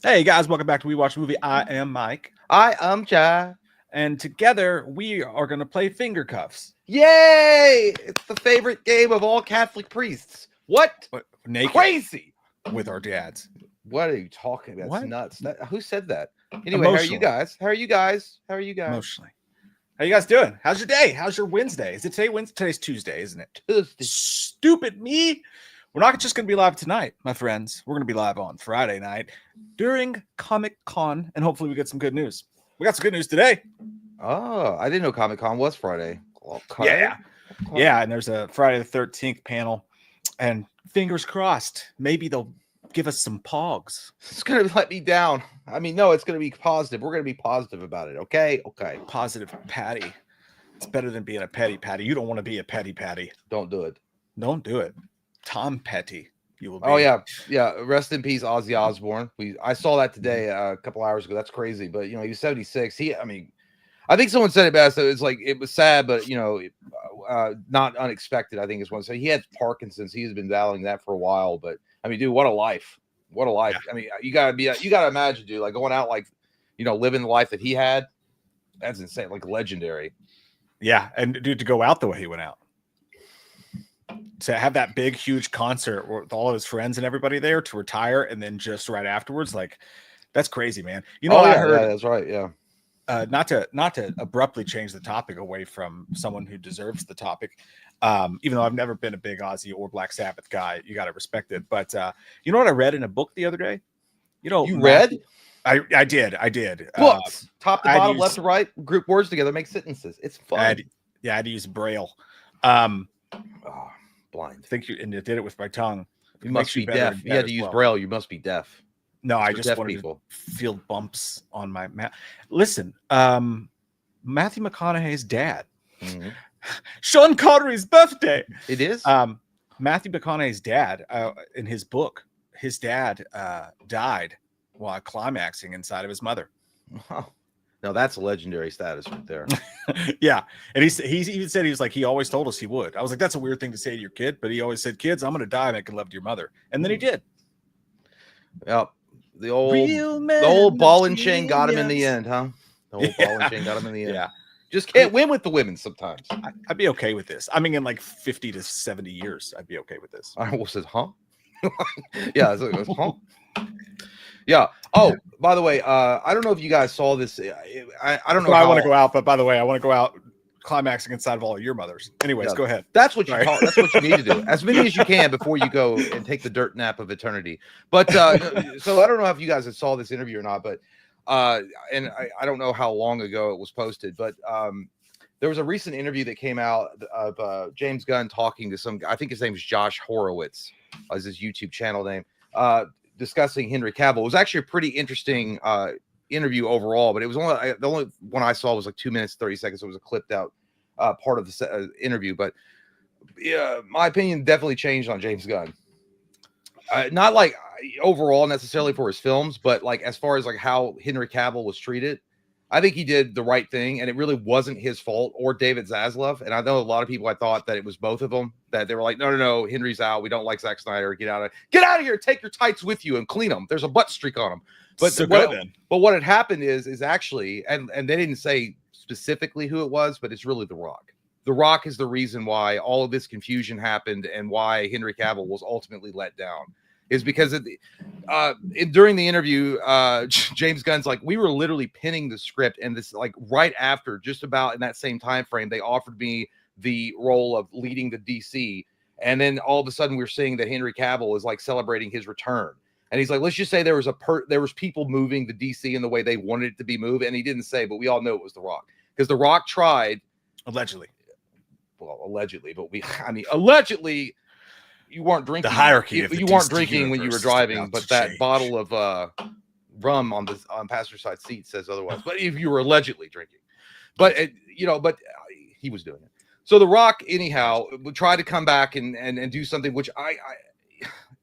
Hey guys, welcome back to We Watch a Movie. I am Mike, I am Chad. and together we are going to play finger cuffs. Yay! It's the favorite game of all Catholic priests. What? Naked Crazy! with our dads. What are you talking about? What? That's nuts. Who said that? Anyway, how are you guys? Emotionally. How you guys doing? How's your day? How's your Wednesday? Is it today Wednesday? Today's Tuesday, isn't it? Tuesday. Stupid me. We're not just going to be live tonight, my friends. We're going to be live on Friday night during Comic-Con, and hopefully we get some good news. We got some good news today. Oh, I didn't know Comic-Con was Friday. Okay. Yeah, and there's a Friday the 13th panel, and fingers crossed, maybe they'll give us some pogs. It's going to let me down. I mean, no, it's going to be positive. We're going to be positive about it, okay? Okay. Positive Patty. It's better than being a petty Patty. You don't want to be a petty Patty. Don't do it. Don't do it. Tom Petty, you will be. Oh yeah. Rest in peace, Ozzy Osbourne. I saw that today a couple hours ago. That's crazy, but he was 76. I think someone said it best. It's like it was sad, but not unexpected. I think is one. So he had Parkinson's. He's been battling that for a while. But I mean, dude, what a life! What a life! Yeah. I mean, you gotta imagine, dude, like going out, like living the life that he had. That's insane, like legendary. Yeah, and dude, to go out the way he went out. To have that big, huge concert with all of his friends and everybody there, to retire, and then just right afterwards, like that's crazy, man. I heard. Yeah, that's right. Yeah. Not to abruptly change the topic away from someone who deserves the topic. Even though I've never been a big Ozzy or Black Sabbath guy, you got to respect it. But you know what I read in a book the other day? You read? I did. Books, top to bottom, left to right, group words together, make sentences. It's fun. I had to use Braille. Blind. I think and it did it with my tongue. You must be deaf. You had to use Braille. You must be deaf. No, I just wanted to feel bumps on my mouth. Listen, Matthew McConaughey's dad, Sean Connery's birthday. It is. Matthew McConaughey's dad, in his book, his dad died while climaxing inside of his mother. Wow. Now that's a legendary status right there. Yeah. And he even said, he always told us he would. I was like, that's a weird thing to say to your kid, but he always said, kids, I'm going to die making love to your mother. And then he did. Yep. The old ball and chain got him in the end, huh? The old ball and chain got him in the end. Yeah. Just can't win with the women sometimes. I'd be okay with this. I mean, in like 50 to 70 years, I'd be okay with this. I almost said, huh? Yeah. So it was, huh? Yeah. Oh, by the way, I don't know if you guys saw this. I don't know. I want to go out, but by the way, I want to go out climaxing inside of all of your mothers. Anyways, go ahead. That's what that's what you need to do. As many as you can before you go and take the dirt nap of eternity. But so I don't know if you guys saw this interview or not, but and I don't know how long ago it was posted, but there was a recent interview that came out of James Gunn talking to some. I think his name is Josh Horowitz, is his YouTube channel name. Discussing Henry Cavill. It was actually a pretty interesting interview overall, but it was the only one I saw was like 2 minutes 30 seconds. So it was a clipped out part of the interview, but yeah, my opinion definitely changed on James Gunn. Not like overall necessarily for his films, but like as far as like how Henry Cavill was treated, I think he did the right thing, and it really wasn't his fault or David Zaslav. And I know a lot of people, I thought that it was both of them, that they were like, no, Henry's out. We don't like Zack Snyder. Get out of here. Take your tights with you and clean them. There's a butt streak on them. But what had happened is actually, and they didn't say specifically who it was, but it's really The Rock. The Rock is the reason why all of this confusion happened and why Henry Cavill was ultimately let down. Is because during the interview, James Gunn's like, we were literally pinning the script, and this like right after, just about in that same time frame, they offered me the role of leading the DC, and then all of a sudden we're seeing that Henry Cavill is like celebrating his return, and he's like, let's just say there was people moving the DC in the way they wanted it to be moved, and he didn't say, but we all know it was The Rock, because The Rock tried allegedly, but allegedly. You weren't drinking. The hierarchy. You weren't drinking when you were driving, but that bottle of rum on passenger side seat says otherwise. But if you were allegedly drinking, but he was doing it. So The Rock, anyhow, would try to come back and do something, which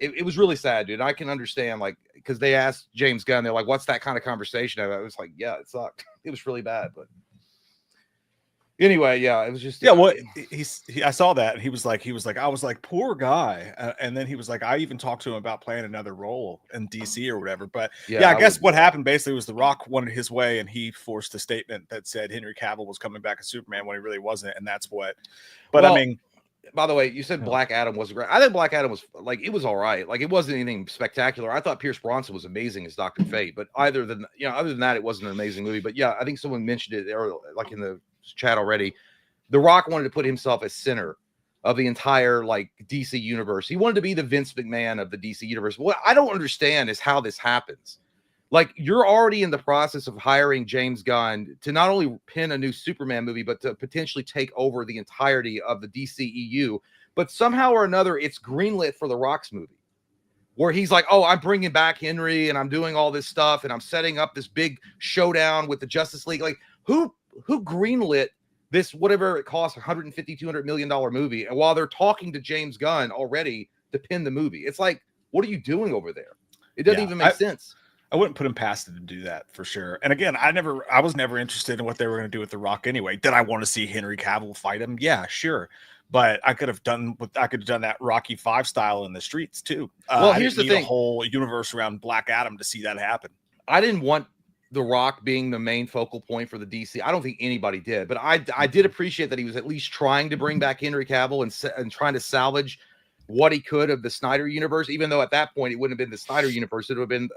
it was really sad, dude. I can understand, like, because they asked James Gunn, they're like, "What's that kind of conversation?" I was like, "Yeah, it sucked. It was really bad, but." Anyway, yeah, it was just Yeah, well, I saw that, and he was like, I was like, poor guy, and then he was like, I even talked to him about playing another role in DC or whatever. But yeah, I guess what happened basically was The Rock wanted his way, and he forced a statement that said Henry Cavill was coming back as Superman when he really wasn't, and that's what. But well, I mean, by the way, you said Black Adam wasn't great. I think Black Adam was like, it was all right. Like, it wasn't anything spectacular. I thought Pierce Brosnan was amazing as Dr. Fate, but other than that, it wasn't an amazing movie. But yeah, I think someone mentioned it there, like in the chat already. The Rock wanted to put himself as center of the entire like DC universe. He wanted to be the Vince McMahon of the DC universe. What I don't understand is how this happens. Like, you're already in the process of hiring James Gunn to not only pin a new Superman movie, but to potentially take over the entirety of the DCEU. But somehow or another, it's greenlit for the Rock's movie, where he's like, oh, I'm bringing back Henry and I'm doing all this stuff and I'm setting up this big showdown with the Justice League. Like, who greenlit this, whatever it costs, $150, $200 million movie, and while they're talking to James Gunn already to pin the movie? It's like, what are you doing over there? It doesn't even make sense. I wouldn't put him past it to do that for sure. And again, I was never interested in what they were going to do with The Rock anyway. Did I want to see Henry Cavill fight him? Yeah, sure. But I could have done that Rocky 5 style in the streets too. Well, here's the thing: a whole universe around Black Adam to see that happen. I didn't want The Rock being the main focal point for the DC. I don't think anybody did, but I did appreciate that he was at least trying to bring back Henry Cavill and trying to salvage what he could of the Snyder universe, even though at that point it wouldn't have been the Snyder universe. It would have been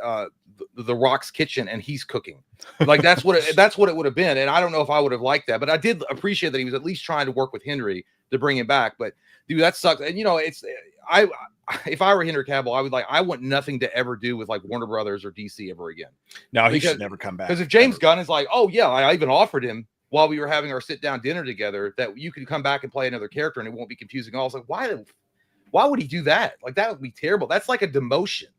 the Rock's kitchen and he's cooking. Like, that's what it would have been. And I don't know if I would have liked that, but I did appreciate that he was at least trying to work with Henry to bring him back. But dude, that sucks. And if I were Henry Cavill, I want nothing to ever do with like Warner Brothers or DC ever again. No, he should never come back. Because if James Gunn is like, oh yeah, I even offered him while we were having our sit down dinner together that you could come back and play another character and it won't be confusing. I was like, why would he do that? Like, that would be terrible. That's like a demotion.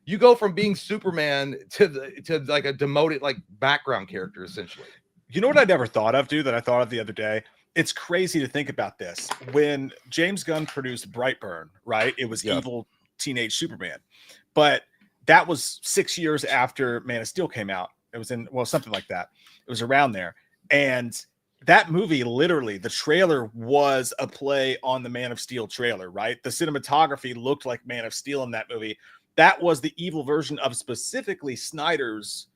You go from being Superman to like a demoted like background character essentially. You know what I never thought of, dude, that I thought of the other day? It's crazy to think about this. When James Gunn produced Brightburn, right? It was evil teenage Superman. But that was 6 years after Man of Steel came out. It was something like that. It was around there. And that movie, literally, the trailer was a play on the Man of Steel trailer, right? The cinematography looked like Man of Steel in that movie. That was the evil version of specifically Snyder's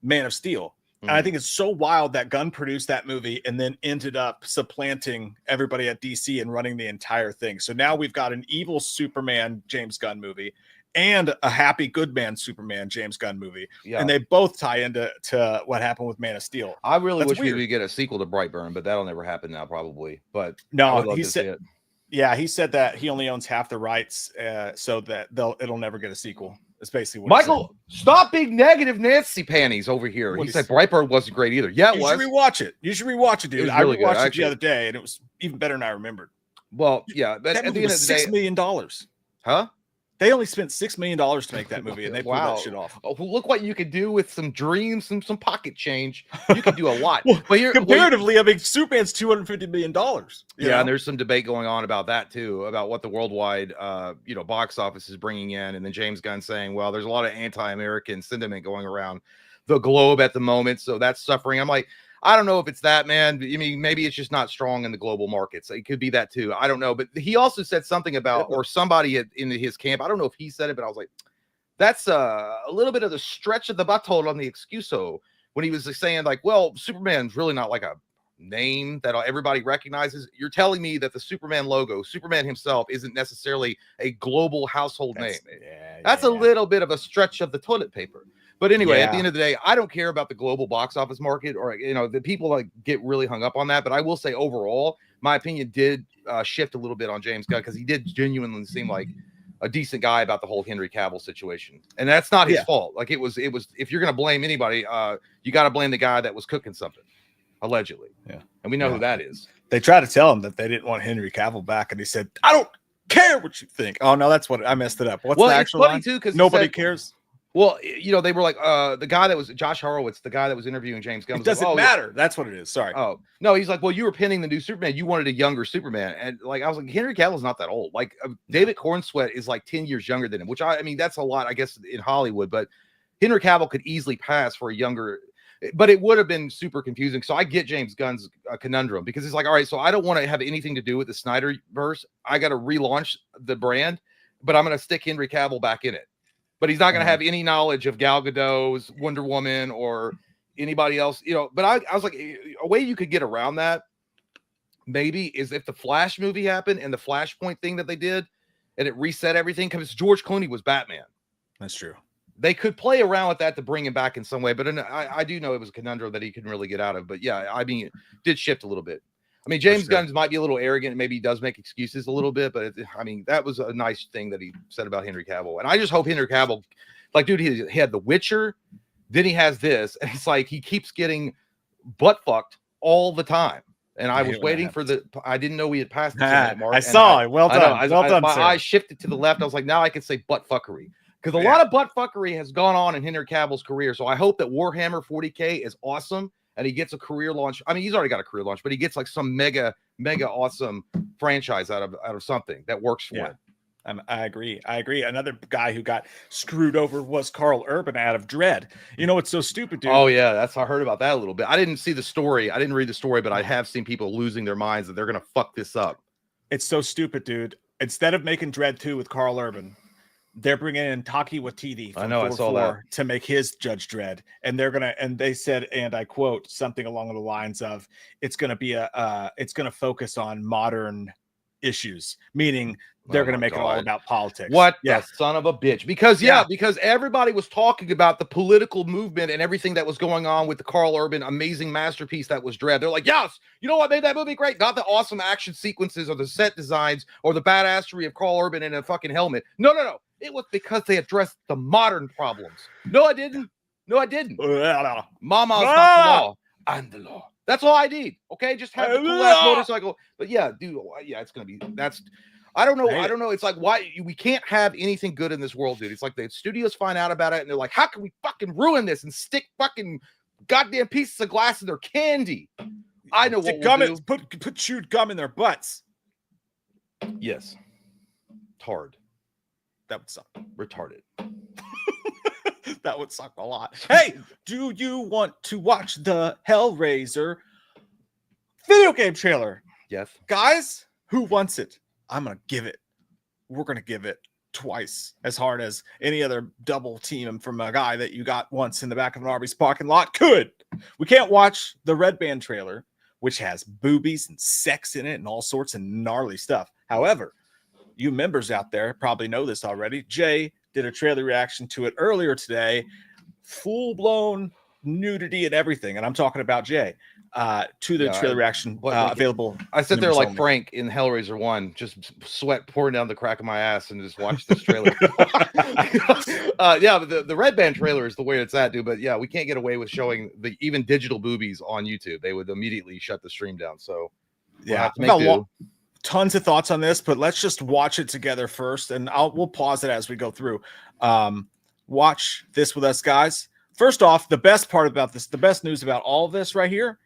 Man of Steel. And I think it's so wild that Gunn produced that movie and then ended up supplanting everybody at DC and running the entire thing. So now we've got an evil Superman James Gunn movie and a happy good man Superman James Gunn movie. Yeah. And they both tie into what happened with Man of Steel. I really wish we would get a sequel to Brightburn, but that'll never happen now probably. But no, he said, he said that he only owns half the rights so that it'll never get a sequel. That's basically what Michael, stop being negative Nancy panties over here. He said Brightburn wasn't great either. Yeah, you should rewatch it. You should rewatch it, dude. I rewatched it the other day, and it was even better than I remembered. Well, yeah, but that movie was $6 million. Huh? They only spent $6 million to make that movie, and they pulled that shit off. Oh, look what you could do with some dreams and some pocket change. You could do a lot. But comparatively, I mean, Superman's $250 million. Yeah, and there's some debate going on about that too, about what the worldwide, box office is bringing in, and then James Gunn saying, "Well, there's a lot of anti-American sentiment going around the globe at the moment, so that's suffering." I'm like, I don't know if it's that, man. I mean, maybe it's just not strong in the global markets. It could be that too. I don't know. But he also said something about, or somebody in his camp, I don't know if he said it, but I was like, that's a little bit of the stretch of the butthole on the excuso when he was saying like, well, Superman's really not like a name that everybody recognizes. You're telling me that the Superman logo, Superman himself, isn't necessarily a global household name. That's a little bit of a stretch of the toilet paper. But anyway, at the end of the day, I don't care about the global box office market or, the people like get really hung up on that. But I will say overall, my opinion did shift a little bit on James Gunn because he did genuinely seem like a decent guy about the whole Henry Cavill situation. And that's not his fault. Like it was, if you're going to blame anybody, you got to blame the guy that was cooking something, allegedly. Yeah. And we know who that is. They tried to tell him that they didn't want Henry Cavill back. And he said, I don't care what you think. Oh, no, that's what I messed it up. What's the actual line? Too, nobody cares. Well, they were like, the guy that was Josh Horowitz, the guy that was interviewing James Gunn. It doesn't matter. That's what it is. Sorry. Oh, no. He's like, well, you were pinning the new Superman. You wanted a younger Superman. And like, I was like, Henry Cavill's not that old. Like David Cornsweet is like 10 years younger than him, which I mean, that's a lot, I guess, in Hollywood. But Henry Cavill could easily pass for a younger. but it would have been super confusing. So I get James Gunn's conundrum, because it's like, all right, so I don't want to have anything to do with the Snyderverse. I got to relaunch the brand, but I'm going to stick Henry Cavill back in it. But he's not going to have any knowledge of Gal Gadot's Wonder Woman or anybody else, you know. But I was like, a way you could get around that maybe is if the Flash movie happened and the Flashpoint thing that they did, and it reset everything, because George Clooney was Batman. That's true. They could play around with that to bring him back in some way, but I do know it was a conundrum that he couldn't really get out of. But yeah, I mean, it did shift a little bit. I mean, James Gunn might be a little arrogant, and maybe he does make excuses a little bit, but I mean, that was a nice thing that he said about Henry Cavill. And I just hope Henry Cavill, like, dude, he had The Witcher, then he has this, and it's like he keeps getting butt fucked all the time. And I was waiting for I didn't know we had passed the 10-minute mark. I saw it. Well done. Well done, my sir. eyes shifted to the left. I was like, now I can say butt fuckery. Because a lot of butt fuckery has gone on in Henry Cavill's career. So I hope that Warhammer 40K is awesome and he gets a career launch. I mean, he's already got a career launch, but he gets like some mega awesome franchise out of something that works for him. I agree. Another guy who got screwed over was Carl Urban out of Dredd. You know, it's so stupid, dude. Oh, yeah. I heard about that a little bit. I didn't see the story. I didn't read the story, but I have seen people losing their minds that they're going to fuck this up. It's so stupid, dude. Instead of making Dredd 2 with Carl Urban, they're bringing in Taika Waititi from I saw that, to make his Judge Dredd, and they said, and I quote, something along the lines of, it's going to focus on modern issues, meaning they're going to make it all about politics. What the son of a bitch? Because because everybody was talking about the political movement and everything that was going on with the Carl Urban amazing masterpiece that was Dredd. They're like, yes, you know what made that movie great? Not the awesome action sequences or the set designs or the badassery of Carl Urban in a fucking helmet. No. It was because they addressed the modern problems. No, I didn't. Mama's not the law. I'm the law. That's all I need. Okay, just have the cool ass motorcycle. But yeah, dude, it's gonna be. I don't know. I don't know. It's like, why we can't have anything good in this world, dude. It's like the studios find out about it and they're like, how can we fucking ruin this and stick fucking goddamn pieces of glass in their candy? I know what we'll do. Put chewed gum in their butts. Yes. Hard. That would suck. Retarded. That would suck a lot. Hey, do you want to watch the Hellraiser video game trailer? Yes. Guys, who wants it? I'm going to give it. We're going to give it twice as hard as any other double team from a guy that you got once in the back of an Arby's parking lot could. We can't watch the Red Band trailer, which has boobies and sex in it and all sorts of gnarly stuff. However, you members out there probably know this already. Jay did a trailer reaction to it earlier today. Full-blown nudity and everything. And I'm talking about Jay. To the trailer reaction available. I sit there like Frank in Hellraiser 1, just sweat pouring down the crack of my ass and just watch this trailer. But the Red Band trailer is the way it's at, dude. But yeah, we can't get away with showing the even digital boobies on YouTube. They would immediately shut the stream down. So tons of thoughts on this, but let's just watch it together first, and we'll pause it as we go through. Watch this with us, guys. First off, the best part about this, the best news about all of this right here,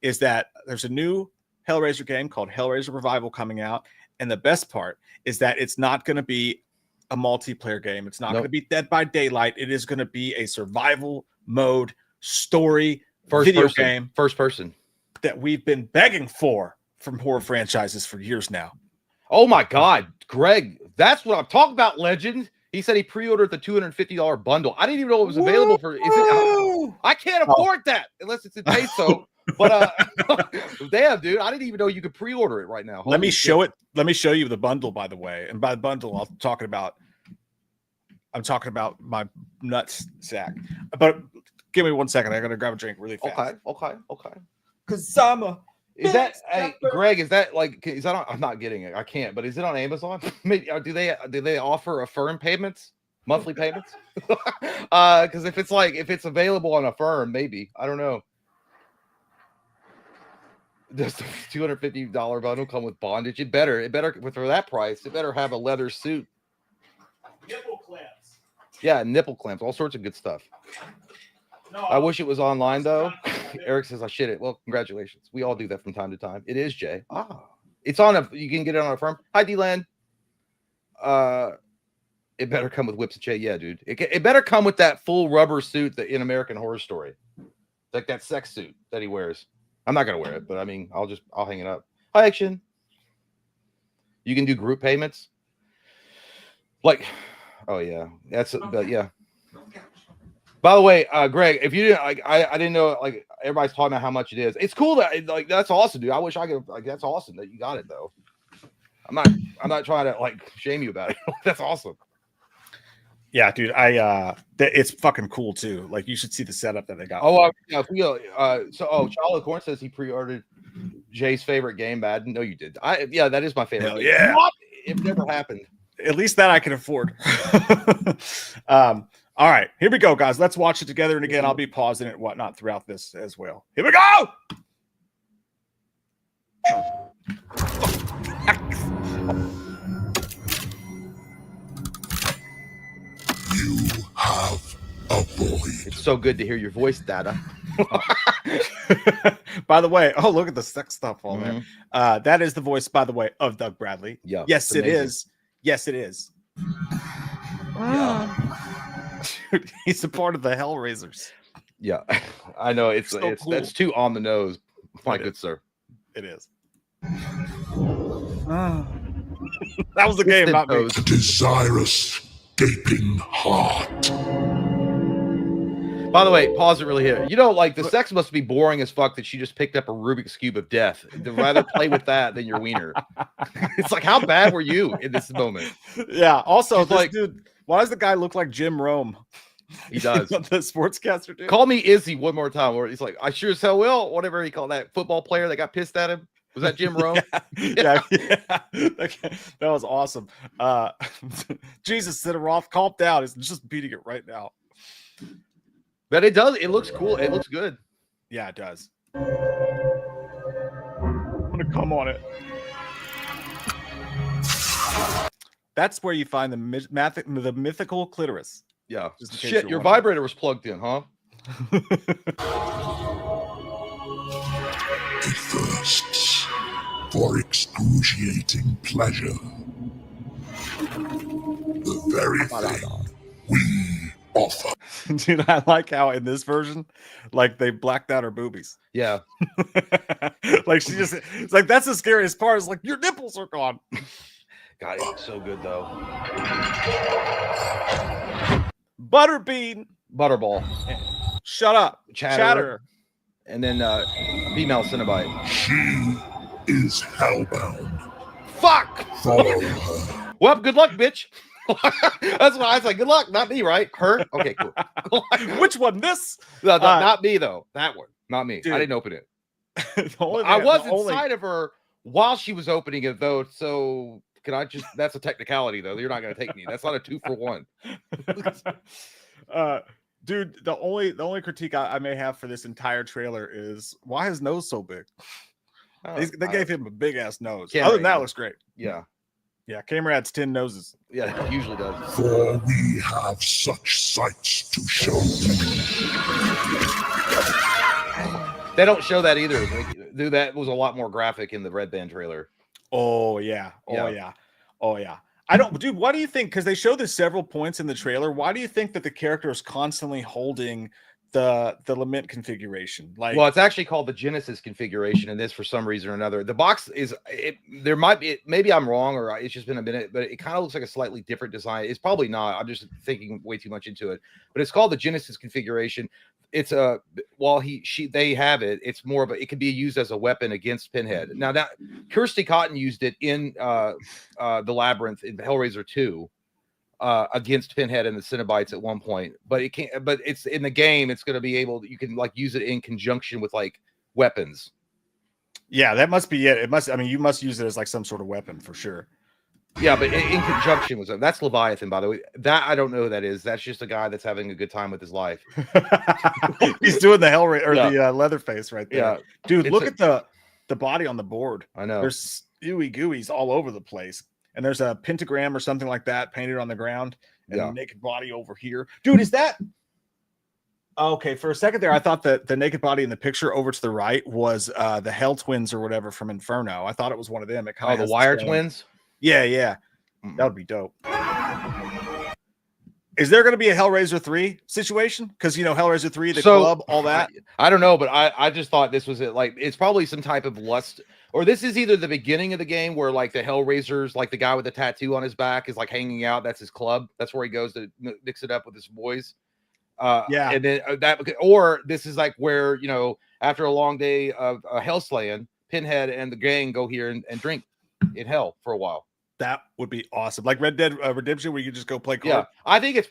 is that there's a new Hellraiser game called Hellraiser Revival coming out, and the best part is that it's not going to be a multiplayer game. It's not going to be Dead by Daylight. It is going to be a survival mode story game. First person. That we've been begging for from horror franchises for years now. Oh my God, Greg, that's what I'm talking about, legend. He said he pre-ordered the $250 bundle. I didn't even know it was available for. I can't afford that unless it's in peso. But damn, dude, I didn't even know you could pre-order it right now. Let me show it. Let me show you the bundle, by the way. And by the bundle, I'm talking about my nuts sack. But give me 1 second. I gotta grab a drink really fast. Okay. Because I'm a. Greg, is that I'm not getting it. I can't, but is it on Amazon? Maybe, do they offer Affirm payments, monthly payments? Because if it's available on Affirm, maybe. I don't know. Does the $250 bundle come with bondage? It better for that price. It better have a leather suit. Nipple clamps. Yeah, nipple clamps, all sorts of good stuff. No, I wish it was online though. Eric says I shit it. Well, congratulations. We all do that from time to time. It is Jay. It's on you can get it on Affirm. Hi, D-Land. It better come with whips and chain. Yeah, dude. It better come with that full rubber suit that in American Horror Story, like that sex suit that he wears. I'm not gonna wear it, but I mean, I'll hang it up. Hi, action. You can do group payments. Like, oh yeah, but yeah. By the way, Greg, if you didn't like, I didn't know, like, everybody's talking about how much it is. It's cool that, like, that's awesome, dude. I wish I could, like, that's awesome that you got it though. I'm not trying to like shame you about it. That's awesome. Yeah, dude. It's fucking cool too. Like, you should see the setup that they got. Yeah. Charlie Corn says he pre-ordered Jay's favorite game, Madden. No, you did. Yeah, that is my favorite. Hell yeah. It never happened. At least that I can afford. All right, here we go, guys. Let's watch it together. And again, I'll be pausing it and whatnot throughout this as well. Here we go. You have a void. It's so good to hear your voice, Dada. By the way, oh, look at the sex stuff all there. That is the voice, by the way, of Doug Bradley. Yeah. Yes, it is. Yes, it is. Yeah. Dude, he's a part of the Hellraisers. Yeah, I know. It's so cool. That's too on the nose, my good sir. It is. That was the game, not me. A desirous, gaping heart. By the way, pause it really here. You know, like, the sex must be boring as fuck that she just picked up a Rubik's Cube of death. To rather play with that than your wiener. It's like, how bad were you in this moment? Yeah. Also, She's like, dude, why does the guy look like Jim Rome? He does. The sportscaster dude. Call me Izzy one more time. Or he's like, I sure as hell will. Whatever he called that football player that got pissed at him. Was that Jim Rome? Yeah. That was awesome. Jesus, Sidoroth, calm down. It's just beating it right now. But it does. It looks cool. It looks good. Yeah, it does. I'm gonna come on it. That's where you find the mythical clitoris. Yeah. Shit, your vibrator was plugged in, huh? It thirsts for excruciating pleasure. The very thing we offer. Dude, I like how in this version, like, they blacked out her boobies. Yeah. Like, it's like, that's the scariest part. It's like, your nipples are gone. God, it looks so good though. Butterbean. Butterball. Shut up. Chatter. And then female Cenobite. She is hellbound. Fuck! Follow her. Well, good luck, bitch. That's why I was like, good luck. Not me, right? Her? Okay, cool. Which one? This? No, not me, though. That one. Not me. Dude. I didn't open it. I was inside of her while she was opening it, though. So can I just, that's a technicality, though. You're not going to take me. That's not a 2-for-1. Dude, the only critique I may have for this entire trailer is, why is nose so big? They gave him a big ass nose. Other than that, it looks great. Yeah. Yeah, camera adds 10 noses. Yeah, it usually does. For we have such sights to show you. They don't show that either. Dude, that was a lot more graphic in the Red Band trailer. Oh yeah. Oh yeah. I don't, dude. Why do you think? Because they show this several points in the trailer. Why do you think that the character is constantly holding the lament configuration? Like, well, it's actually called the Genesis configuration, and this for some reason or another. The box is there might be, maybe I'm wrong, or it's just been a minute, but it kind of looks like a slightly different design. It's probably not. I'm just thinking way too much into it. But it's called the Genesis configuration. It's while they have it, it's more of a, it could be used as a weapon against Pinhead. Now that Kirsty Cotton used it in the Labyrinth in Hellraiser 2 against Pinhead and the Cenobites at one point, but it can't, but it's in the game, it's going to be able, you can like use it in conjunction with like weapons. Yeah, that must be it. It must, I mean, you must use it as like some sort of weapon for sure. Yeah, but in conjunction with them. That's Leviathan, by the way. That I don't know who that is. That's just a guy that's having a good time with his life. He's doing the Hellraiser or the Leatherface right there. Yeah, dude, look at the body on the board. I know. There's ooey gooeys all over the place, and there's a pentagram or something like that painted on the ground, and a naked body over here. Dude, is that? Okay, for a second there, I thought that the naked body in the picture over to the right was the Hell Twins or whatever from Inferno. I thought it was one of them. It kind of the Wire Twins. Yeah, that would be dope. Is there going to be a Hellraiser 3 situation? Because, you know, Hellraiser 3, the club, all that. I don't know, but I just thought this was it. Like, it's probably some type of lust, or this is either the beginning of the game where like the Hellraisers, like the guy with the tattoo on his back is like hanging out. That's his club. That's where he goes to mix it up with his boys. Yeah. And then or this is like where, you know, after a long day of hell slaying, Pinhead and the gang go here and drink in hell for a while. That would be awesome. Like Red Dead Redemption, where you could just go play. Yeah, I think it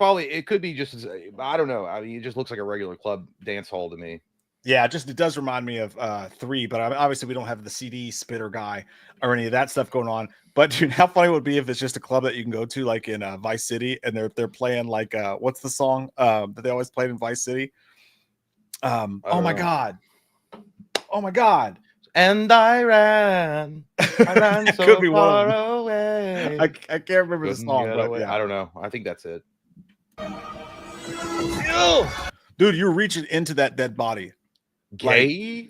could be just as, I don't know. I mean, it just looks like a regular club dance hall to me. Yeah, it does remind me of 3, but obviously we don't have the CD spitter guy or any of that stuff going on. But dude, how funny it would be if it's just a club that you can go to, like in Vice City, and they're playing like what's the song that they always played in Vice City? Oh my god. And I ran so Could be far one away. I can't remember the song, but yeah. I don't know. I think that's it. Dude, you're reaching into that dead body. Gay?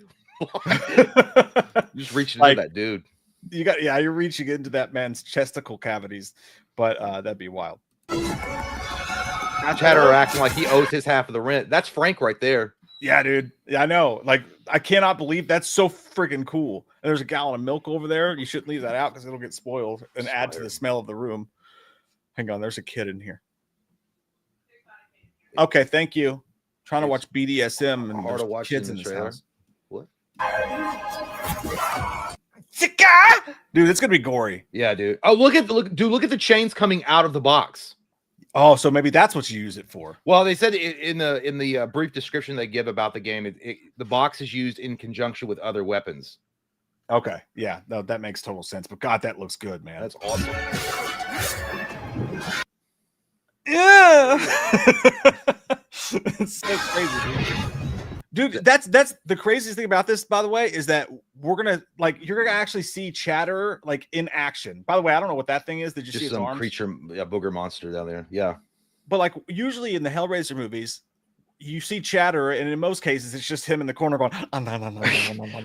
Just reaching like, into that dude. You're reaching into that man's chesticle cavities, but that'd be wild. Chatterer acting like he owes his half of the rent. That's Frank right there. Yeah, dude. Yeah, I know. Like, I cannot believe that's so freaking cool. And there's a gallon of milk over there. You shouldn't leave that out because it'll get spoiled and add to the smell of the room. Hang on, there's a kid in here. Okay, thank you. Trying to watch BDSM and hard to watch kids in this house. What? Dude, it's gonna be gory. Yeah, dude. Oh, look at the chains coming out of the box. Oh, so maybe that's what you use it for. Well, they said in the brief description they give about the game, the box is used in conjunction with other weapons. Okay, yeah, no, that makes total sense. But God, that looks good, man. That's awesome. Yeah, it's so crazy, dude. That's the craziest thing about this, by the way, is that you're gonna actually see Chatterer like in action. By the way, I don't know what that thing is. Did you see his some arms? Creature, booger monster down there? Yeah, but like usually in the Hellraiser movies, you see Chatterer, and in most cases, it's just him in the corner going.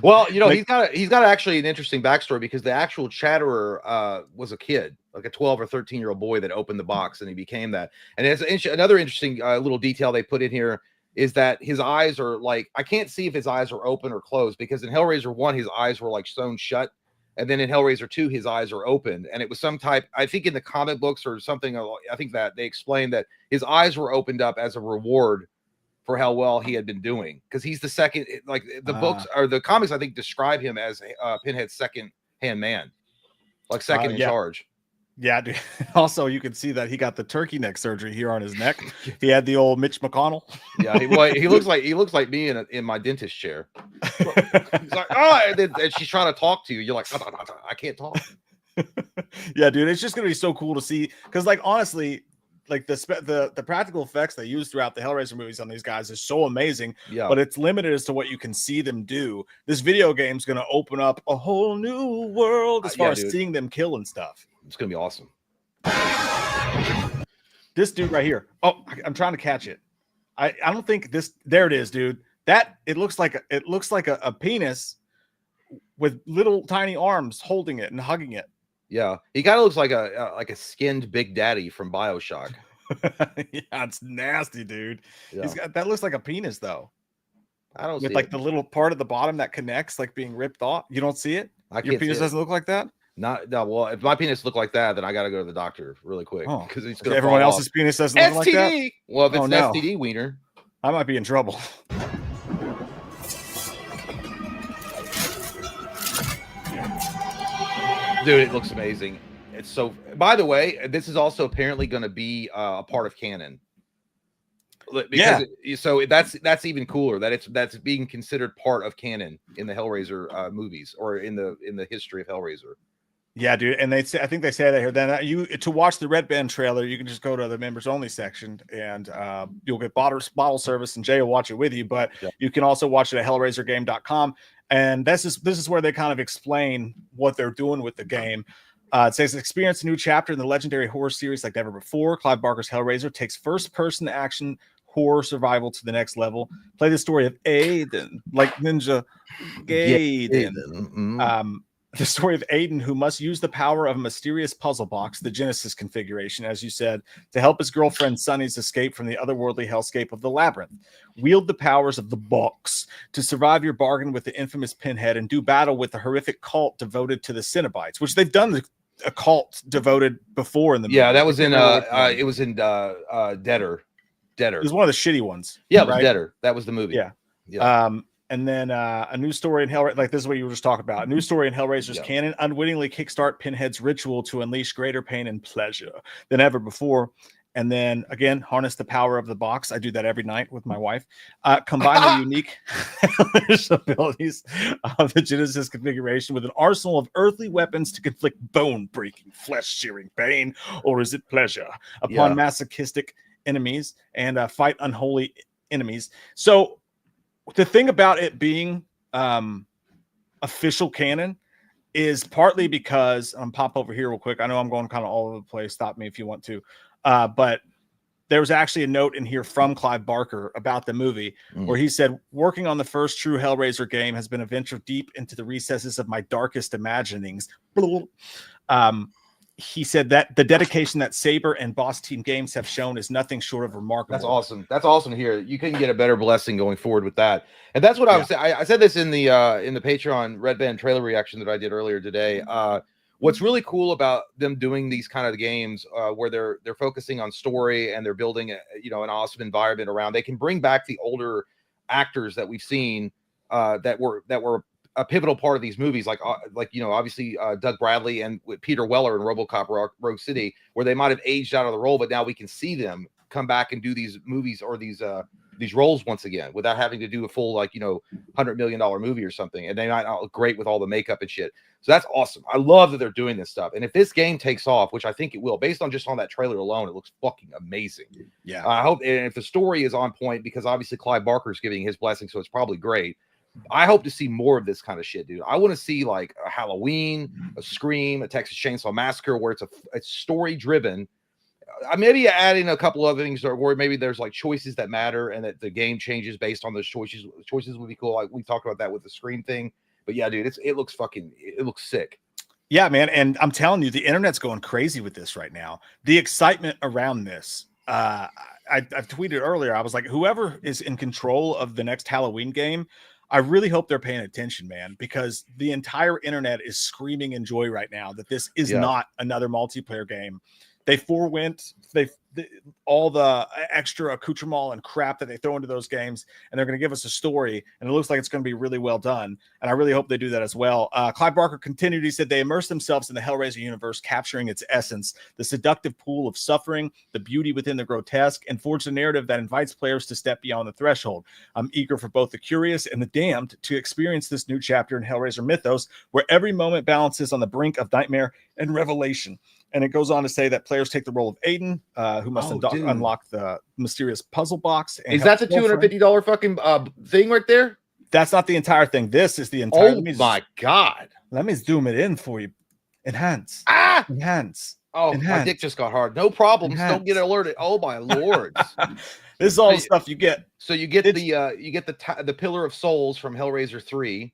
Well, you know, he's got actually an interesting backstory because the actual Chatterer was a kid, like a 12 or 13-year-old boy that opened the box, and he became that. And it's another interesting little detail they put in here is that his eyes are like, I can't see if his eyes are open or closed, because in Hellraiser 1, his eyes were like sewn shut. And then in Hellraiser 2, his eyes are open. And it was some type, I think in the comic books or something, I think that they explained that his eyes were opened up as a reward for how well he had been doing. Because he's the second, like the books or the comics, I think, describe him as Pinhead's second-hand man, like second in charge. Yeah, dude. Also, you can see that he got the turkey neck surgery here on his neck. He had the old Mitch McConnell. Yeah, he looks like me in my dentist chair. He's like, oh, and she's trying to talk to you. You're like, I can't talk. Yeah, dude, it's just gonna be so cool to see because, like, honestly, like the practical effects they use throughout the Hellraiser movies on these guys is so amazing. Yeah, but it's limited as to what you can see them do. This video game's gonna open up a whole new world as far as seeing them kill and stuff. It's gonna be awesome. This dude right here. Oh, I'm trying to catch it. I don't think this. There it is, dude. That it looks like a penis with little tiny arms holding it and hugging it. Yeah, he kind of looks like a skinned Big Daddy from BioShock. Yeah, it's nasty, dude. Yeah. That looks like a penis though. I don't with see like it. The little part at the bottom that connects, like being ripped off. You don't see it? Your penis doesn't look like that? No. Well, if my penis looked like that, then I got to go to the doctor really quick because everyone else's penis doesn't look like that. Well, if it's an STD wiener, I might be in trouble. Dude, it looks amazing. It's so. By the way, this is also apparently going to be a part of canon. Because so that's even cooler that's being considered part of canon in the Hellraiser movies or in the history of Hellraiser. Yeah, dude, and I think they say that here. Then to watch the Red Band trailer, you can just go to the members only section, and you'll get bottle service, and Jay will watch it with you. But you can also watch it at hellraisergame.com, and this is where they kind of explain what they're doing with the game. It says experience a new chapter in the legendary horror series like never before. Clive Barker's Hellraiser takes first-person action horror survival to the next level. Play the story of Aiden, like Ninja Gaiden. the story of Aiden, who must use the power of a mysterious puzzle box, the Genesis configuration, as you said, to help his girlfriend Sunny's escape from the otherworldly hellscape of the labyrinth. Wield the powers of the box to survive your bargain with the infamous Pinhead and do battle with the horrific cult devoted to the Cenobites, which they've done a cult devoted before in the movie. Yeah, that was in it was in Deader. It was one of the shitty ones. Yeah, it was Deader. That was the movie. Yeah. And then a new story in Hellraiser, like this is what you were just talking about. A new story in Hellraiser's canon unwittingly kickstart Pinhead's ritual to unleash greater pain and pleasure than ever before. And then again, harness the power of the box. I do that every night with my wife. Combine the unique abilities of the Genesis configuration with an arsenal of earthly weapons to conflict bone-breaking, flesh-shearing pain, or is it pleasure upon masochistic enemies and fight unholy enemies. So the thing about it being official canon is partly because I'm pop over here real quick. I know I'm going kind of all over the place. Stop me if you want to. But there was actually a note in here from Clive Barker about the movie where he said, working on the first true Hellraiser game has been a venture deep into the recesses of my darkest imaginings. He said that the dedication that Saber and Boss Team Games have shown is nothing short of remarkable. That's awesome. That's awesome to hear. You couldn't get a better blessing going forward with that. And that's what I was saying. I said this in the Patreon Red Band trailer reaction that I did earlier today. What's really cool about them doing these kind of games where they're focusing on story and they're building an awesome environment around. They can bring back the older actors that we've seen that were a pivotal part of these movies, obviously Doug Bradley and with Peter Weller in RoboCop Rogue City, where they might have aged out of the role, but now we can see them come back and do these movies or these roles once again without having to do a full $100 million movie or something, and they might not look great with all the makeup and shit. So that's awesome. I love that they're doing this stuff, and if this game takes off, which I think it will, based on that trailer alone, it looks fucking amazing. Yeah, I hope, and if the story is on point, because obviously Clive Barker's giving his blessing, so it's probably great. I hope to see more of this kind of shit, dude. I want to see like a Halloween, a Scream, a Texas Chainsaw Massacre, where it's story driven. Maybe adding a couple other things, or where maybe there's like choices that matter, and that the game changes based on those choices. Choices would be cool. Like we talked about that with the Scream thing. But yeah, dude, it looks sick. Yeah, man. And I'm telling you, the internet's going crazy with this right now. The excitement around this. I've tweeted earlier. I was like, whoever is in control of the next Halloween game, I really hope they're paying attention, man, because the entire internet is screaming in joy right now that this is not another multiplayer game. They forewent all the extra accoutrement and crap that they throw into those games, and they're going to give us a story, and it looks like it's going to be really well done, and I really hope they do that as well. Clive Barker continued. He said they immerse themselves in the Hellraiser universe, capturing its essence, the seductive pool of suffering, the beauty within the grotesque, and forge a narrative that invites players to step beyond the threshold. I'm eager for both the curious and the damned to experience this new chapter in Hellraiser mythos, where every moment balances on the brink of nightmare and revelation. And it goes on to say that players take the role of Aiden, who must unlock the mysterious puzzle box. And is that the $250 fucking thing right there? That's not the entire thing. This is the entire. Oh my god! Let me zoom it in for you. Enhance. Enhance. Oh, Enhance. My dick just got hard. No problems. Enhance. Don't get alerted. Oh my lords! This is all the stuff you get. So you get the Pillar of Souls from Hellraiser 3.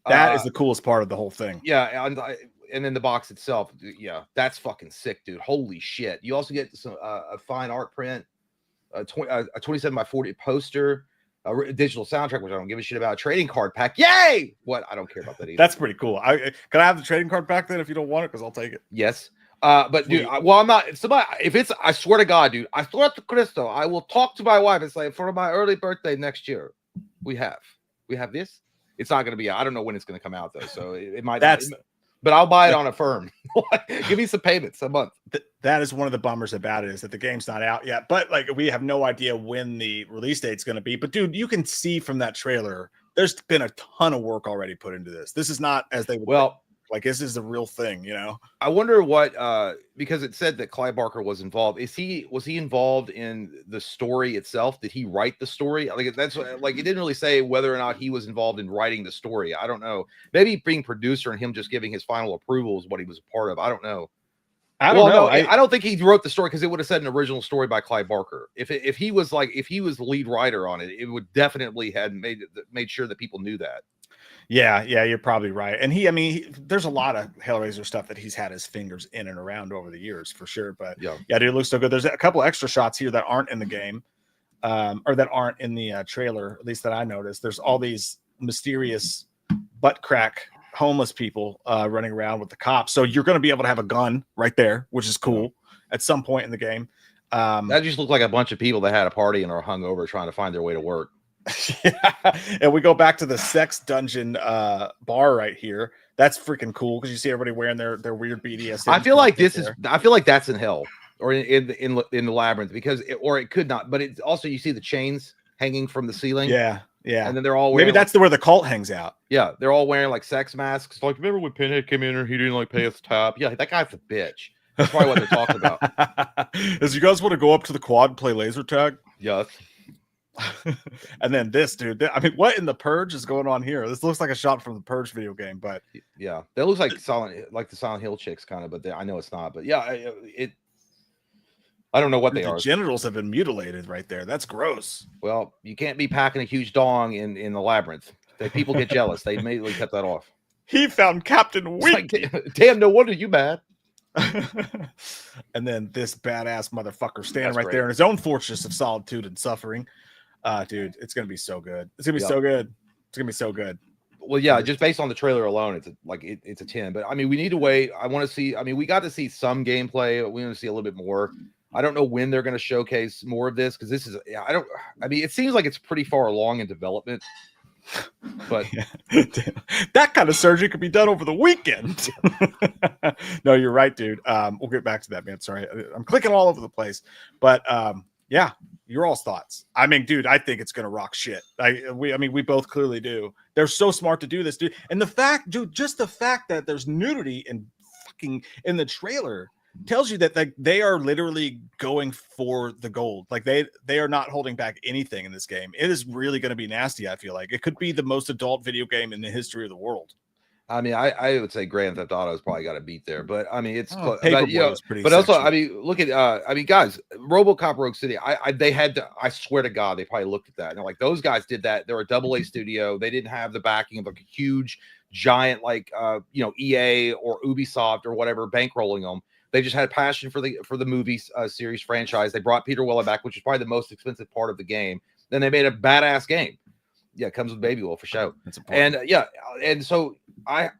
That is the coolest part of the whole thing. Yeah, and then the box itself, yeah, that's fucking sick, dude. Holy shit! You also get some a fine art print, a 27 by 40 poster, a digital soundtrack, which I don't give a shit about. A trading card pack, yay! What? I don't care about that either. That's pretty cool. Can I have the trading card pack then if you don't want it? Because I'll take it. Yes. But dude, I'm not. If it's, I swear to God, dude, I swear to Cristo, I will talk to my wife and say, for my early birthday next year, we have this. It's not going to be. I don't know when it's going to come out though, so it might. But I'll buy it on a firm. Give me some payments a month. That is one of the bummers about it, is that the game's not out yet. But like, we have no idea when the release date's going to be. But dude, you can see from that trailer, there's been a ton of work already put into this. This is not as they would. Like, this is the real thing, you know. I wonder what because it said that Clive Barker was involved. Was he involved in the story itself? Did he write the story? Like, that's like, it didn't really say whether or not he was involved in writing the story. I don't know. Maybe being producer and him just giving his final approval is what he was a part of. I don't know. I don't know. I don't think he wrote the story, because it would have said an original story by Clive Barker. If he was the lead writer on it, it would definitely had made sure that people knew that. Yeah, you're probably right. And there's a lot of Hellraiser stuff that he's had his fingers in and around over the years for sure. But yeah, dude, it looks so good. There's a couple extra shots here that aren't in the game, or that aren't in the trailer, at least that I noticed. There's all these mysterious butt crack homeless people running around with the cops. So you're going to be able to have a gun right there, which is cool at some point in the game. That just looked like a bunch of people that had a party and are hungover trying to find their way to work. Yeah. And we go back to the sex dungeon bar right here. That's freaking cool because you see everybody wearing their weird BDSM. I feel like I feel like that's in hell or in the labyrinth because it could not, but it's also you see the chains hanging from the ceiling. Yeah. And then they're all wearing maybe that's where the cult hangs out. Yeah, they're all wearing like sex masks. Like, remember when Pinhead came in and he didn't like pay us top? Yeah, that guy's a bitch. That's probably what they're talking about. Is you guys want to go up to the quad and play laser tag? Yes. And then this dude, what in the Purge is going on here? This looks like a shot from the Purge video game, but yeah, that looks like the Silent Hill chicks kind of, but I know it's not. But yeah, I don't know what they are. Genitals have been mutilated right there. That's gross. Well, you can't be packing a huge dong in the labyrinth. People get jealous. They immediately cut that off. He found Captain Wink. Like, damn, no wonder you mad. And then this badass motherfucker standing right there in his own fortress of solitude and suffering. Dude, it's gonna be so good. It's gonna be so good. It's gonna be so good. Well, yeah, just based on the trailer alone, it's a 10. But I mean, we need to wait. I want to see. I mean, we got to see some gameplay. We want to see a little bit more. I don't know when they're going to showcase more of this because this is. I mean, it seems like it's pretty far along in development. But that kind of surgery could be done over the weekend. No, you're right, dude. We'll get back to that, man. Sorry, I'm clicking all over the place. But yeah, your all's thoughts. I mean, dude, I think it's gonna rock shit. We both clearly do. They're so smart to do this, dude. And the fact, dude, just the fact that there's nudity in the trailer tells you that they are literally going for the gold. Like they are not holding back anything in this game. It is really going to be nasty. I feel like it could be the most adult video game in the history of the world. I mean, I would say Grand Theft Auto's probably got a beat there, but I mean, it's but sexual. Also, I mean, look at guys, RoboCop Rogue City. I swear to God, they probably looked at that and they're like, those guys did that. They're a AA studio. They didn't have the backing of like a huge giant like EA or Ubisoft or whatever bankrolling them. They just had passion for the movie series franchise. They brought Peter Weller back, which is probably the most expensive part of the game. Then they made a badass game. Yeah, it comes with Baby Wolf for sure. And and so I'm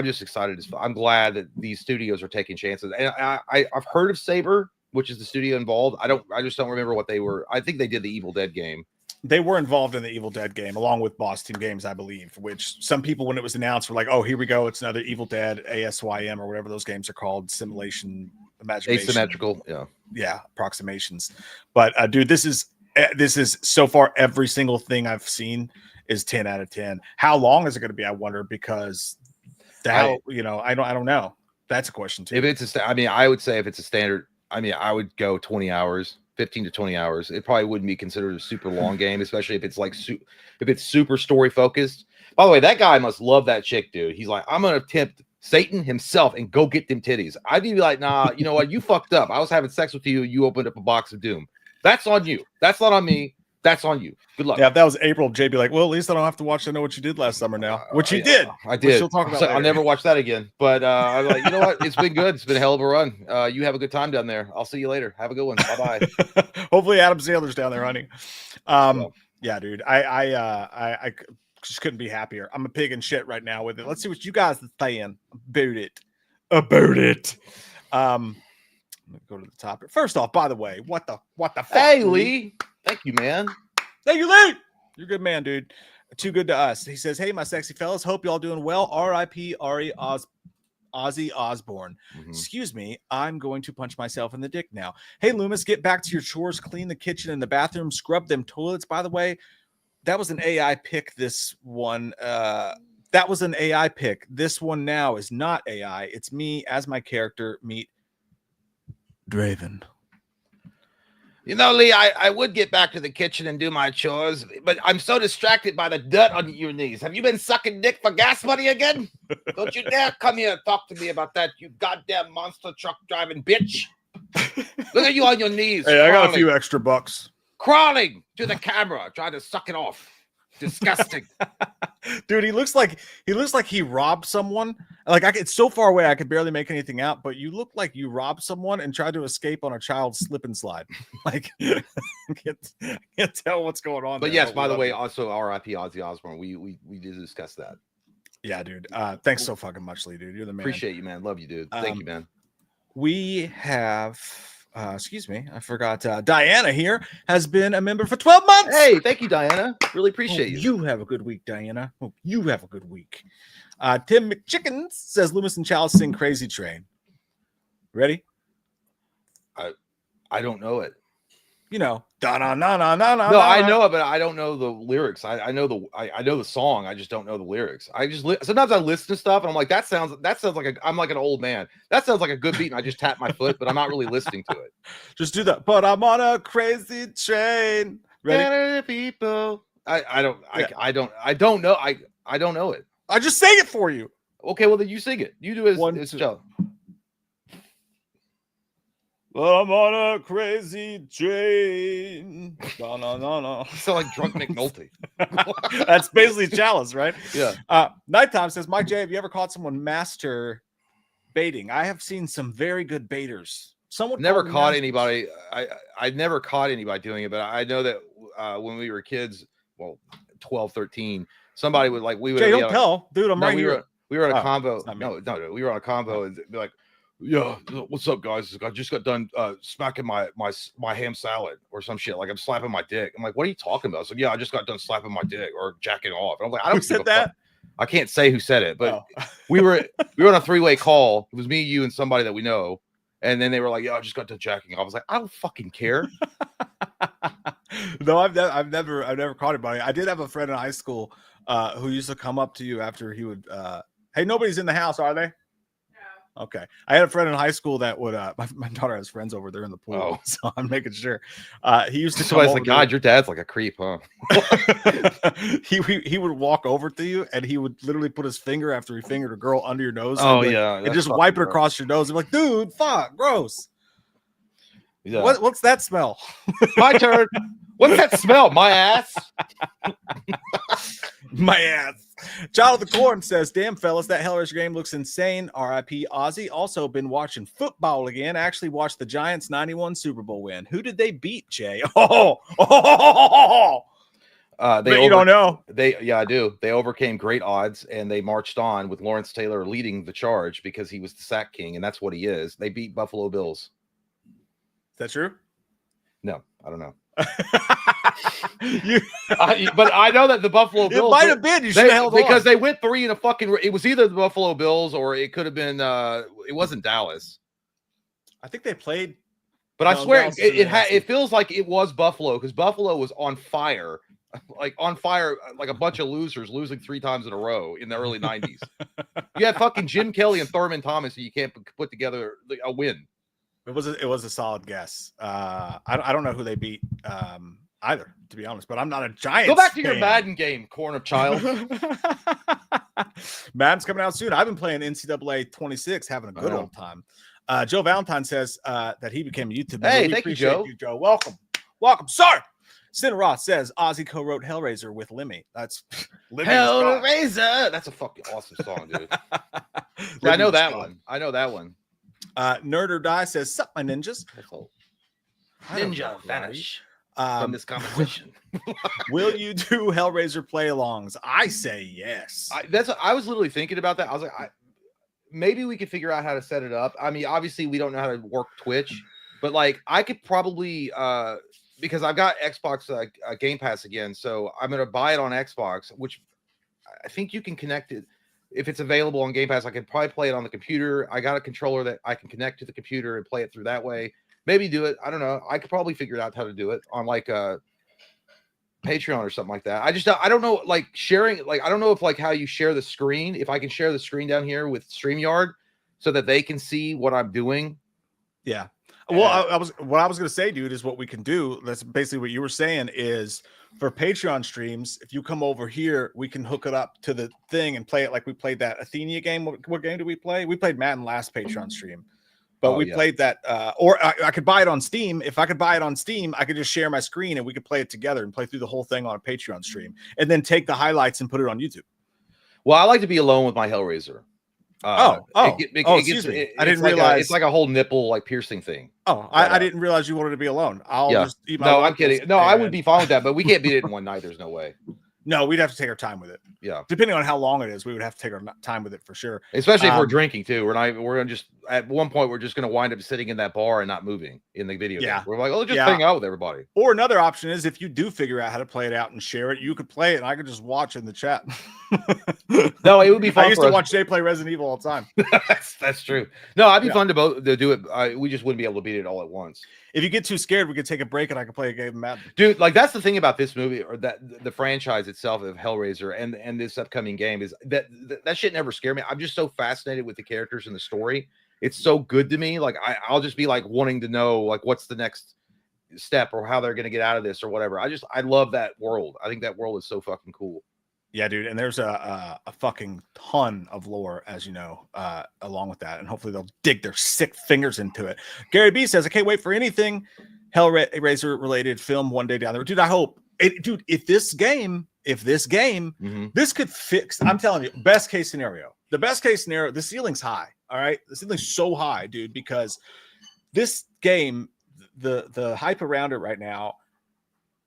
just excited. I'm glad that these studios are taking chances. And I've heard of Saber, which is the studio involved. I just don't remember what they were. I think they did the Evil Dead game. They were involved in the Evil Dead game along with Boss Team Games, I believe, which some people, when it was announced, were like, oh, here we go. It's another Evil Dead, ASYM, or whatever those games are called. Simulation, imagination. Asymmetrical. Yeah. Approximations. But dude, this is so far every single thing I've seen is 10 out of 10. How long is it going to be? I wonder, because I don't know. That's a question too. If it's I would say if it's a standard, I would go 20 hours. 15 to 20 hours. It probably wouldn't be considered a super long game, especially if it's like if it's super story focused. By the way, that guy must love that chick, dude. He's like, I'm gonna tempt Satan himself and go get them titties. I'd be like, nah, you know what? You fucked up. I was having sex with you. You opened up a box of doom. That's on you. That's not on me. That's on you. Good luck. Yeah, if that was April, Jay'd be like, well, at least I don't have to watch I Know What You Did Last Summer now. Which he did. I did. We'll talk about I'll never watch that again. But I'm like, you know what? It's been good. It's been a hell of a run. You have a good time down there. I'll see you later. Have a good one. Bye-bye. Hopefully Adam Sandler's down there, honey. Yeah, dude. I just couldn't be happier. I'm a pig in shit right now with it. Let's see what you guys are saying about it. Let me go to the topic. First off, by the way, what the fuck? Hey, Lee. Thank you, man. Thank you, Lee. You're a good man, dude. Too good to us. He says, hey, my sexy fellas. Hope y'all doing well. R.I.P. Ozzy Osbourne. Mm-hmm. Excuse me. I'm going to punch myself in the dick now. Hey, Loomis, get back to your chores. Clean the kitchen and the bathroom. Scrub them toilets. By the way, that was an AI pick. This one. That was an AI pick. This one now is not AI. It's me as my character. Meet Draven. You know, Lee, I would get back to the kitchen and do my chores, but I'm so distracted by the dirt on your knees. Have you been sucking dick for gas money again? Don't you dare come here and talk to me about that, you goddamn monster truck driving bitch. Look at you on your knees. Hey, I got a few extra bucks. Crawling to the camera, trying to suck it off. Disgusting. Dude, he looks like he robbed someone. Like it's so far away I could barely make anything out, but you look like you robbed someone and tried to escape on a child's slip and slide. Like I can't tell what's going on. But there, yes, by the way, you. also R.I.P. Ozzy Osbourne. We did discuss that. Yeah, dude. Thanks so fucking much, Lee, dude. You're the man. Appreciate you, man. Love you, dude. Thank you, man. We have excuse me, I forgot. Diana here has been a member for 12 months. Hey, thank you, Diana. Really appreciate you. You have a good week, Diana. Hope you have a good week. Tim McChickens says Loomis and Chalice sing Crazy Train. Ready? I don't know it. You know, da na na na na na. No, I know it, but I don't know the lyrics. I know the song. I just don't know the lyrics. Sometimes I listen to stuff and I'm like, that sounds like I'm like an old man. That sounds like a good beat, and I just tap my foot, but I'm not really listening to it. Just do that. But I'm on a crazy train. Ready? People. I don't know. I don't know it. I just sang it for you. Okay, well then you sing it. You do it. Joe. I'm on a crazy train. No, no, no, no. You sound like drunk McNulty. That's basically Chalice, right? Yeah. Nighttime says, Mike J, have you ever caught someone master baiting? I have seen some very good baiters. Someone never caught anybody. I never caught anybody doing it, but I know that when we were kids, well, 12, 13, somebody would like, we would. Jay, don't tell, dude. I'm right here. We were on a combo. No, we were on a combo and be like, yeah, what's up, guys? I just got done smacking my ham salad or some shit. Like I'm slapping my dick. I'm like, what are you talking about? So yeah, I just got done slapping my dick or jacking off. And I'm like, I don't. Who said that? I can't say who said it, but we were on a three-way call. It was me, you, and somebody that we know. And then they were like, yeah, I just got done jacking off. I was like, I don't fucking care. No, I've never caught anybody. I did have a friend in high school who used to come up to you after he would. Hey, nobody's in the house, are they? Okay. I had a friend in high school that would my daughter has friends over there in the pool, so I'm making sure. He used to come over. Like, God, your dad's like a creep, huh? he would walk over to you and he would literally put his finger after he fingered a girl under your nose. And just wipe it across your nose. I'm like, dude, fuck, gross. Yeah. What's that smell? My turn. What's that smell? My ass. My ass. Child of the Corn says, damn, fellas, that Hellraiser game looks insane. RIP Ozzy. Also been watching football again. Actually watched the Giants 91 Super Bowl win. Who did they beat, Jay? You don't know. I do. They overcame great odds and they marched on with Lawrence Taylor leading the charge because he was the sack king, and that's what he is. They beat Buffalo Bills. Is that true? No, I don't know. But I know that the Buffalo Bills. It might have been. You should have held on. Because they went 3 in a fucking. It was either the Buffalo Bills or it could have been. It wasn't Dallas. I think they played. But I swear it feels like it was Buffalo because Buffalo was on fire, like a bunch of losers losing 3 times in a row in the early 90s. You had fucking Jim Kelly and Thurman Thomas, and you can't put together a win. It was a solid guess. I don't know who they beat either, to be honest. But I'm not a Giants. Go back to fan. your Madden game, corn of child. Madden's coming out soon. I've been playing NCAA 26, having a good old time. Joe Valentine says that he became a YouTube member. Hey, thank you, Joe. Welcome, sir. Cinna Ross says Ozzy co-wrote Hellraiser with Lemmy. That's Hellraiser. That's a fucking awesome song, dude. I know that one. Nerd or Die says, sup, my ninjas. Ninja vanish from this conversation. Will you do Hellraiser play-alongs? I say yes. I was literally thinking about that. I was like, maybe we could figure out how to set it up. I mean, obviously, we don't know how to work Twitch, but like, I could probably, because I've got Xbox Game Pass again, so I'm going to buy it on Xbox, which I think you can connect it. If it's available on Game Pass, I could probably play it on the computer. I got a controller that I can connect to the computer and play it through that way. Maybe do it. I don't know. I could probably figure out how to do it on like a Patreon or something like that. I don't know, like sharing, like, I don't know if like how you share the screen, if I can share the screen down here with StreamYard so that they can see what I'm doing. Yeah. Well, what I was going to say, dude, is what we can do. That's basically what you were saying is for Patreon streams, if you come over here, we can hook it up to the thing and play it like we played that Athenia game. What game did we play? We played Madden last Patreon stream. But we played that, or I could buy it on Steam. If I could buy it on Steam, I could just share my screen and we could play it together and play through the whole thing on a Patreon stream, and then take the highlights and put it on YouTube. Well, I like to be alone with my Hellraiser. Excuse me. I didn't realize it's like a whole nipple like piercing thing. I didn't realize you wanted to be alone. Just eat my I'm kidding. No, I would be fine with that, but we can't beat it in one night. There's no way. No, we'd have to take our time with it. Yeah. Depending on how long it is, we would have to take our time with it for sure. Especially if we're drinking too. We're just at one point we're just gonna wind up sitting in that bar and not moving in the video. Yeah. Game. We're like, oh, just hang out with everybody. Or another option is if you do figure out how to play it out and share it, you could play it and I could just watch in the chat. No, it would be fun. I used to watch Jay play Resident Evil all the time. That's true. No, I'd be fun to do it. We just wouldn't be able to beat it all at once. If you get too scared, we could take a break and I could play a game of Madden. Dude, like that's the thing about this movie, or that the franchise itself of Hellraiser and this upcoming game is that shit never scared me. I'm just so fascinated with the characters and the story. It's so good to me. Like I'll just be like wanting to know like what's the next step or how they're gonna get out of this or whatever. I love that world. I think that world is so fucking cool. Yeah, dude, and there's a fucking ton of lore, as you know, along with that, and hopefully they'll dig their sick fingers into it. Gary B says, I can't wait for anything Hellraiser related film one day down the road. Dude, I hope it, dude, if this game, this could fix, I'm telling you, best case scenario, the ceiling's high. All right. The ceiling's so high, dude, because this game, the hype around it right now,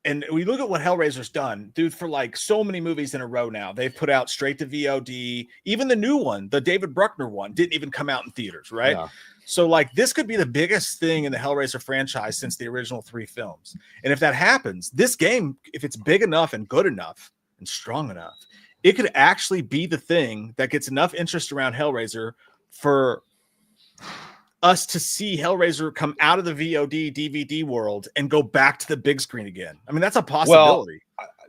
and we look at what Hellraiser's done, dude, for like so many movies in a row now. They've put out straight to VOD. Even the new one, the David Bruckner one, didn't even come out in theaters, right? Yeah. So like this could be the biggest thing in the Hellraiser franchise since the original 3 films. And if that happens, this game, if it's big enough and good enough and strong enough, it could actually be the thing that gets enough interest around Hellraiser for us to see Hellraiser come out of the VOD DVD world and go back to the big screen again. I mean, that's a possibility.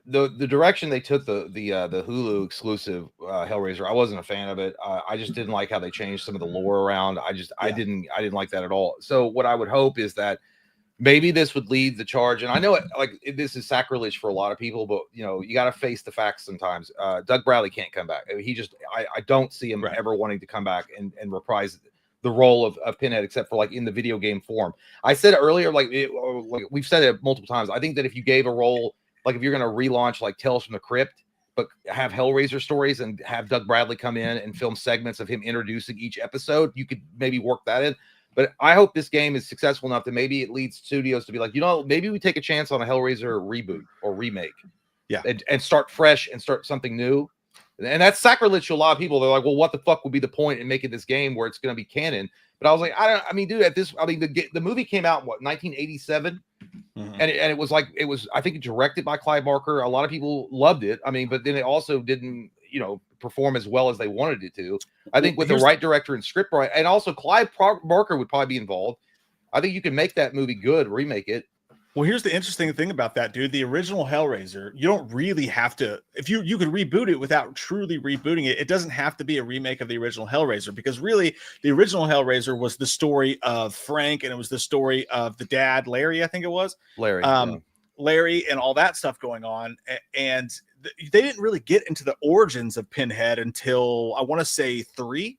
Well, the direction they took the Hulu exclusive Hellraiser, I wasn't a fan of it. I just didn't like how they changed some of the lore around. I didn't like that at all. So what I would hope is that maybe this would lead the charge. And I know this is sacrilege for a lot of people, but you know, you got to face the facts sometimes. Doug Bradley can't come back. I don't see him ever wanting to come back and reprise the role of Pinhead, except for like in the video game form. I said earlier, like we've said it multiple times. I think that if you gave a role, like if you're going to relaunch like Tales from the Crypt, but have Hellraiser stories and have Doug Bradley come in and film segments of him introducing each episode, you could maybe work that in. But I hope this game is successful enough that maybe it leads studios to be like, you know, maybe we take a chance on a Hellraiser reboot or remake. Yeah. And start fresh and start something new. And that's sacrilege to a lot of people. They're like, well, what the fuck would be the point in making this game where it's going to be canon? But I was like, the movie came out in what, 1987? Mm-hmm. And it was I think directed by Clive Barker. A lot of people loved it. I mean, but then it also didn't, you know, perform as well as they wanted it to. I think with the right director and script, right, and also Clive Barker would probably be involved. I think you can make that movie good, remake it. Well, here's the interesting thing about that, dude. The original Hellraiser, you don't really have to, if you could reboot it without truly rebooting it. It doesn't have to be a remake of the original Hellraiser, because really the original Hellraiser was the story of Frank, and it was the story of the dad, Larry, I think it was. Larry and all that stuff going on. And they didn't really get into the origins of Pinhead until I want to say 3,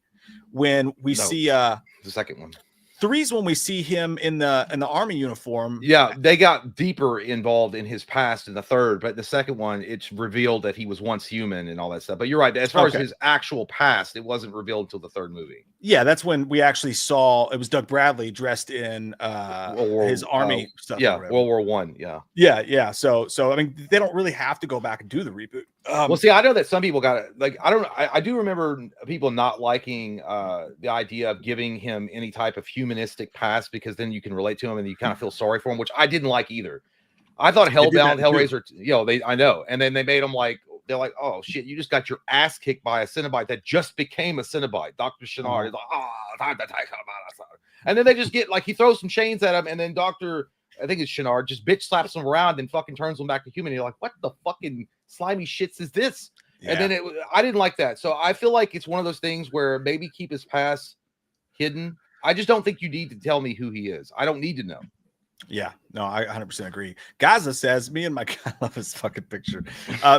when we see the second one. 3's when we see him in the army uniform. Yeah, they got deeper involved in his past in the 3rd, but the second one, it's revealed that he was once human and all that stuff. But you're right, as far as his actual past, it wasn't revealed until the 3rd movie. Yeah, that's when we actually saw it was Doug Bradley dressed in his army stuff. Yeah, World War I. Yeah. So I mean, they don't really have to go back and do the reboot. Well, see, I know that some people got it. Like, I do remember people not liking the idea of giving him any type of humanistic past, because then you can relate to him and you kind of feel sorry for him, which I didn't like either. I thought Hellbound, Hellraiser, I know. And then they made him like, they're like, oh shit, you just got your ass kicked by a Cenobite that just became a Cenobite. Dr. Chenard is like, and then they just get like, he throws some chains at him, and then I think it's Chenard, just bitch slaps him around and fucking turns him back to human. And you're like, what the fucking slimy shits is this? Yeah. And then I didn't like that. So I feel like it's one of those things where maybe keep his past hidden. I just don't think you need to tell me who he is. I don't need to know. Yeah, no, I 100% agree. Gaza says, me and my I love his fucking picture.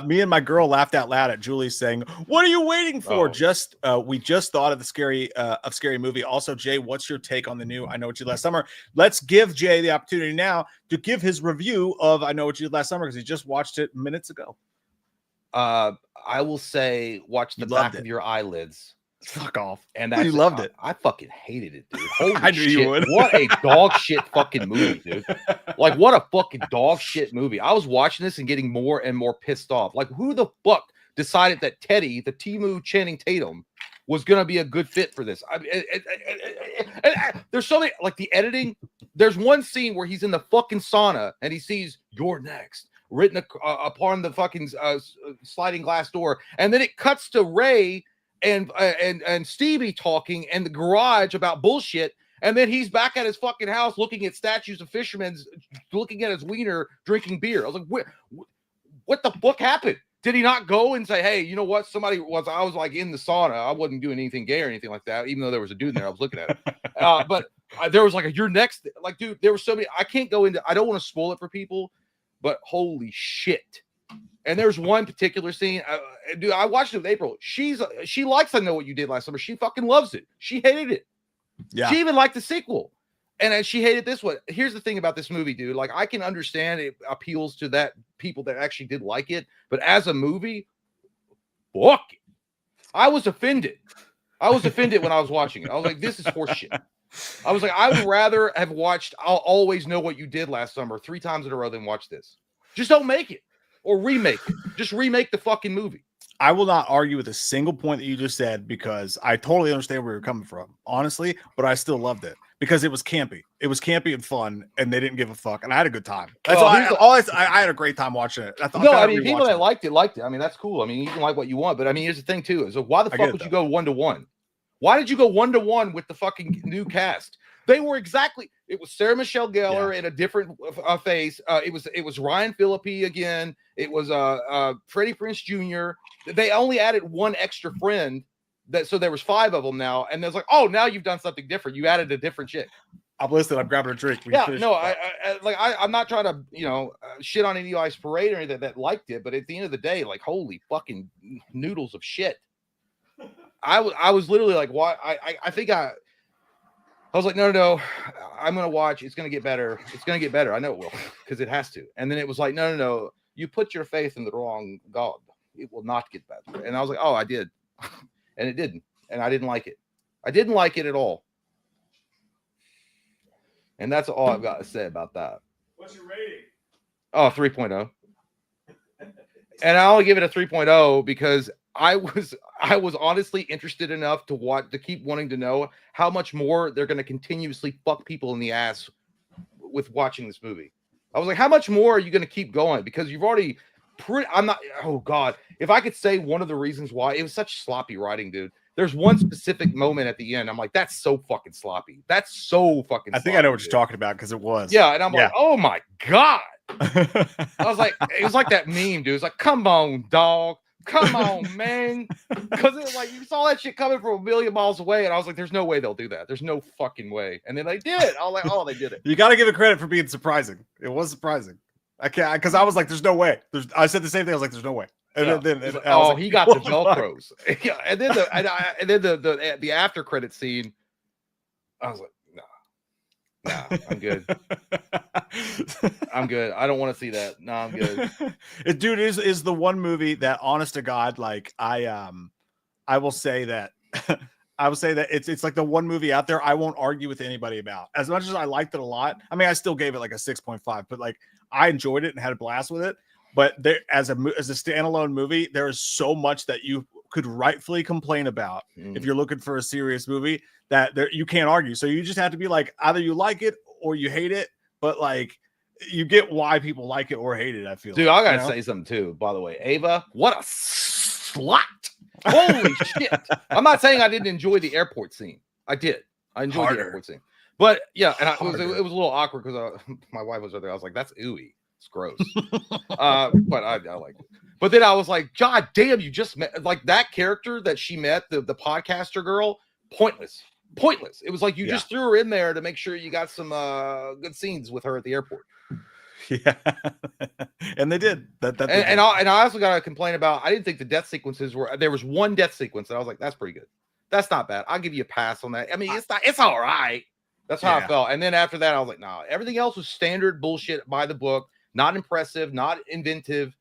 Me and my girl laughed out loud at Julie saying, "What are you waiting for?" We just thought of the scary movie. Also, Jay, what's your take on the new I Know What You Did Last Summer? Let's give Jay the opportunity now to give his review of I Know What You Did Last Summer because he just watched it minutes ago. I will say, watch the back of your eyelids. Fuck off. And that's you loved it. I fucking hated it, dude. Holy I knew shit. you would. What a dog shit fucking movie, dude. Like, what a fucking dog shit movie. I was watching this and getting more and more pissed off. Like, who the fuck decided that Teddy, the Timu Channing Tatum, was going to be a good fit for this? I mean, there's so many, like the editing. There's one scene where he's in the fucking sauna and he sees "You're next" written upon the fucking sliding glass door. And then it cuts to Ray and Stevie talking in the garage about bullshit, and then he's back at his fucking house looking at statues of fishermen, looking at his wiener, drinking beer. I was like, what the fuck happened? Did he not go and say, hey, you know what? I was like in the sauna. I wasn't doing anything gay or anything like that, even though there was a dude in there. I was looking at it. But there was like, you're next. Like, dude, there were so many. I can't go into, I don't want to spoil it for people, but holy shit. And there's one particular scene, dude, I watched it with April. She likes I Know What You Did Last Summer. She fucking loves it. She hated it. Yeah. She even liked the sequel. And she hated this one. Here's the thing about this movie, dude. Like, I can understand it appeals to that people that actually did like it. But as a movie, fuck it. I was offended. When I was watching it. I was like, this is horseshit. I was like, I would rather have watched I'll Always Know What You Did Last Summer 3 times in a row than watch this. Just don't make it. Or remake it. Just remake the fucking movie. I will not argue with a single point that you just said because I totally understand where you're coming from, honestly, but I still loved it because it was campy. It was campy and fun, and they didn't give a fuck, and I had a good time. That's I had a great time watching it. I mean, people that liked it. I mean, that's cool. I mean, you can like what you want, but I mean, here's the thing too: is why the fuck would you go 1-to-1? Why did you go 1-to-1 with the fucking new cast? They were exactly. It was Sarah Michelle Gellar in a different face. It was Ryan Phillippe again. It was Freddie Prinze Jr. They only added one extra friend. So there was 5 of them now, and there's like, oh, now you've done something different. You added a different chick. I'm listening. I'm grabbing a drink. I'm not trying to shit on any Ice Parade or anything that liked it, but at the end of the day, like, holy fucking noodles of shit. I was literally like, why? I was like, no, I'm going to watch. It's going to get better. It's going to get better. I know it will because it has to. And then it was like, no. You put your faith in the wrong God. It will not get better. And I was like, oh, I did. And it didn't. And I didn't like it. I didn't like it at all. And that's all I've got to say about that. What's your rating? Oh, 3.0. And I only give it a 3.0 because I was honestly interested enough to keep wanting to know how much more they're going to continuously fuck people in the ass with watching this movie. I was like, how much more are you going to keep going? Because you've already oh God, if I could say one of the reasons why, it was such sloppy writing, dude. There's one specific moment at the end. I'm like, that's so fucking sloppy. That's so fucking sloppy. I think I know what you're talking about because it was. Yeah. And I'm like, oh my God. I was like, it was like that meme, dude. It's like, come on, dog. Come on, man. Because it was like, you saw that shit coming from a million miles away. And I was like, there's no way they'll do that. There's no fucking way. And then they did it. I was like, oh, they did it. You got to give it credit for being surprising. It was surprising. I can't, because I was like, there's no way. I said the same thing. I was like, there's no way. And then like, he got the Velcros. Yeah, and then the after credit scene, I was like, nah, I'm good. I'm good. I don't want to see that. No, I'm good. Dude, is the one movie that, honest to God, like I will say that it's like the one movie out there I won't argue with anybody about. As much as I liked it a lot, I mean, I still gave it like a 6.5, but like I enjoyed it and had a blast with it. But there, as a standalone movie, there is so much that you could rightfully complain about if you're looking for a serious movie that you can't argue. So you just have to be like, either you like it or you hate it, but like you get why people like it or hate it. I feel, dude, I gotta say something too. By the way, Ava, what a slut! Holy shit! I'm not saying I didn't enjoy the airport scene. I did. I enjoyed the airport scene, but yeah, and it was a little awkward because my wife was there. I was like, that's ooey. It's gross. But I like it. But then I was like, God damn, you just met like that character that she met, the podcaster girl, pointless. pointless. It was like you Yeah. just threw her in there to make sure you got some good scenes with her at the airport. Yeah, and they did that. And I also got to complain about. I didn't think the death sequences were. There was one death sequence that I was like, that's pretty good. That's not bad. I'll give you a pass on that. I mean, it's all right. That's how I felt. And then after that, I was like, nah. Everything else was standard bullshit by the book. Not impressive. Not inventive.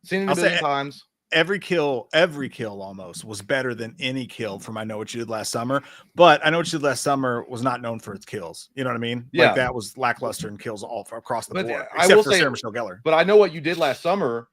Seen it a million times. Every kill almost was better than any kill from I Know What You Did Last Summer. But I Know What You Did Last Summer was not known for its kills. You know what I mean? Yeah. Like that was lackluster in kills all across the board. I Except will for say, Sarah Michelle Gellar. But I Know What You Did Last Summer,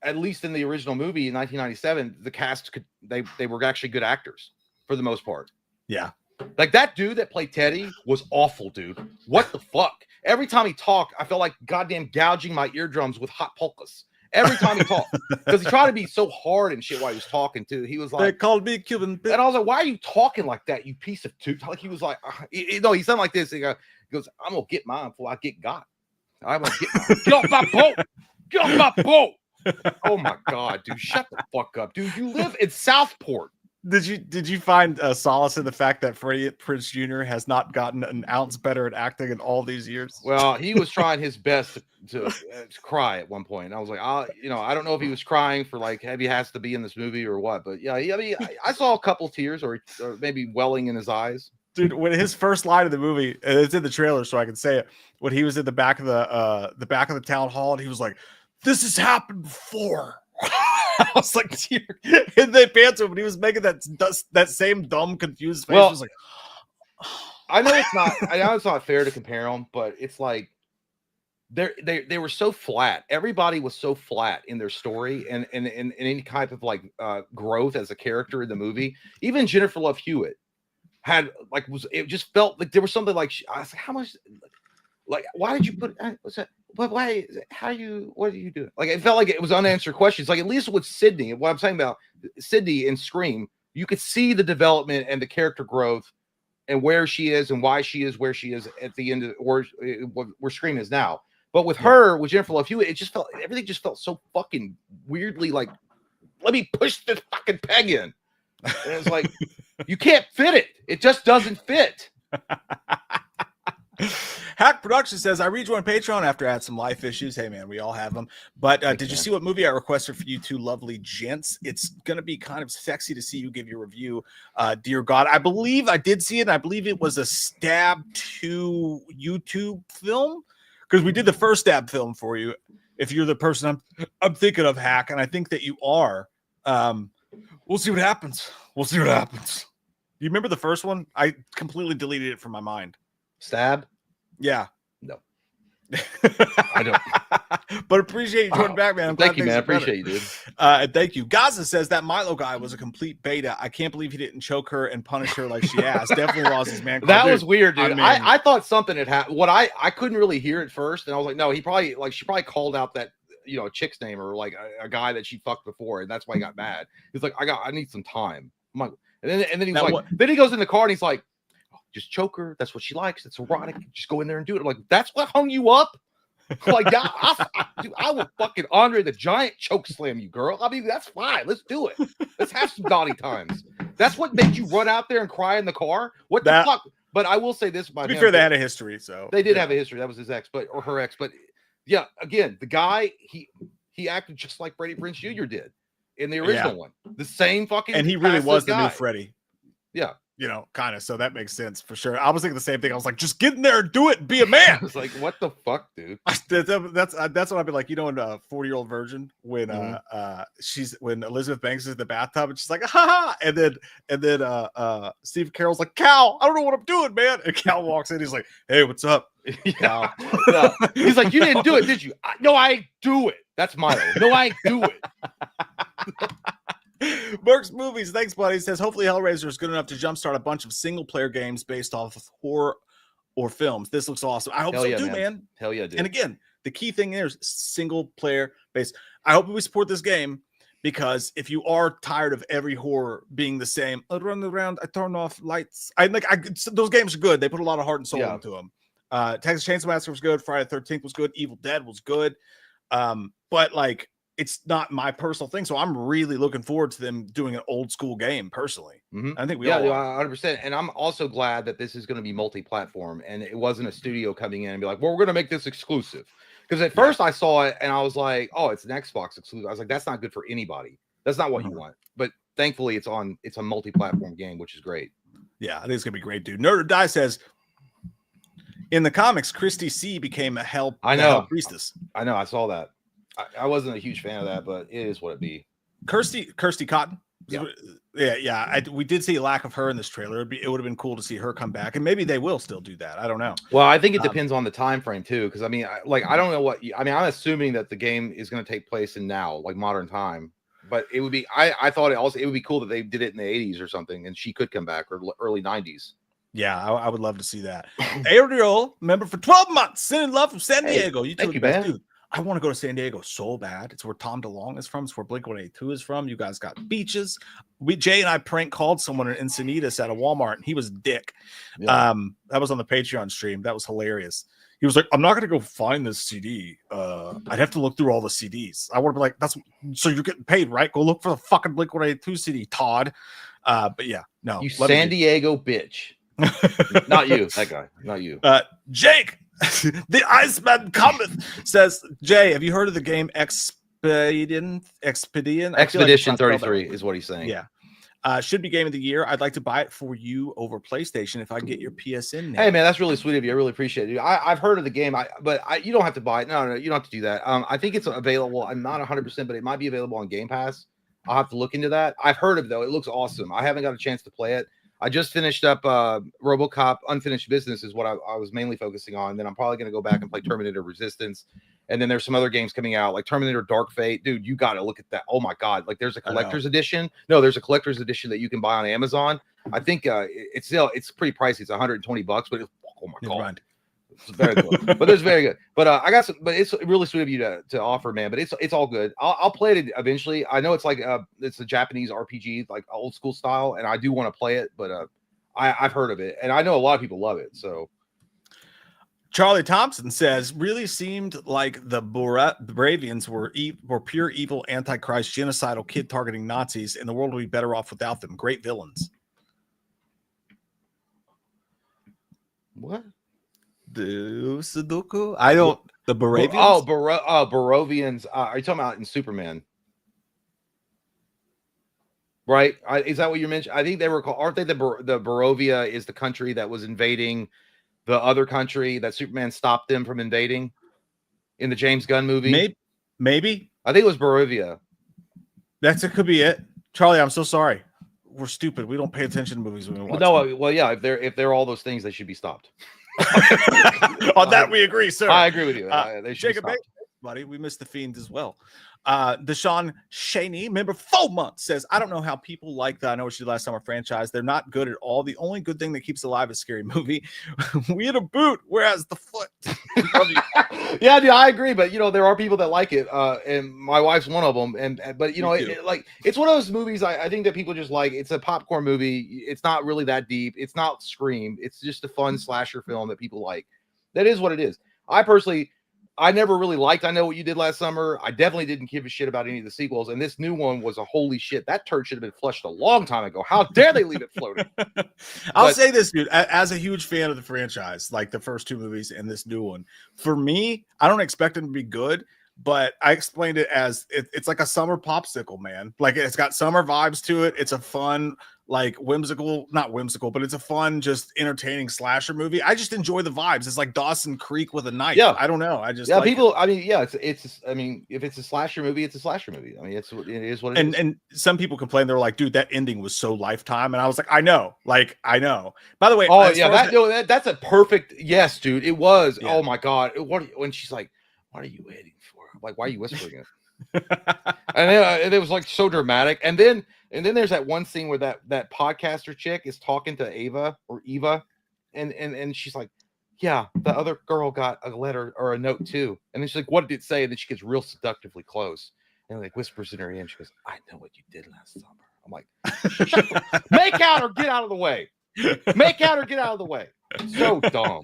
at least in the original movie in 1997, the cast they were actually good actors for the most part. Yeah. Like that dude that played Teddy was awful, dude. What the fuck? Every time he talked, I felt like goddamn gouging my eardrums with hot polkas. Every time he talked, because he tried to be so hard and shit while he was talking too. He was like, they called me Cuban bitch. And I was like, why are you talking like that, you piece of tooth? Like he was like, no, he sounded like this. He goes, I'm gonna get mine before I get got. I'm gonna get mine. Get off my boat. Get off my boat. Oh my god, dude, shut the fuck up, dude. You live in Southport. Did you find solace in the fact that Freddie Prinze Jr. has not gotten an ounce better at acting in all these years? Well, he was trying his best to cry at one point. And I was like, I don't know if he was crying for like he has to be in this movie or what, but yeah, I mean, I saw a couple tears or maybe welling in his eyes. Dude, when his first line of the movie, and it's in the trailer, so I can say it. When he was in the back of the town hall, and he was like, "This has happened before." I was like, dear. And they pants him, but he was making that same dumb, confused face. Well, He was like, I know it's not fair to compare them, but it's like they were so flat. Everybody was so flat in their story and any type of like growth as a character in the movie. Even Jennifer Love Hewitt had like it just felt like there was something like I was like, how much like why did you put what's that? But why? What do you do? Like it felt like it was unanswered questions. Like at least with Sydney, what I'm saying about Sydney in Scream, you could see the development and the character growth and where she is and why she is where she is at the end of where Scream is now. But with her, with Jennifer Love Hewitt, everything just felt so fucking weirdly like, let me push this fucking peg in. And it's like, you can't fit it. It just doesn't fit. Hack Production says, I rejoined Patreon after I had some life issues. Hey, man, we all have them. But did you see what movie I requested for you two lovely gents? It's going to be kind of sexy to see you give your review. Dear God, I believe I did see it. And I believe it was a Stab 2 YouTube film. Because we did the first Stab film for you. If you're the person I'm thinking of, Hack, and I think that you are. We'll see what happens. We'll see what happens. You remember the first one? I completely deleted it from my mind. Stab? Yeah. No. I don't. But appreciate you joining back, man. Thank you, man. I appreciate you, dude. Thank you. Gaza says that Milo guy was a complete beta. I can't believe he didn't choke her and punish her like she asked. Definitely lost his man. That was weird, dude. I mean, I thought something had happened. What I couldn't really hear at first, and I was like, no, she probably called out that chick's name or like a guy that she fucked before, and that's why he got mad. He's like, I need some time. I'm like, and then he's like, then he goes in the car and he's like, just choke her. That's what she likes. It's erotic. Just go in there and do it. I'm like, that's what hung you up? Like, I will fucking Andre the Giant choke slam you, girl. I mean, that's fine. Let's do it. Let's have some naughty times. That's what made you run out there and cry in the car? What the fuck? But I will say this about him. To be fair, they had a history, so. They did have a history. That was his ex, or her ex. But yeah, again, the guy, he acted just like Freddie Prinze Jr. did in the original one. The same fucking. And he really was the new Freddie. Yeah. Kind of. So that makes sense for sure. I was thinking the same thing. I was like, just get in there and do it and be a man. I was like, what the fuck, dude? That's what I'd be like, in a 40-year-old virgin when when Elizabeth Banks is in the bathtub and she's like, ha, and then Steve Carroll's like, Cal, I don't know what I'm doing, man. And Cal walks in, he's like, hey, what's up? Yeah. He's like, you didn't do it, did you? No, I do it. That's Milo. No, I do it. Burks Movies, thanks, buddy. He says, hopefully Hellraiser is good enough to jumpstart a bunch of single-player games based off of horror or films. This looks awesome. I hope so too, man. Hell yeah, dude. And again, the key thing there is single-player based. I hope we support this game because if you are tired of every horror being the same, I run around, I turn off lights. Those games are good. They put a lot of heart and soul into them. Texas Chainsaw Massacre was good. Friday the 13th was good. Evil Dead was good. But like, it's not my personal thing. So I'm really looking forward to them doing an old school game personally. I think we all are. 100%. And I'm also glad that this is going to be multi-platform and it wasn't a studio coming in and be like, well, we're going to make this exclusive. Because at first I saw it and I was like, oh, it's an Xbox exclusive. I was like, that's not good for anybody. That's not what you want. But thankfully it's a multi-platform game, which is great. Yeah, I think it's gonna be great, dude. Nerd or Die says in the comics, Christy C became a hell priestess. I know, I saw that. I wasn't a huge fan of that, but it is what it be. Kirsty Cotton. Yeah. We did see a lack of her in this trailer. It would have been cool to see her come back, and maybe they will still do that. I don't know. Well, I think it depends on the time frame too, because I mean, I don't know I'm assuming that the game is going to take place in now, like modern time. But it would be, I thought it would be cool that they did it in the 80s or something, and she could come back, or early 90s. Yeah, I would love to see that. Ariel, member for 12 months, sending love from San Diego. Thank you, man. Dude, I want to go to San Diego so bad. It's where Tom DeLonge is from. It's where Blink-182 is from. You guys got beaches. Jay and I prank called someone in Encinitas at a Walmart, and he was a dick. Yeah. That was on the Patreon stream. That was hilarious. He was like, I'm not going to go find this CD. I'd have to look through all the CDs. I would be like, so you're getting paid, right? Go look for the fucking Blink-182 CD, Todd. But yeah, no. You San Diego bitch. Not you, that guy. Not you. Jake, the Iceman cometh, says, Jay, have you heard of the game Expedition? Expedition 33 is what he's saying. Yeah. Should be game of the year. I'd like to buy it for you over PlayStation if I get your PSN now. Hey man, that's really sweet of you. I really appreciate it. I've heard of the game, but you don't have to buy it. No, you don't have to do that. I think it's available. I'm not 100%, but it might be available on Game Pass. I'll have to look into that. I've heard of it though. It looks awesome. I haven't got a chance to play it. I just finished up RoboCop Unfinished Business is what I was mainly focusing on. Then I'm probably going to go back and play Terminator Resistance. And then there's some other games coming out like Terminator Dark Fate. Dude, you got to look at that. Oh my God. Like there's a collector's edition. No, there's a collector's edition that you can buy on Amazon. I think it's pretty pricey. It's $120, but oh my God. Right. It's very good. But it's very good. But I got some, but it's really sweet of you to offer, man. But it's all good. I'll play it eventually. I know it's like it's a Japanese RPG, like old school style, and I do want to play it, but I've heard of it, and I know a lot of people love it. So Charlie Thompson says, really seemed like the Bravians were pure evil, antichrist, genocidal, kid targeting Nazis, and the world would be better off without them. Great villains. What? The Sudoku? I don't. The Baravians? Barovians. Are you talking about in Superman? Right? Is that what you mentioned? I think they were called. Aren't they the Barovia is the country that was invading the other country that Superman stopped them from invading in the James Gunn movie? Maybe. I think it was Barovia. It could be it. Charlie, I'm so sorry. We're stupid. We don't pay attention to movies when we watch them. Well, yeah. If they're all those things, they should be stopped. On that we agree, sir. I agree with you. They should Jacob, buddy, we missed the Fiend as well. Deshaun Shaney, member 4 months, says, I don't know how people like that. I know what you did last summer franchise. They're not good at all. The only good thing that keeps alive is Scary Movie. We had a boot, whereas the foot. Yeah, dude, I agree. But there are people that like it, and my wife's one of them. But it's one of those movies I think that people just like. It's a popcorn movie. It's not really that deep. It's not Scream. It's just a fun slasher film that people like. That is what it is. I never really liked I Know What You Did Last Summer. I definitely didn't give a shit about any of the sequels. And this new one was a holy shit. That turd should have been flushed a long time ago. How dare they leave it floating? I'll say this, dude. As a huge fan of the franchise, like the first two movies and this new one, for me, I don't expect them to be good. But I explained it as it's like a summer popsicle, man. Like it's got summer vibes to it. It's a fun, like not whimsical, but it's a fun, just entertaining slasher movie. I just enjoy the vibes. It's like Dawson Creek with a knife. Yeah, I don't know. I just it's if it's a slasher movie, it's a slasher movie. I mean, it is what it is. And some people complain. They're like, dude, that ending was so Lifetime. And I was like, I know. By the way, that's a perfect yes, dude. It was. Yeah. Oh my God. When she's like, what are you waiting for? Like, why are you whispering it? and it was like so dramatic. And then there's that one scene where that podcaster chick is talking to Eva, and she's like, yeah, the other girl got a letter or a note too. And then she's like, what did it say? And then she gets real seductively close and like whispers in her ear. She goes, I know what you did last summer. I'm like, make out or get out of the way. Make out or get out of the way. So dumb.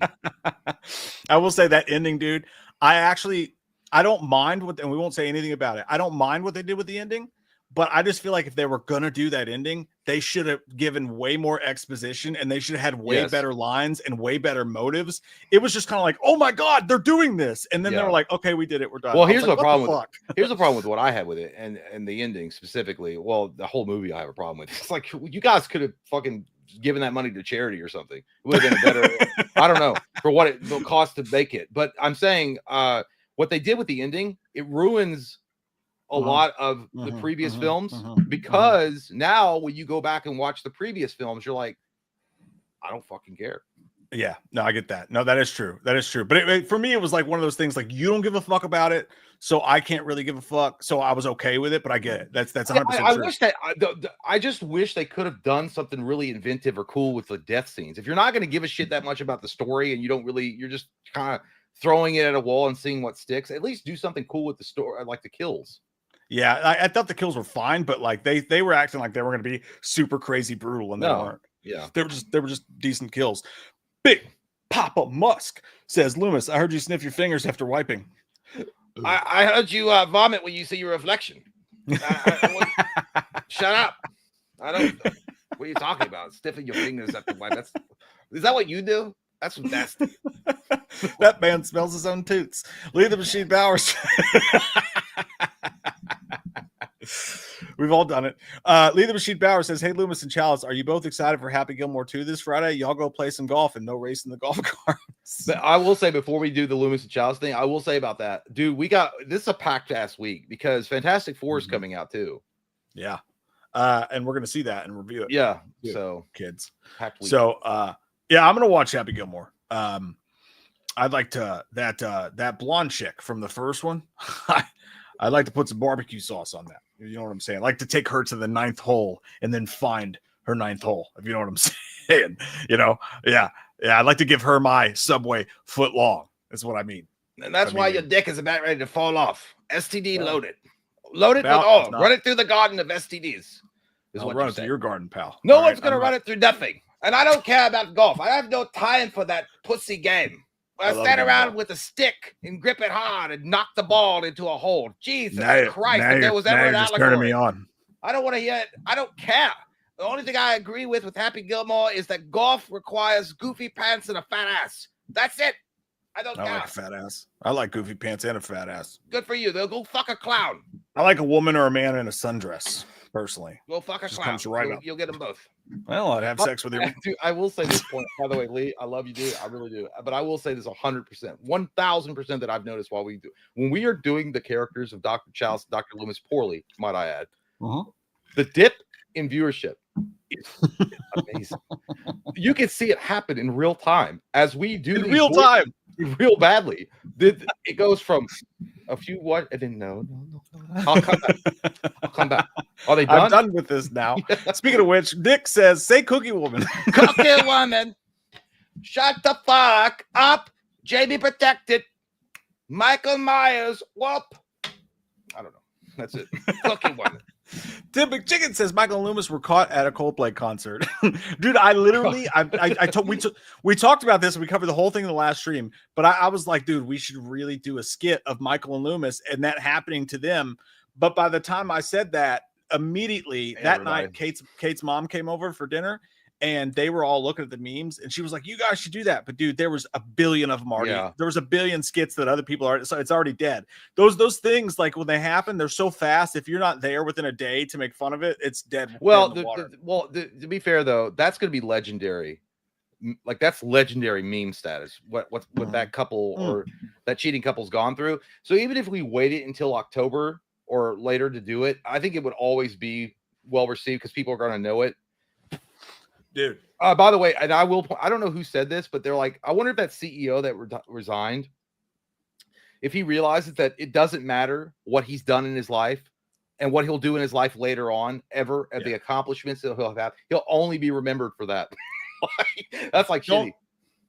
I will say that ending, dude. I actually I don't mind what, and we won't say anything about it. I don't mind what they did with the ending, but I just feel like if they were gonna do that ending, they should have given way more exposition and they should have had way better lines and way better motives. It was just kind of like, oh my god, they're doing this, and then they were like, okay, we did it, we're done. Well, here's the problem. Here's the problem with what I had with it, and the ending specifically. Well, the whole movie I have a problem with. It's like you guys could have fucking given that money to charity or something. It would have been a better. I don't know for what it will cost to make it, but I'm saying what they did with the ending, it ruins a lot of the previous films because now when you go back and watch the previous films, you're like, I don't fucking care. Yeah, no, I get that. No, that is true. That is true. But for me, it was like one of those things like you don't give a fuck about it, so I can't really give a fuck. So I was okay with it, but I get it. That's 100% true. I wish that I just wish they could have done something really inventive or cool with the death scenes. If you're not going to give a shit that much about the story and you don't really, you're just kind of throwing it at a wall and seeing what sticks. At least do something cool with the story, like the kills. Yeah, I thought the kills were fine, but like they were acting like they were going to be super crazy brutal, and they weren't. Yeah, they were just decent kills. Big Papa Musk says, Loomis, I heard you sniff your fingers after wiping. I heard you vomit when you see your reflection. Shut up! I don't. What are you talking about? Sniffing your fingers after wipe? Is that what you do? That's nasty. That man smells his own toots. Leave the machine Bowers. We've all done it. Lee the Machine Bauer says, hey, Loomis and Chalice, are you both excited for Happy Gilmore 2 this Friday? Y'all go play some golf and no race in the golf carts. I will say before we do the Loomis and Chalice thing, I will say about that, dude, this is a packed ass week because Fantastic Four is coming out too. Yeah. And we're going to see that and review it. Yeah. So kids. Packed week. So, yeah, I'm going to watch Happy Gilmore. I'd like to, that blonde chick from the first one. I'd like to put some barbecue sauce on that. You know what I'm saying? I'd like to take her to the 9th hole and then find her 9th hole. If you know what I'm saying, yeah. I'd like to give her my Subway foot long. That's what I mean. And that's why your dick is about ready to fall off. STD loaded. Loaded with all. Run it through the garden of STDs. I'll run it through your garden, pal. No one's going to run it through nothing. And I don't care about golf. I have no time for that pussy game. I stand around with a stick and grip it hard and knock the ball into a hole. Jesus Christ! If there was ever an allegory, me on. I don't want to hear it. I don't care. The only thing I agree with Happy Gilmore is that golf requires goofy pants and a fat ass. That's it. I don't care. I like a fat ass. I like goofy pants and a fat ass. Good for you. They'll go fuck a clown. I like a woman or a man in a sundress. Personally, go fuck a clown. You'll get them both. Well, I'd have sex with you. Dude, I will say this point, by the way, Lee, I love you, dude. I really do. But I will say this 100%, 1000% that I've noticed when we are doing the characters of Dr. Chalice, Dr. Loomis poorly, might I add, the dip in viewership is amazing. You can see it happen in real time as we do in real time, real badly. It goes from a few what and then no. I'll come back. Are they done? I'm done with this now. Yeah. Speaking of which, Nick says, say Cookie Woman. Cookie Woman. Shut the fuck up. JB protected. Michael Myers. Whoop. I don't know. That's it. Cookie Woman. Tim McChicken says Michael and Loomis were caught at a Coldplay concert. Dude, I literally, we talked about this and we covered the whole thing in the last stream, but I was like, dude, we should really do a skit of Michael and Loomis and that happening to them. But by the time I said that, immediately that night, Kate's mom came over for dinner and they were all looking at the memes and she was like, you guys should do that. But dude, there was a billion of them already. Yeah. There was a billion skits that other people are, so it's already dead. Those things, like when they happen, they're so fast. If you're not there within a day to make fun of it, it's dead. Well, to be fair though, that's going to be legendary. Like that's legendary meme status. What that couple or that cheating couple's gone through. So even if we waited until October or later to do it, I think it would always be well received because people are going to know it. Dude. By the way, and I don't know who said this, but they're like, I wonder if that CEO that resigned, if he realizes that it doesn't matter what he's done in his life and what he'll do in his life later on, ever at the accomplishments that he'll have, he'll only be remembered for that. That's like shitty.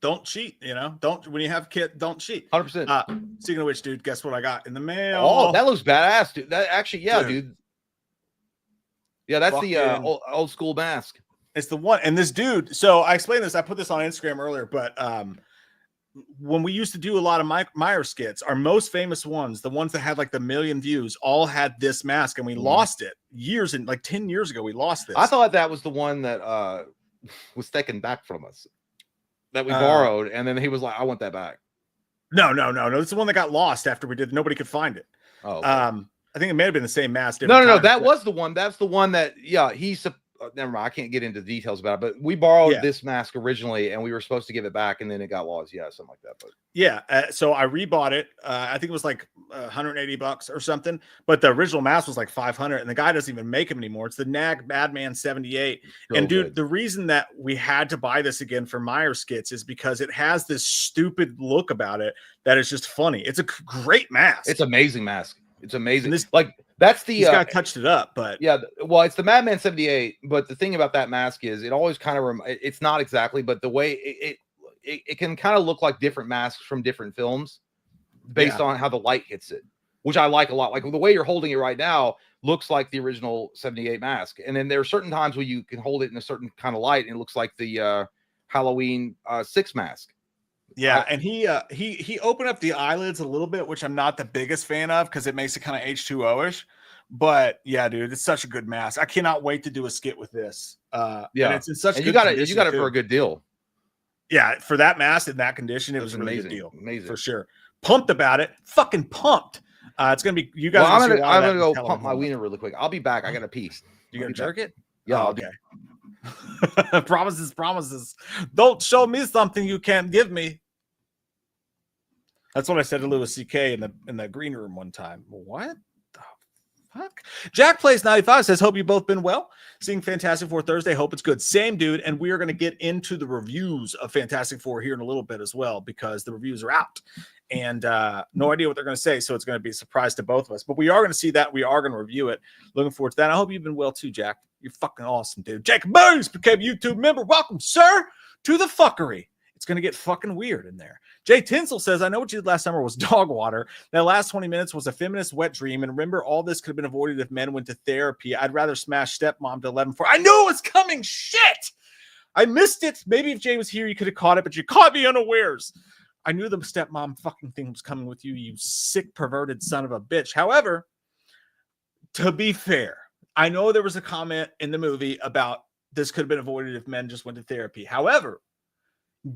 Don't cheat, when you have kids, don't cheat. 100%. Speaking of which, dude, guess what I got in the mail? Oh, that looks badass, dude. That actually, dude. Yeah, that's the old school mask. It's the one. And this dude, so I explained this. I put this on Instagram earlier, but when we used to do a lot of Meyer skits, our most famous ones, the ones that had like the million views, all had this mask, and we lost it years and like 10 years ago. We lost this. I thought that was the one that was taken back from us, that we borrowed, and then he was like, "I want that back." No. It's the one that got lost after we did. Nobody could find it. Oh, okay. I think it may have been the same mask. No. That was the one. That's the one that, he's never mind. I can't get into details about it, but we borrowed this mask originally, and we were supposed to give it back, and then it got lost. Yeah, something like that. But so I rebought it. I think it was like $180 or something, but the original mask was like 500, and the guy doesn't even make them anymore. It's the Nag Badman 78. And dude, the reason that we had to buy this again for Meyer skits is because it has this stupid look about it that is just funny. It's a great mask. It's amazing mask. It's amazing. That's the guy touched it up, but well, it's the Madman 78. But the thing about that mask is it always kind of it's not exactly, but the way it can kind of look like different masks from different films based on how the light hits it, which I like a lot. Like the way you're holding it right now looks like the original 78 mask, and then there are certain times where you can hold it in a certain kind of light and it looks like the Halloween 6 mask. Yeah, and he opened up the eyelids a little bit, which I'm not the biggest fan of because it makes it kind of H2O-ish. But yeah, dude, it's such a good mask. I cannot wait to do a skit with this. And it's in such. And you got it for a good deal. Yeah, for that mask in that condition, it was a really good deal. Amazing for sure. Pumped about it. Fucking pumped. It's gonna be you guys. Well, I'm gonna go pump my wiener really quick. I'll be back. I got a piece. You gonna jerk it? Yeah. Okay. Promises. Don't show me something you can't give me. That's what I said to Louis C.K. in the green room one time. What the fuck? Jack Plays 95 says, hope you've both been well. Seeing Fantastic Four Thursday. Hope it's good. Same, dude. And we are going to get into the reviews of Fantastic Four here in a little bit as well, because the reviews are out. And no idea what they're going to say, so it's going to be a surprise to both of us. But we are going to see that. We are going to review it. Looking forward to that. I hope you've been well too, Jack. You're fucking awesome, dude. Jacob Burns became a YouTube member. Welcome, sir, to the fuckery. It's going to get fucking weird in there. Jay Tinsel says, I know what you did last summer was dog water. That last 20 minutes was a feminist wet dream. And remember, all this could have been avoided if men went to therapy. I'd rather smash stepmom to 11-4. I knew it was coming. Shit. I missed it. Maybe if Jay was here, you could have caught it, but you caught me unawares. I knew the stepmom fucking thing was coming with you, you sick, perverted son of a bitch. However, to be fair, I know there was a comment in the movie about this could have been avoided if men just went to therapy. However,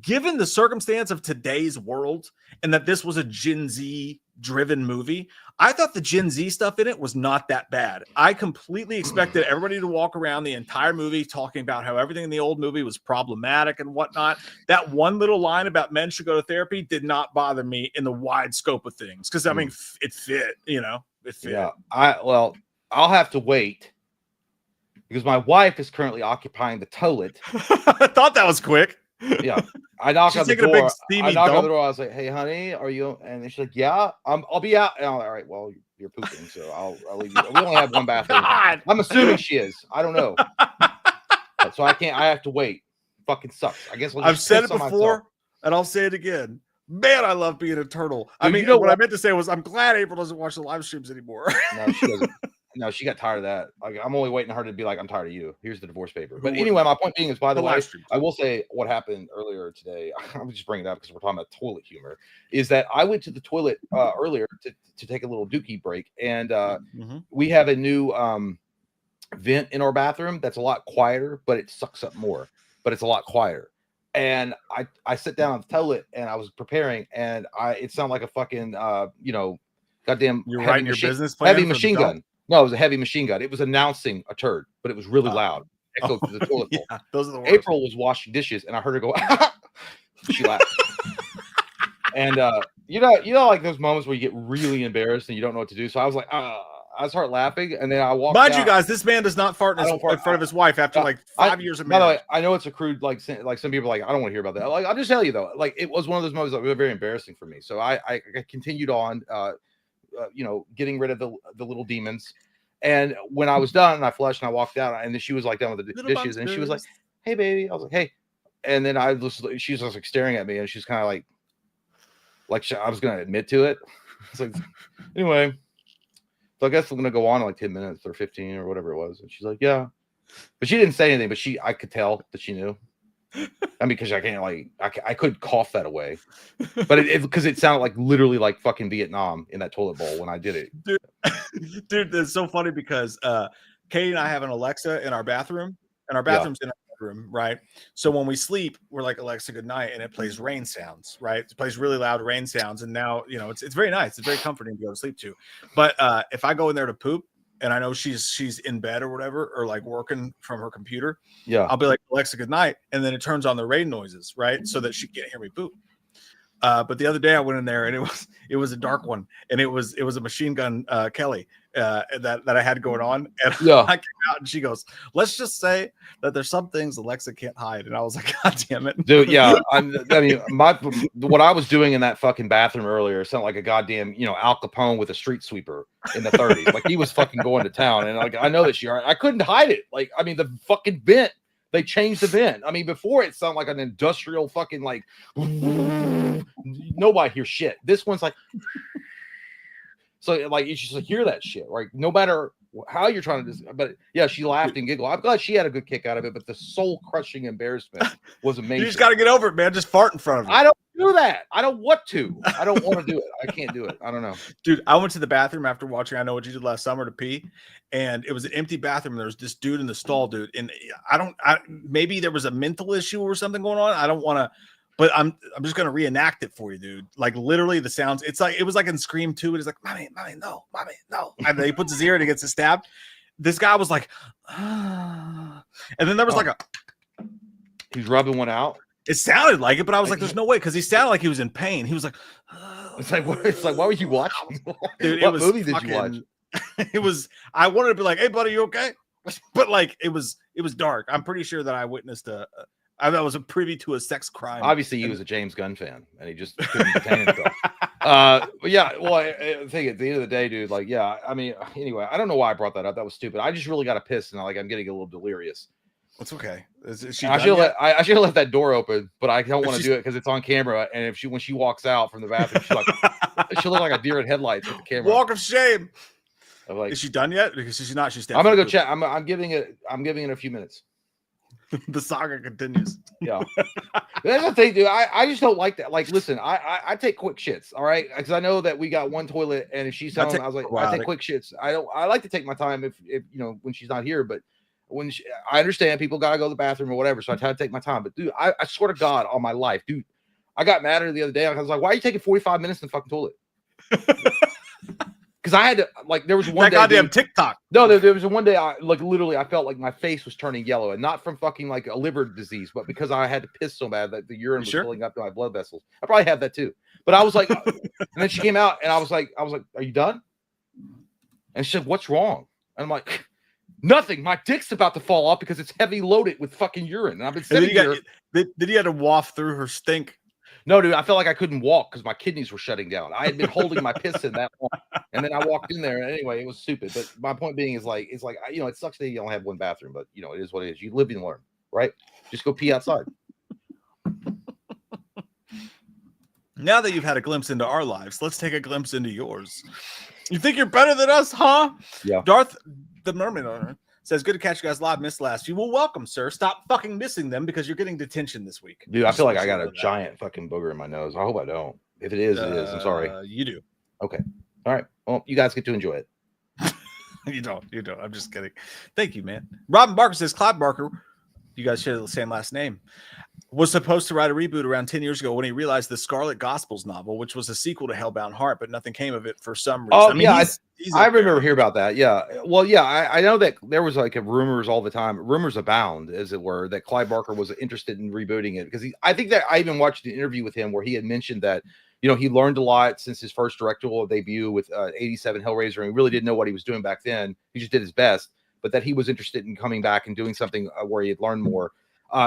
given the circumstance of today's world and that this was a Gen Z driven movie, I thought the Gen Z stuff in it was not that bad. I completely expected everybody to walk around the entire movie talking about how everything in the old movie was problematic and whatnot. That one little line about men should go to therapy did not bother me in the wide scope of things. Cause I mean, it fit, it fit. Yeah. I'll have to wait because my wife is currently occupying the toilet. I thought that was quick. Yeah, I knock on the door. On the door. I was like, "Hey, honey, are you?" And she's like, "Yeah, I'll be out." And I'm like, "All right, well, you're pooping, so I'll leave you." We only have one bathroom. God. I'm assuming she is. I don't know, so I can't. I have to wait. Fucking sucks. I guess I've said it before, and I'll say it again. Man, I love being a turtle. Dude, I mean, what I meant to say was, I'm glad April doesn't watch the live streams anymore. No, she doesn't. No, she got tired of that. Like, I'm only waiting for her to be like, I'm tired of you. Here's the divorce paper. But anyway, my point being is, by the way, I will say what happened earlier today. I'm just bringing it up because we're talking about toilet humor. Is that I went to the toilet earlier to take a little dookie break, and we have a new vent in our bathroom that's a lot quieter, but it sucks up more. But it's a lot quieter. And I sit down on the toilet and I was preparing, and it sounded like a fucking goddamn you're writing your business plan heavy machine gun. No, it was a heavy machine gun. It was announcing a turd, but it was really loud. Echoed through the toilet bowl. Yeah, those are the worst. April was washing dishes, and I heard her go. She laughed. And like those moments where you get really embarrassed and you don't know what to do. So I was like, I start laughing, and then I walked. Mind you, guys, this man does not fart in front of his wife after like 5 years of marriage. By the way, I know it's a crude, like some people are like, I don't want to hear about that. Like, I'll just tell you though, like it was one of those moments that was very embarrassing for me. So I continued on. Getting rid of the little demons. And when I was done and I flushed and I walked out, and then she was like done with the dishes, and she was like, "Hey, baby." I was like, "Hey," and then she was just like staring at me, and she's kind of like I was gonna admit to it. It's like, anyway, so I guess I'm gonna go on in like 10 minutes or 15 or whatever it was, and she's like, "Yeah," but she didn't say anything, but I could tell that she knew. I mean, because I can't I could cough that away, but because it sounded like literally like fucking Vietnam in that toilet bowl when I did it. Dude, that's so funny because Katie and I have an Alexa in our bathroom, and our Yeah. bathroom's in our bedroom, right? So when we sleep, we're like, Alexa, good night, and it plays rain sounds, right? It plays really loud rain sounds, and now it's very nice. It's very comforting to go to sleep to. But if I go in there to poop, and I know she's in bed or whatever, or like working from her computer, Yeah. I'll be like, Alexa, good night, and then it turns on the rain noises, right, so that she can't hear me poop. But the other day I went in there and it was a dark one, and it was a machine gun Kelly that I had going on, and Yeah. I came out and she goes, let's just say that there's some things Alexa can't hide, and I was like, God damn it, Dude. Yeah. I mean, what I was doing in that fucking bathroom earlier sounded like a goddamn Al Capone with a street sweeper in the 30s. Like he was fucking going to town, and like I know that I couldn't hide it. Like I mean, the fucking vent. They changed the vent. I mean, before it sounded like an industrial fucking like nobody hears shit. This one's like so like you just hear that shit, right? No matter how you're trying to but yeah, she laughed and giggled. I'm glad she had a good kick out of it, but the soul crushing embarrassment was amazing. You just got to get over it, man. Just fart in front of her. I don't do that. I don't want to. I don't want to do it. I can't do it. I don't know. Dude, I went to the bathroom after watching I Know What You Did Last Summer to pee, and it was an empty bathroom. There was this dude in the stall, dude, and maybe there was a mental issue or something going on. I don't want to, but I'm just gonna reenact it for you, dude. Like literally the sounds. It was like in Scream 2. It's like, mommy, no, mommy, no. And then he puts his ear and he gets stabbed. This guy was like, and then there was like a. He's rubbing one out. It sounded like it, but I was like, "There's no way," because he sounded like he was in pain. He was like, It's like why were you watching? Dude, what movie did you watch? It was. I wanted to be like, "Hey, buddy, you okay?" But like, it was dark. I'm pretty sure that I witnessed I was privy to a sex crime. Obviously, he was a James Gunn fan, and he just couldn't contain himself. But yeah, well, I think at the end of the day, dude, like, yeah, I mean, anyway, I don't know why I brought that up. That was stupid. I just really got to piss, and I'm getting a little delirious. It's okay. I should have left that door open, but I don't want to do it because it's on camera. And if when she walks out from the bathroom, she'll look like a deer in headlights with the camera. Walk of shame. Like, is she done yet? Because she's not. She's. I'm gonna go check. I'm giving it a few minutes. The saga continues. Yeah, that's the thing, dude. I just don't like that. Like, listen, I take quick shits, all right, because I know that we got one toilet, and if she's telling, I was like, I take quick shits. I like to take my time if when she's not here, but. I understand people gotta go to the bathroom or whatever, so I try to take my time. But dude, I swear to God, on my life, dude, I got mad at her the other day. I was like, "Why are you taking 45 minutes in the fucking toilet?" Because I had to there was one that day, goddamn dude, TikTok. No, there was one day I literally I felt like my face was turning yellow, and not from fucking like a liver disease, but because I had to piss so bad that the urine was filling up to my blood vessels. I probably have that too. But I was like, and then she came out, and I was like, "Are you done?" And she said, "What's wrong?" And I'm like. Nothing. My dick's about to fall off because it's heavy loaded with fucking urine. And I've been sitting here. Did you have to waft through her stink? No, dude. I felt like I couldn't walk because my kidneys were shutting down. I had been holding my piss in that long. And then I walked in there. And anyway, it was stupid. But my point being is it's like, it sucks that you only have one bathroom, but it is what it is. You live and learn, right? Just go pee outside. Now that you've had a glimpse into our lives, let's take a glimpse into yours. You think you're better than us, huh? Yeah. Darth, the mermaid owner, says, "Good to catch you guys live. Missed last few. Well, welcome, sir. Stop fucking missing them because you're getting detention this week." Dude, I feel like I got a giant fucking booger in my nose. I hope I don't. If it is, it is. I'm sorry. You do. Okay. All right. Well, you guys get to enjoy it. You don't. I'm just kidding. Thank you, man. Robin Barker says, Clive Barker, you guys share the same last name, was supposed to write a reboot around 10 years ago when he realized the Scarlet Gospels novel, which was a sequel to Hellbound Heart, but nothing came of it for some reason. Oh, I remember hearing about that. Yeah. Well, yeah, I know that there was rumors all the time, rumors abound, as it were, that Clive Barker was interested in rebooting it because I think that I even watched an interview with him where he had mentioned that, he learned a lot since his first directorial debut with 87 Hellraiser, and he really didn't know what he was doing back then. He just did his best, but that he was interested in coming back and doing something where he had learned more.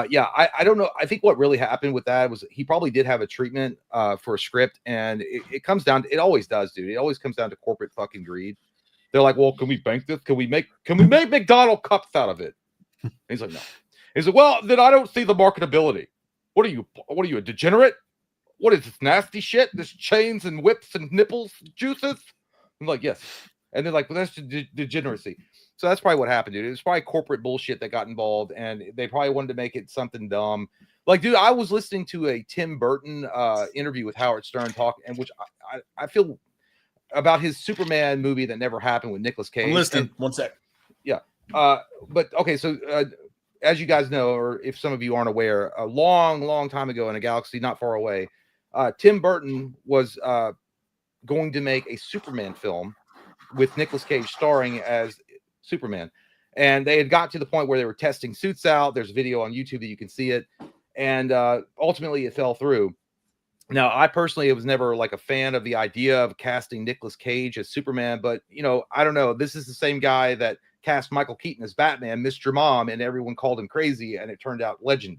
Yeah, I don't know. I think what really happened with that was he probably did have a treatment for a script, and it comes down to, it always does, dude. It always comes down to corporate fucking greed. They're like, well, can we bank this? Can we make McDonald's cups out of it? And he's like, no. He's like, well, then I don't see the marketability. What are you, a degenerate? What is this nasty shit? This chains and whips and nipples juices? I'm like, yes. And they're like, well, that's degeneracy. So that's probably what happened, dude. It was probably corporate bullshit that got involved, and they probably wanted to make it something dumb. Like, dude, I was listening to a Tim Burton interview with Howard Stern and which I feel about his Superman movie that never happened with Nicolas Cage. I'm listening. 1 sec. Yeah. But okay, so as you guys know, or if some of you aren't aware, a long time ago in a galaxy not far away, Tim Burton was going to make a Superman film with Nicolas Cage starring as Superman. And they had got to the point where they were testing suits out. There's a video on YouTube that you can see it. And ultimately it fell through. Now, I personally was never like a fan of the idea of casting Nicolas Cage as Superman, but I don't know. This is the same guy that cast Michael Keaton as Batman, Mr. Mom, and everyone called him crazy, and it turned out legend.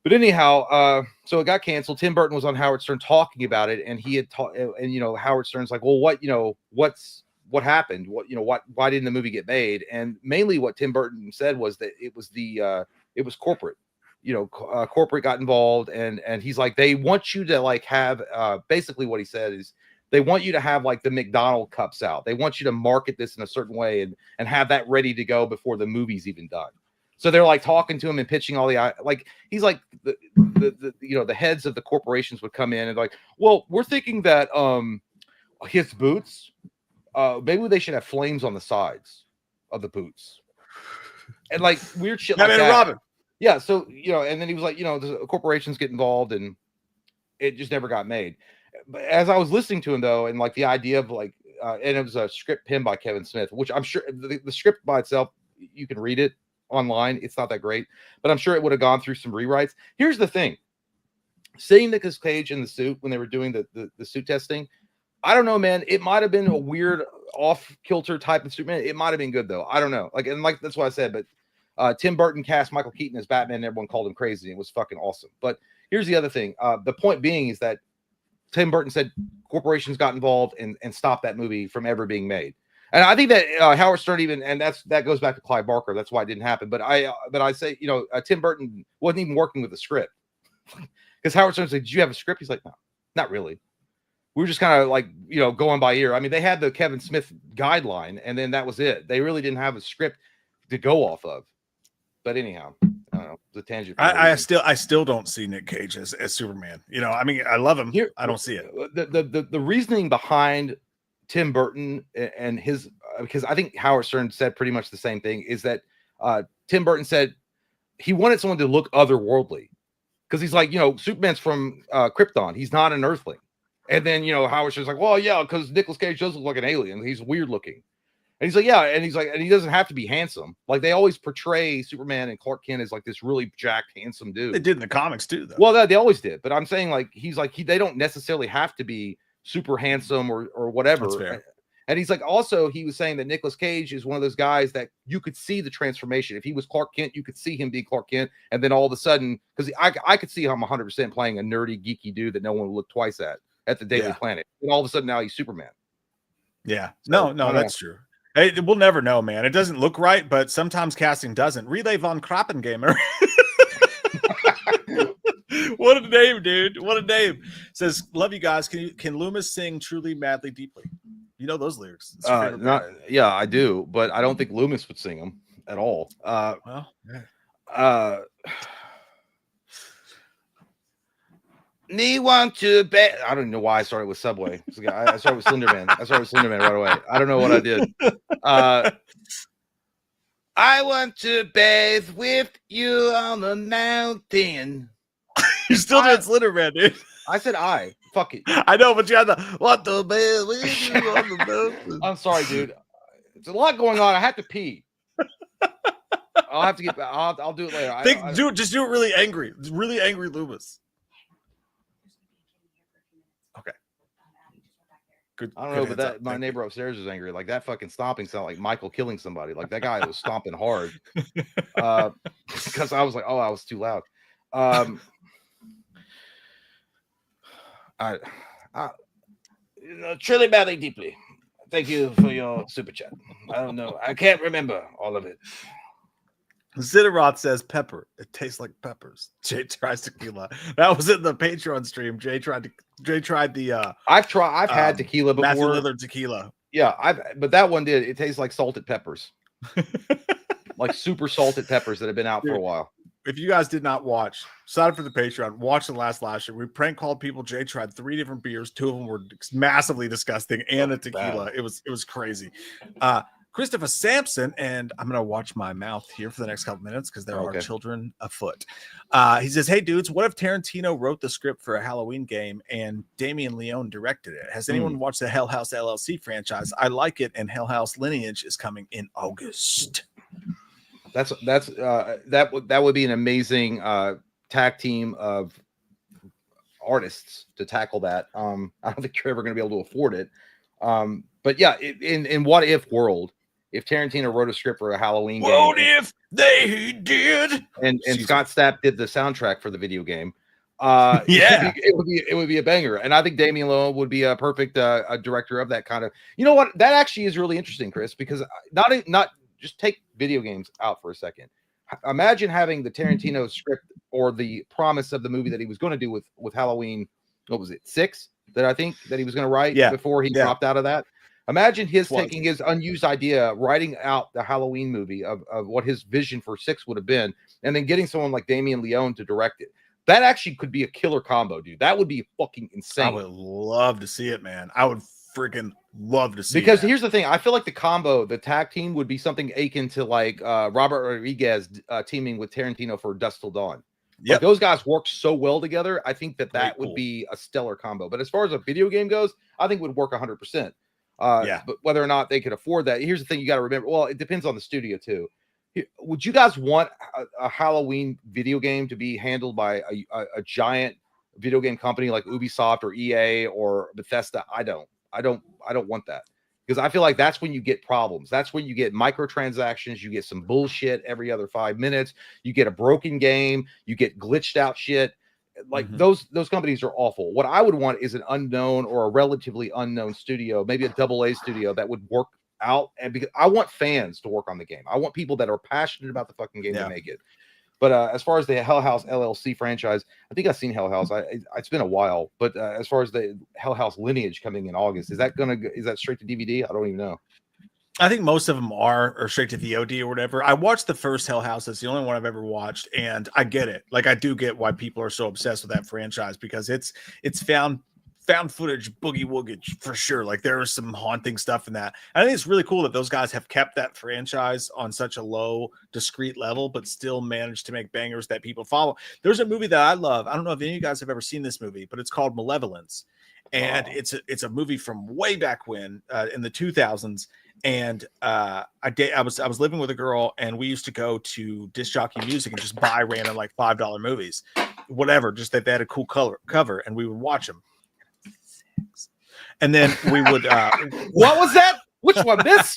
But anyhow, so it got canceled. Tim Burton was on Howard Stern talking about it, and he had Howard Stern's like, well, what happened? Why didn't the movie get made? And mainly what Tim Burton said was that it was corporate. Corporate got involved, and he's like, they want you to like have basically what he said is they want you to have like the McDonald's cups out. They want you to market this in a certain way and have that ready to go before the movie's even done. So they're like talking to him and pitching all the like he's like the heads of the corporations would come in and like, well, we're thinking that his boots maybe they should have flames on the sides of the boots and like weird shit like that. Robin. Yeah, so and then he was like, the corporations get involved, and it just never got made. But as I was listening to him though, and like the idea of like, and it was a script penned by Kevin Smith, which I'm sure the script by itself, you can read it online. It's not that great, but I'm sure it would have gone through some rewrites. Here's the thing: seeing Nicolas Cage in the suit when they were doing the suit testing, I don't know, man. It might have been a weird off kilter type of Superman. It might have been good though. I don't know. Like that's what I said, but. Tim Burton cast Michael Keaton as Batman, and everyone called him crazy. It was fucking awesome. But here's the other thing. The point being is that Tim Burton said corporations got involved and stopped that movie from ever being made. And I think that Howard Stern and that goes back to Clive Barker. That's why it didn't happen. But I say, Tim Burton wasn't even working with the script because Howard Stern said, "Did you have a script?" He's like, "No, not really. We were just kind of like, going by ear." I mean, they had the Kevin Smith guideline, and then that was it. They really didn't have a script to go off of. But anyhow, I don't know, the tangent. I still don't see Nick Cage as Superman. I mean, I love him. Here, I don't see it. The reasoning behind Tim Burton and his, because I think Howard Stern said pretty much the same thing, is that Tim Burton said he wanted someone to look otherworldly, because he's like, Superman's from Krypton. He's not an Earthling. And then Howard Stern's like, well, yeah, because Nicolas Cage does look like an alien. He's weird looking. And he's like, yeah, and he's like, and he doesn't have to be handsome. Like they always portray Superman and Clark Kent as like this really jacked, handsome dude. They did in the comics too, though. Well, they always did, but I'm saying like they don't necessarily have to be super handsome or whatever. That's fair. And he's like, also, he was saying that Nicolas Cage is one of those guys that you could see the transformation. If he was Clark Kent, you could see him be Clark Kent, and then all of a sudden, because I could see him 100% playing a nerdy, geeky dude that no one would look twice at the Daily Planet, and all of a sudden now he's Superman. Yeah, so, no, that's true. Hey, we'll never know, man. It doesn't look right, but sometimes casting doesn't. Relay von Krappengamer. What a name, dude. What a name. Says, love you guys. Can Loomis sing Truly, Madly, Deeply? You know those lyrics. Yeah, I do, but I don't think Loomis would sing them at all. Need one to bet. I don't even know why I started with Subway. I started with Slenderman. Right away. I don't know what I did. I want to bathe with you on the mountain. You still did Slenderman, dude. I said fuck it. I know, but you had the what the bathe with you on the mountain. I'm sorry, dude. There's a lot going on. I have to pee. I'll have to get. I'll do it later. Just do it really angry. Really angry, Loomis. Okay. Good. I don't know, but that my neighbor upstairs is angry. Like that fucking stomping sound like Michael killing somebody. Like that guy was stomping hard. Because I was like, oh, I was too loud. Truly, madly, deeply. Thank you for your super chat. I don't know. I can't remember all of it. Zitteroth says pepper. It tastes like peppers. Jay tries tequila. That was in the Patreon stream. Jay tried the I've had tequila before. Matthew Lillard tequila. Yeah, but that one it tastes like salted peppers. Like super salted peppers that have been out for a while. if you guys did not watch, sign up for the Patreon, watch the last year. We prank called people. Jay tried 3 different beers. 2 of them were massively disgusting, and a tequila. Bad. It was crazy. Christopher Sampson, and I'm gonna watch my mouth here for the next couple minutes because there are children afoot. He says, "Hey dudes, what if Tarantino wrote the script for a Halloween game and Damien Leone directed it? Has anyone watched the Hell House LLC franchise? I like it, and Hell House Lineage is coming in August." That would be an amazing tag team of artists to tackle that. I don't think you're ever going to be able to afford it. But yeah, in what if world, if Tarantino wrote a script for a Halloween game, what if they did? And Scott Stapp did the soundtrack for the video game. It would be a banger, and I think Damien Leone would be a perfect a director of that kind of. You know what? That actually is really interesting, Chris, because not just take video games out for a second. Imagine having the Tarantino script or the promise of the movie that he was going to do with Halloween. What was it, 6? That I think that he was going to write before he dropped out of that. Imagine taking his unused idea, writing out the Halloween movie of what his vision for 6 would have been, and then getting someone like Damien Leone to direct it. That actually could be a killer combo, dude. That would be fucking insane. I would love to see it, man. I would freaking love to see because that. Here's the thing. I feel like the tag team would be something akin to like Robert Rodriguez teaming with Tarantino for Dusk Till Dawn. Yeah, those guys work so well together. I think that would be a stellar combo. But as far as a video game goes, I think it would work 100%. But whether or not they could afford that, here's the thing you got to remember. Well, it depends on the studio too. Would you guys want a Halloween video game to be handled by a giant video game company like Ubisoft or EA or Bethesda? I don't want that, because I feel like that's when you get problems. That's when you get microtransactions. You get some bullshit every other 5 minutes. You get a broken game. You get glitched out shit. Like those companies are awful. What I would want is an unknown or a relatively unknown studio, maybe a AA studio that would work out. And because I want fans to work on the game, I want people that are passionate about the fucking game to make it. But as far as the Hell House LLC franchise, I think I've seen Hell House. It's been a while. But as far as the Hell House Lineage coming in August, is that straight to DVD? I don't even know. I think most of them are straight to VOD or whatever. I watched the first Hell House. That's the only one I've ever watched, and I get it. Like, I do get why people are so obsessed with that franchise, because it's found footage boogie woogage for sure. Like, there is some haunting stuff in that. I think it's really cool that those guys have kept that franchise on such a low, discreet level, but still managed to make bangers that people follow. There's a movie that I love. I don't know if any of you guys have ever seen this movie, but it's called Malevolence, and it's a movie from way back when in the 2000s. And I was living with a girl, and we used to go to Disc Jockey Music and just buy random like $5 movies, whatever, just that they had a cool cover, and we would watch them. And then we would what was that? Which one? This?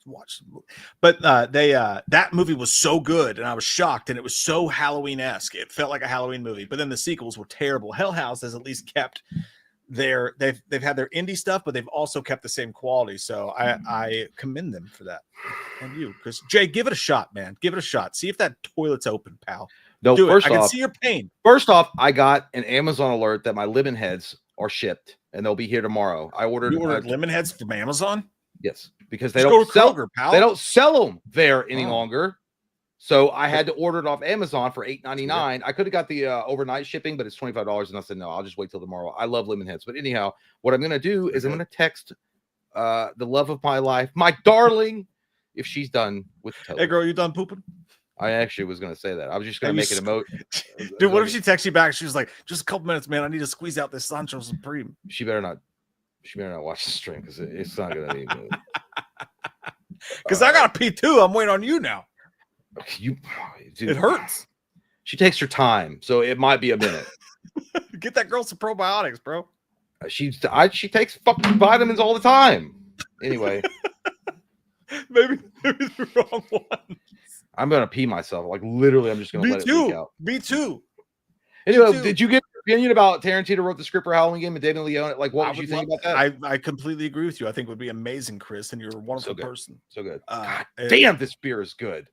Watch the movie. But that movie was so good, and I was shocked, and it was so Halloween-esque. It felt like a Halloween movie, but then the sequels were terrible. Hell House has at least kept they've had their indie stuff, but they've also kept the same quality. So I commend them for that. And you, because Jay, give it a shot, man. Give it a shot. See if that toilet's open, pal. No, I can see your pain. First off, I got an Amazon alert that my lemon heads are shipped, and they'll be here tomorrow. I ordered lemon heads from Amazon. Yes, because they don't sell pal. They don't sell them there any longer. So I had to order it off Amazon for $8.99. I could have got the overnight shipping, but it's $25. And I said, no, I'll just wait till tomorrow. I love lemon heads. But anyhow, what I'm going to do is I'm going to text the love of my life, my darling, if she's done with the Hey, girl, you done pooping? I actually was going to say that. I was just going to make it emote. Dude, what if she texts you back? She was like, just a couple minutes, man. I need to squeeze out this Sancho Supreme. She better not watch the stream, because it's not going to be. Because I got to pee too. I'm waiting on you now. Dude, it hurts. She takes her time, so it might be a minute. Get that girl some probiotics, bro. She takes fucking vitamins all the time. Anyway, maybe the wrong one. I'm gonna pee myself. Like, literally, I'm just gonna let it leak out. Me too. Anyway, did you get your opinion about Tarantino wrote the script for Halloween game and Damien Leone? Like, what would you think about that? I completely agree with you. I think it would be amazing, Chris, and you're a wonderful person. So good. God damn, this beer is good.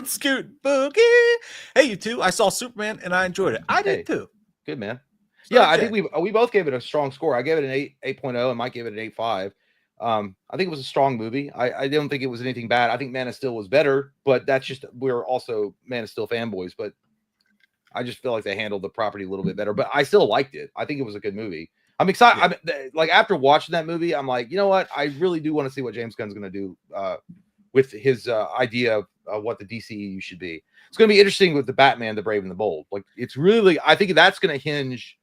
Scoot boogie. Hey, you two. I saw Superman and I enjoyed it. I did too. Good, man. So I think we both gave it a strong score. I gave it an 8.0, and Mike gave it an 8.5. I think it was a strong movie. I don't think it was anything bad. I think Man of Steel was better, but that's just we're also Man of Steel fanboys. But I just feel like they handled the property a little bit better. But I still liked it. I think it was a good movie. I'm excited. Yeah. Like after watching that movie, I'm like, you know what? I really do want to see what James Gunn's going to do with his idea of what the DCEU should be. It's going to be interesting with the Batman, the Brave and the Bold. Like it's really, I think that's going to hinge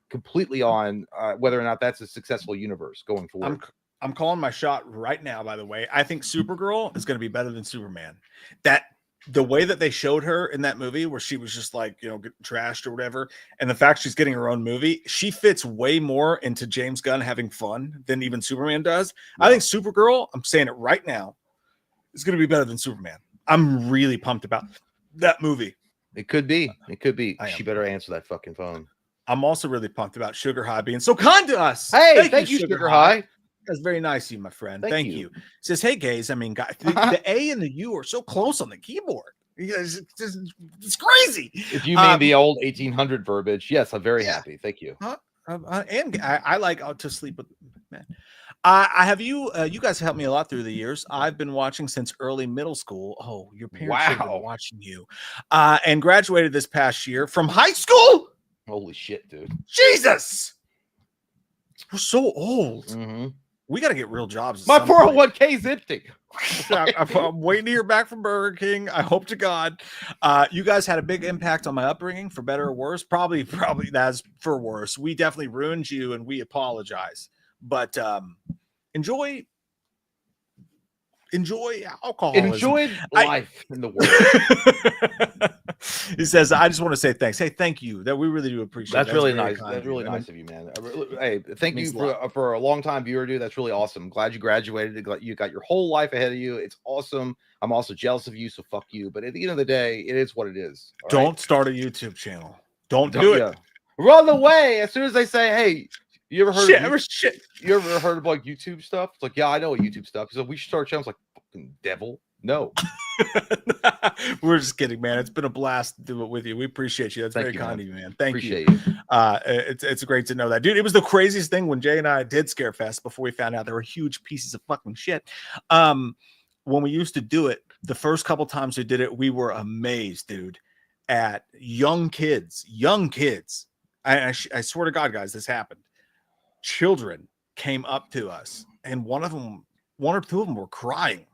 completely on whether or not that's a successful universe going forward. I'm calling my shot right now, by the way. I think Supergirl is going to be better than Superman. That the way that they showed her in that movie where she was just like, you know, getting trashed or whatever, and the fact she's getting her own movie, she fits way more into James Gunn having fun than even Superman does. Yeah. I think Supergirl, I'm saying it right now, is going to be better than Superman. I'm really pumped about that movie. It could be. It could be. She better answer that fucking phone. I'm also really pumped about Sugar High being so kind to us. Hey, thank you, Sugar High. That's very nice of you, my friend. Thank you. Says, hey, gays. I mean, guys, the A and the U are so close on the keyboard. It's crazy. If you mean the old 1800 verbiage, yes, I'm very happy. Thank you. And I like to sleep with men. I have you. You guys helped me a lot through the years. I've been watching since early middle school. Oh, your parents have been watching you. And graduated this past year from high school. Holy shit, dude. Jesus. We're so old. Mm-hmm. We got to get real jobs. My 401k is empty. I'm waiting to hear back from Burger King. I hope to God. You guys had a big impact on my upbringing, for better or worse. Probably that's for worse. We definitely ruined you, and we apologize. But enjoy alcohol. Enjoy life in the world. He says, I just want to say thanks. Hey, thank you. That we really do appreciate. That's really nice. That's really nice of you, man. Hey, thank you for a long time viewer, dude. That's really awesome. I'm glad you graduated. You got your whole life ahead of you. It's awesome. I'm also jealous of you, so fuck you. But at the end of the day, it is what it is. Don't start a YouTube channel. Don't do it. Run away as soon as they say, hey, you ever heard You ever heard of like YouTube stuff? It's like, yeah, I know what YouTube stuff. So we should start channels like fucking devil. No. We're just kidding, man. It's been a blast to do it with you. We appreciate you. That's very kind of you, man. Thank you. It's great to know that, dude. It was the craziest thing when Jay and I did Scarefest before we found out there were huge pieces of fucking shit. When we used to do it, the first couple times we did it, we were amazed, dude, at young kids. I swear to God, guys, this happened. Children came up to us, and one or two of them were crying.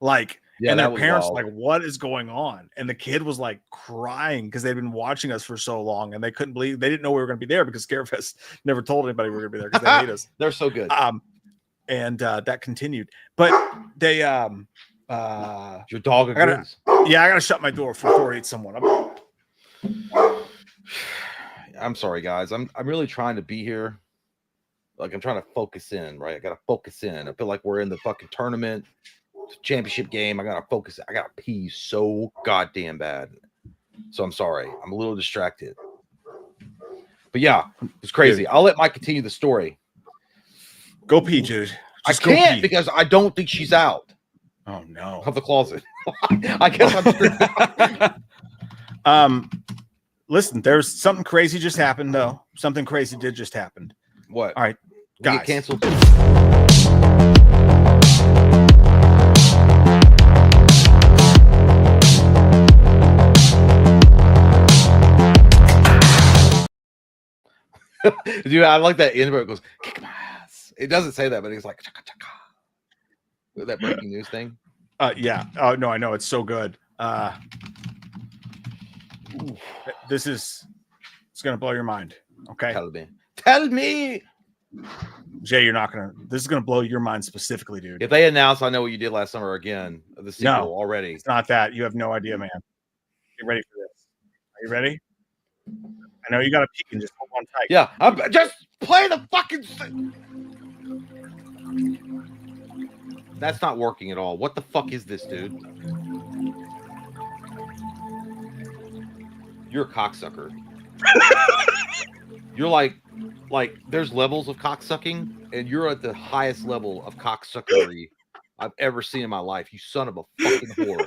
Like, and their parents were like, what is going on? And the kid was like crying because they'd been watching us for so long, and they couldn't believe, they didn't know we were going to be there because Scarefest never told anybody we were going to be there because they hate us. They're so good. And that continued, but they your dog agrees. I gotta shut my door before I eat someone. I'm sorry, guys. I'm really trying to be here. Like, I'm trying to focus in, right? I gotta focus in. I feel like we're in the fucking tournament. Championship game. I gotta focus. I gotta pee so goddamn bad. So I'm sorry. I'm a little distracted. But yeah, it's crazy. I'll let Mike continue the story. Go pee, dude. I can't because I don't think she's out. Oh no. Of the closet. I guess I'm screwed. Listen, there's something crazy just happened though. Something crazy did just happen. What? All right, guys. Get canceled. Dude, I like that intro. It goes, kick my ass. It doesn't say that, but it's like, chaka, chaka. That breaking news thing. Yeah. Oh no, I know it's so good. It's gonna blow your mind. Okay. Tell me. Jay, you're not gonna. This is gonna blow your mind specifically, dude. If they announce, I know what you did last summer again. The sequel already. It's not that. You have no idea, man. Get ready for this. Are you ready? I know you got to peek and just hold on tight. Yeah, just play the fucking thing. That's not working at all. What the fuck is this, dude? You're a cocksucker. You're like there's levels of cocksucking, and you're at the highest level of cocksuckery I've ever seen in my life. You son of a fucking whore.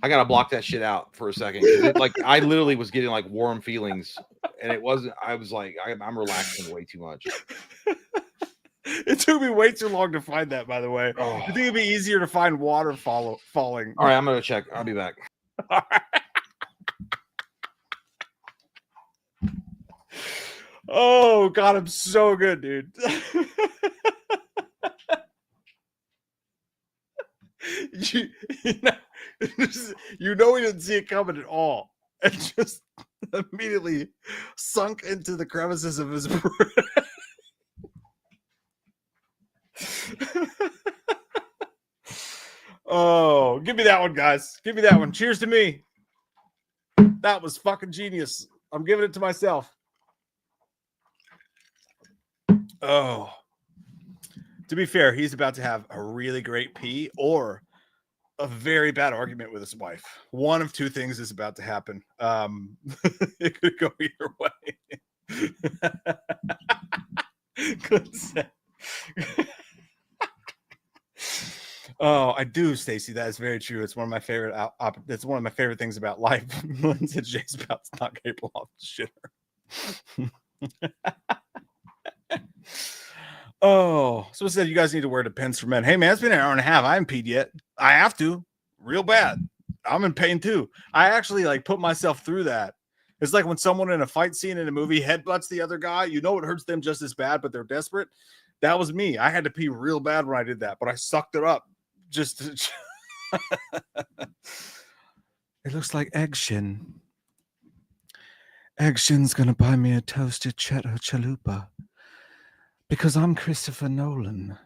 I gotta block that shit out for a second. Like, I literally was getting like warm feelings and it wasn't. I was like, I'm relaxing way too much. It took me way too long to find that, by the way. Oh. You think it'd be easier to find water falling? All right, I'm gonna check. I'll be back. All right. Oh God, I'm so good, dude. you know he didn't see it coming at all, and just immediately sunk into the crevices of his brain. Oh, give me that one, guys. Give me that one. Cheers to me. That was fucking genius. I'm giving it to myself. Oh, to be fair, he's about to have a really great pee or a very bad argument with his wife. One of two things is about to happen. It could go either way. Good set. Oh, I do, Stacy. That is very true. It's one of my favorite. It's one of my favorite things about life. Lindsay Jay's about to not capable off the shitter. Oh, so it said you guys need to wear Depends for Men. Hey man, it's been an hour and a half. I haven't peed yet. I have to, real bad. I'm in pain too. I actually like put myself through that. It's like when someone in a fight scene in a movie headbutts the other guy. You know it hurts them just as bad, but they're desperate. That was me. I had to pee real bad when I did that, but I sucked it up. Just to... It looks like Eggshin. Eggshin's gonna buy me a toasted cheddar chalupa. Because I'm Christopher Nolan.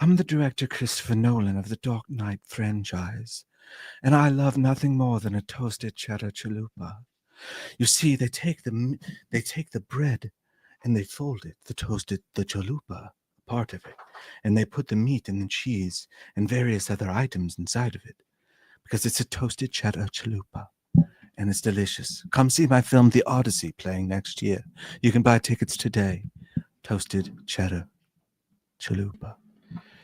I'm the director Christopher Nolan of the Dark Knight franchise, and I love nothing more than a toasted cheddar chalupa. You see, they take the bread and they fold it, the chalupa, part of it, and they put the meat and the cheese and various other items inside of it, because it's a toasted cheddar chalupa, and it's delicious. Come see my film, The Odyssey, playing next year. You can buy tickets today. Toasted cheddar chalupa.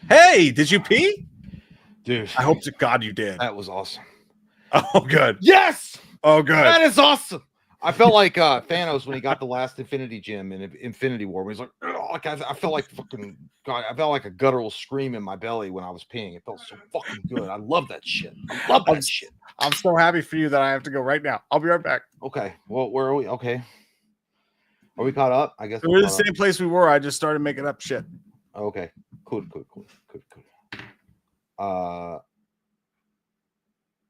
Hey, did you pee? Dude, I hope to God you did. that was awesome. Oh, good. Yes! Oh, good. That is awesome. I felt like Thanos when he got the last Infinity Gem in Infinity War. He's like, I felt like fucking God. I felt like a guttural scream in my belly when I was peeing. It felt so fucking good. I love that shit. I love that shit. I'm so happy for you that I have to go right now. I'll be right back. Okay. Well, where are we? Okay. Are we caught up? I guess We're in the same place we were. I just started making up shit. Okay. Cool.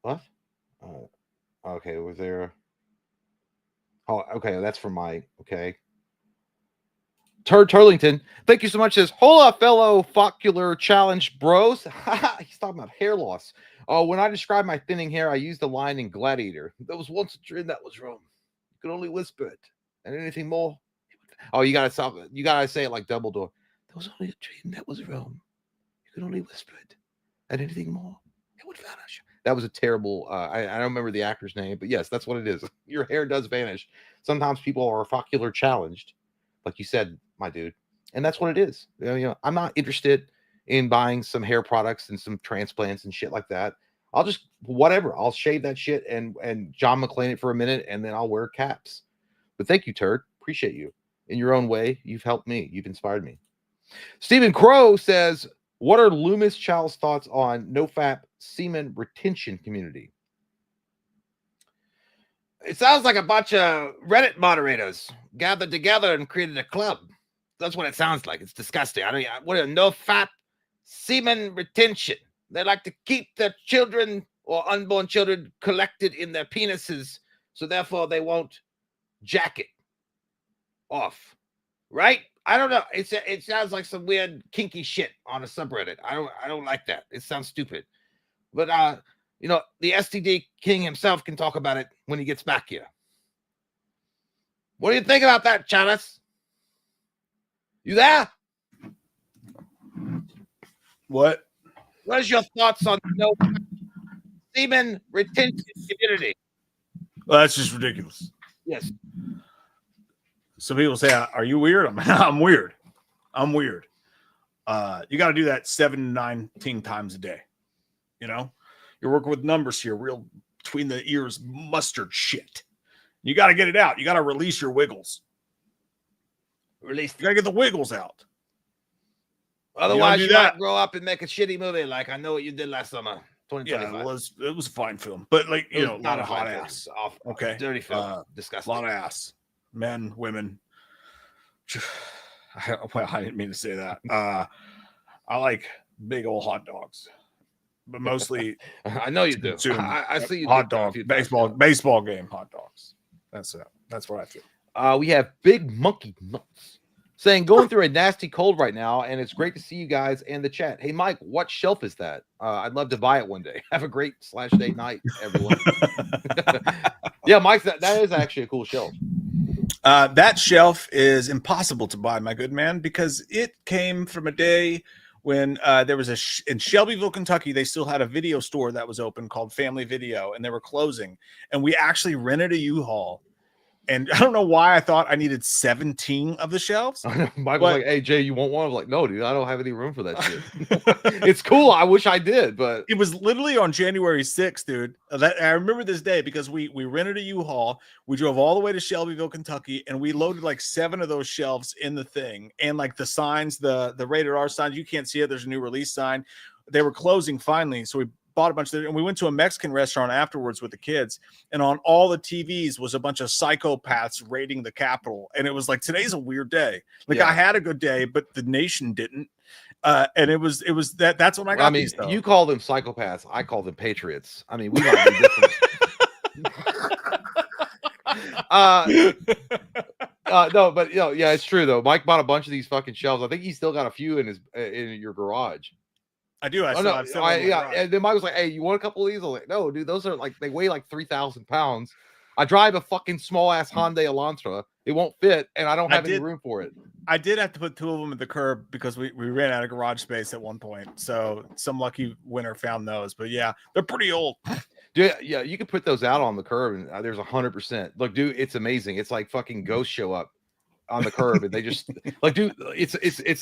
What? Okay. Was there? Oh, okay. That's for my. Okay. Turlington, thank you so much. Says, hola, fellow Focular Challenge bros. He's talking about hair loss. Oh, when I describe my thinning hair, I used the line in Gladiator. There was once a dream that was wrong. You could only whisper it. And anything more? Oh, you gotta stop it. You gotta say it like Dumbledore. There was only a dream that was wrong. You could only whisper it. And anything more, it would vanish. That was a terrible. I don't remember the actor's name, but yes, that's what it is. Your hair does vanish. Sometimes people are focular challenged, like you said, my dude, and that's what it is. You know, I'm not interested in buying some hair products and some transplants and shit like that. I'll just whatever. I'll shave that shit and John McClane it for a minute, and then I'll wear caps. But thank you, Turd. Appreciate you. In your own way, you've helped me. You've inspired me. Stephen Crow says, what are Loomis Child's thoughts on NoFap semen retention community? It sounds like a bunch of Reddit moderators gathered together and created a club. That's what it sounds like. It's disgusting. What a NoFap semen retention. They like to keep their children or unborn children collected in their penises, so therefore they won't jack it off, right? I don't know. It sounds like some weird kinky shit on a subreddit. I don't like that. It sounds stupid. But the STD king himself can talk about it when he gets back here. What do you think about that, Chalice? You there? What? What is your thoughts on no semen retention community? Well, that's just ridiculous. Yes. Some people say, "Are you weird?" I'm weird. I'm weird. You got to do that 7 to 19 times a day. You know, you're working with numbers here, real between the ears mustard shit. You got to get it out. You got to release your wiggles. You got to get the wiggles out. Otherwise, you might grow up and make a shitty movie like I Know What You Did Last Summer. Yeah, it was a fine film, but like a lot of hot ass. Okay, dirty film, disgusting. A lot of ass, men, women. Well, I didn't mean to say that. I like big old hot dogs, but mostly I know you do. I see you. Hot dog, baseball game, hot dogs. That's it. That's what I feel. We have Big Monkey Nuts saying going through a nasty cold right now, and it's great to see you guys and the chat. Hey, Mike, what shelf is that? I'd love to buy it one day. Have a great /day night, everyone. Yeah, Mike, that is actually a cool shelf. That shelf is impossible to buy, my good man, because it came from a day when there was in Shelbyville, Kentucky, they still had a video store that was open called Family Video, and they were closing. And we actually rented a U-Haul. And I don't know why I thought I needed 17 of the shelves. Mike was like, "Hey, Jay, you want one?" I was like, "No, dude, I don't have any room for that shit." It's cool. I wish I did, but it was literally on January 6th, dude. I remember this day because we rented a U-Haul. We drove all the way to Shelbyville, Kentucky, and we loaded like 7 of those shelves in the thing. And like the signs, the rated R signs, you can't see it. There's a new release sign. They were closing finally, so we bought a bunch of them, and we went to a Mexican restaurant afterwards with the kids, and on all the TVs was a bunch of psychopaths raiding the Capitol. And it was like, today's a weird day. Like, I had a good day, but the nation didn't. And it was that's when I got these. You call them psychopaths, I call them patriots. I mean, we might be different. No, but yeah, it's true though. Mike bought a bunch of these fucking shelves. I think he's still got a few in your garage. I do. And then Mike was like, "Hey, you want a couple of these?" I was like, "No, dude, those are like, they weigh like 3,000 pounds. I drive a fucking small ass Hyundai Elantra. It won't fit, and I don't have any room for it." I did have to put 2 of them at the curb because we ran out of garage space at one point. So some lucky winner found those. But yeah, they're pretty old. Dude, yeah, you can put those out on the curb, and there's 100%. Look, dude, it's amazing. It's like fucking ghosts show up on the curb, and they just like, dude, it's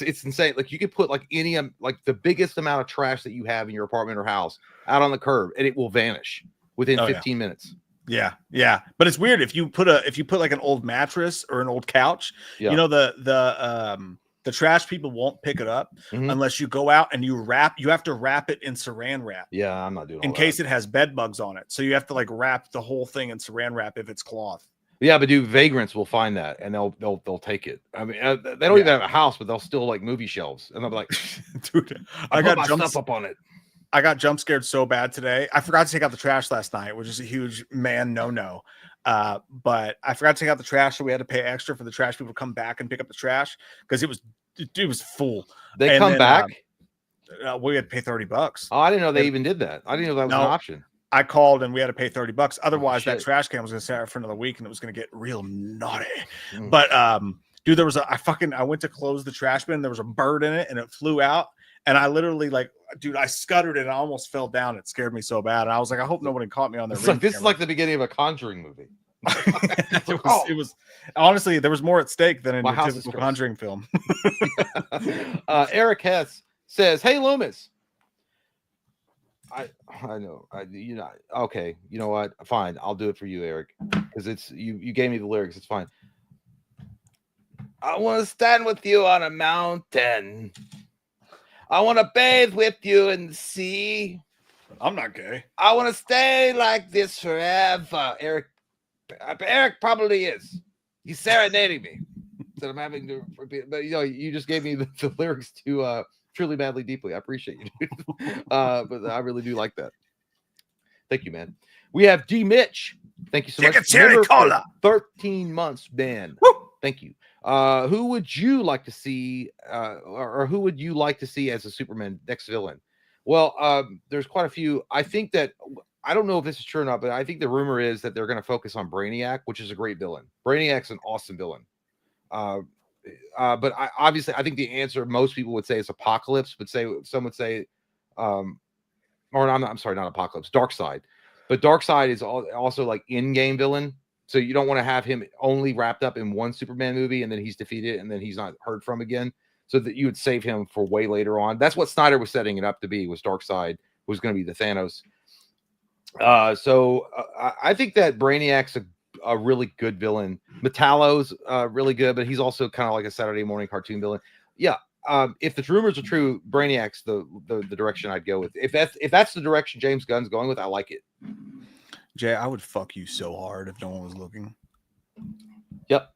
insane. Like, you could put like any like the biggest amount of trash that you have in your apartment or house out on the curb, and it will vanish within 15 minutes. Yeah, but it's weird if you put like an old mattress or an old couch. You know, the trash people won't pick it up unless you go out and you have to wrap it in saran wrap. Yeah, I'm not doing in case it has bed bugs on it. So you have to like wrap the whole thing in saran wrap if it's cloth. Yeah, but dude, vagrants will find that and they'll take it. I mean, they don't even have a house, but they'll still like movie shelves, and they'll be like, "Dude, I got stuff up on it." I got jump scared so bad today. I forgot to take out the trash last night, which is a huge no. But I forgot to take out the trash, so we had to pay extra for the trash people to come back and pick up the trash because it was full. They come back. We had to pay $30. Oh, I didn't know they even did that. I didn't know that was an option. I called and we had to pay $30. Otherwise, that trash can was going to sit out for another week and it was going to get real naughty. But dude, I went to close the trash bin. There was a bird in it and it flew out. And I literally I scuttered it and I almost fell down. It scared me so bad. And I was like, I hope nobody caught me on their this is like the beginning of a Conjuring movie. It was honestly, there was more at stake than in a typical Conjuring film. Eric Hess says, "Hey, Loomis." I know. Okay. You know what? Fine. I'll do it for you, Eric, because it's you gave me the lyrics. It's fine. I want to stand with you on a mountain. I want to bathe with you in the sea. I'm not gay. I want to stay like this forever. Eric probably is. He's serenading me. So I'm having to repeat. But you just gave me the lyrics to Truly Madly Deeply. I appreciate you, dude. But I really do like that. Thank you, man. We have D Mitch. Thank you so much. A cherry cola. 13 months, man. Woo! Thank you. Who would you like to see, or who would you like to see as a Superman next villain? Well, there's quite a few. I think that, I don't know if this is true or not, but I think the rumor is that they're going to focus on Brainiac, which is a great villain. Brainiac's an awesome villain. But I think the answer most people would say is Apocalypse, but some would say, I'm sorry, not Apocalypse, Darkseid. But Darkseid is also like in-game villain. So you don't want to have him only wrapped up in one Superman movie and then he's defeated and then he's not heard from again. So that you would save him for way later on. That's what Snyder was setting it up to be, was Darkseid was going to be the Thanos. I think that Brainiac's a really good villain. Metallo's really good, but he's also kind of like a Saturday morning cartoon villain. Yeah. If the rumors are true, Brainiac's the direction I'd go with. If that's the direction James Gunn's going with, I like it. Jay, I would fuck you so hard if no one was looking. Yep.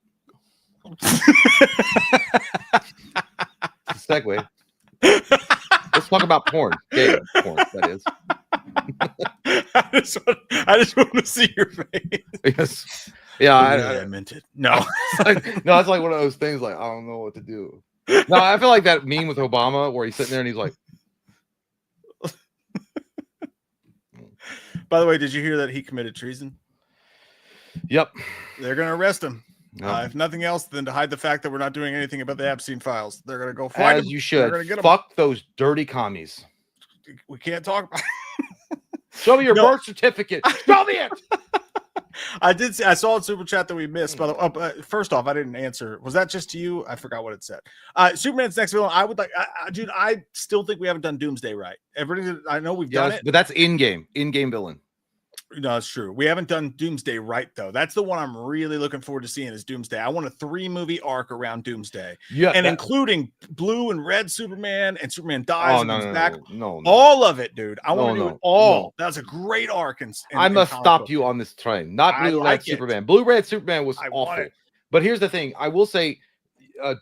Segue. Let's talk about porn. Gay porn, that is. I just want to see your face. Yes. Yeah, I meant it. No. No, it's like one of those things like, I don't know what to do. No, I feel like that meme with Obama where he's sitting there and he's like. By the way, did you hear that he committed treason? Yep. They're going to arrest him. Yep. If nothing else, than to hide the fact that we're not doing anything about the Epstein files. They're going to go find him. As you should. Get Fuck those dirty commies. We can't talk about Show me your birth certificate. Show me it. I saw in Super Chat that we missed. By the way, first off, I didn't answer. Was that just to you? I forgot what it said. Superman's next villain. I would like, dude. I still think we haven't done Doomsday right. Everybody, I know we've done it, but that's in-game villain. No, it's true. We haven't done Doomsday right though. That's the one I'm really looking forward to seeing is Doomsday. I want a 3-movie arc around Doomsday. Yeah, and including blue and red Superman and Superman dies and comes back. No, all of it, dude. I want to do it all. No. That's a great arc. I must stop you on this train. Not blue red Superman. Blue red Superman was awful. But here's the thing. I will say,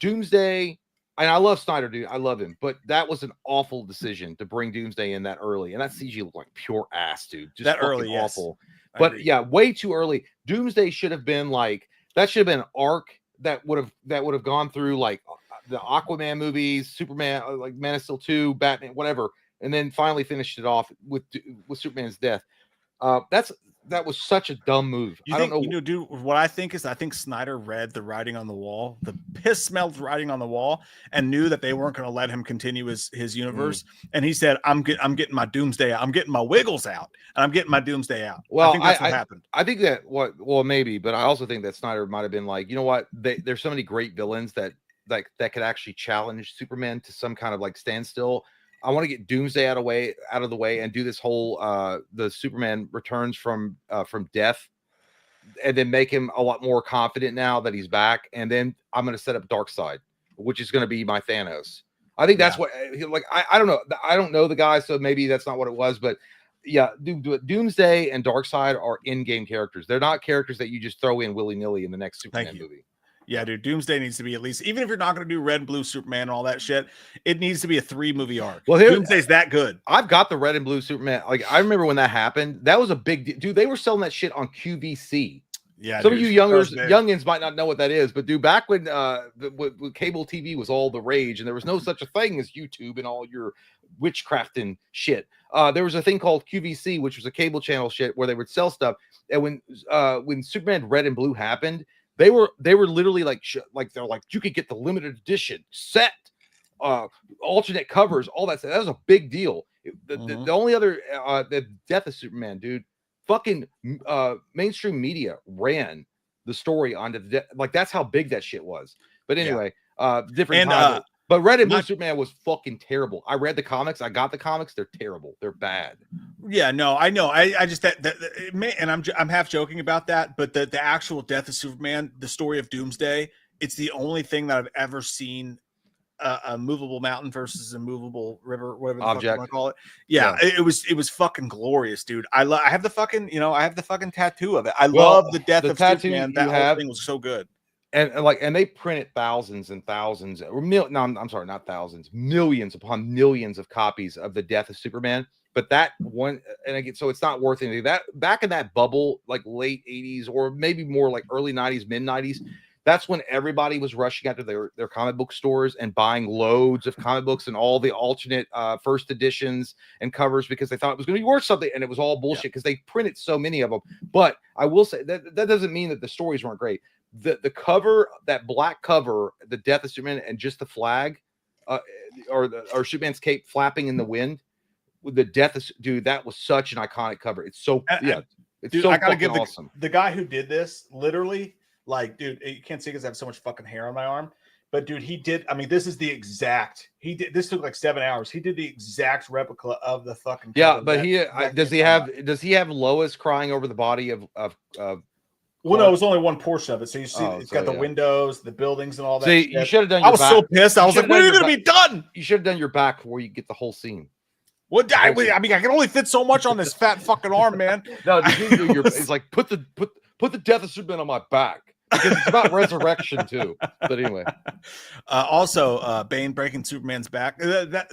Doomsday. And I love Snyder, dude. I love him, but that was an awful decision to bring Doomsday in that early, and that CG looked like pure ass, dude. Just that early, awful. Yes. But yeah, way too early. Doomsday should have been like that. Should have been an arc that would have gone through like the Aquaman movies, Superman, like Man of Steel 2, Batman, whatever, and then finally finished it off with Superman's death. That was such a dumb move. I don't know. Dude, what I think Snyder read the writing on the wall, the piss smelled writing on the wall, and knew that they weren't going to let him continue his universe. And he said, I'm getting my Doomsday out. I'm getting my Wiggles out, and I'm getting my Doomsday out. Well, I think that's what happened. I think that well, maybe, but I also think that Snyder might have been like, you know what? There's so many great villains that could actually challenge Superman to some kind of like standstill. I want to get Doomsday out of the way and do this whole the Superman returns from death, and then make him a lot more confident now that he's back. And then I'm going to set up Darkseid, which is going to be my Thanos. I think that's what like I don't know. I don't know the guy, so maybe that's not what it was. But yeah, Doomsday and Darkseid are in-game characters. They're not characters that you just throw in willy-nilly in the next Superman movie. Yeah, dude, Doomsday needs to be at least, even if you're not going to do red and blue Superman and all that shit, it needs to be a 3-movie arc. Well, Doomsday's that good. I've got the red and blue Superman. Like, I remember when that happened. That was a big deal. Dude, they were selling that shit on QVC. Yeah, some of you youngins might not know what that is, but dude, back when cable TV was all the rage and there was no such a thing as YouTube and all your witchcraft and shit. There was a thing called QVC, which was a cable channel shit where they would sell stuff. And when Superman Red and Blue happened, they were literally like they're like, you could get the limited edition set, alternate covers, all that stuff. That was a big deal. The only other the death of Superman, dude, fucking mainstream media ran the story onto the like that's how big that shit was. But anyway, different time. But Red and Blue Superman was fucking terrible. I read the comics. I got the comics. They're terrible. They're bad. Yeah, no, I know. I just and I'm half joking about that. But the actual death of Superman, the story of Doomsday, it's the only thing that I've ever seen a movable mountain versus a movable river, whatever the fuck you want to call it. Yeah, it was fucking glorious, dude. I have the fucking I have the fucking tattoo of it. I love the death of Superman. That whole thing was so good. And they printed thousands and thousands, or I'm sorry, not thousands, millions upon millions of copies of the death of Superman. But that one, and again, so it's not worth anything. That back in that bubble, like late 80s or maybe more like early 90s, mid 90s, that's when everybody was rushing out to their comic book stores and buying loads of comic books and all the alternate first editions and covers because they thought it was going to be worth something, and it was all bullshit because they printed so many of them. But I will say that doesn't mean that the stories weren't great. The cover, that black cover, the death of Superman, and just the flag, or Superman's cape flapping in the wind, with the death of dude, that was such an iconic cover. It's so it's dude, so I gotta give awesome. The guy who did this, literally, like, dude, you can't see because I have so much fucking hair on my arm. But dude, he did. I mean, this is the exact. He did. This took like 7 hours. He did the exact replica of the fucking. Yeah, but does he have Lois crying over the body of Well, no, it was only one portion of it. So you see, it's got the yeah. windows, the buildings, and all that. See, shit. you should have done. I was so pissed. I was like, "When are you going to be done?" You should have done your back before you get the whole scene. What? I mean, I can only fit so much on this fat fucking arm, man. No, it's like put the death of Superman on my back because it's about resurrection too. But anyway, also, Bane breaking Superman's back.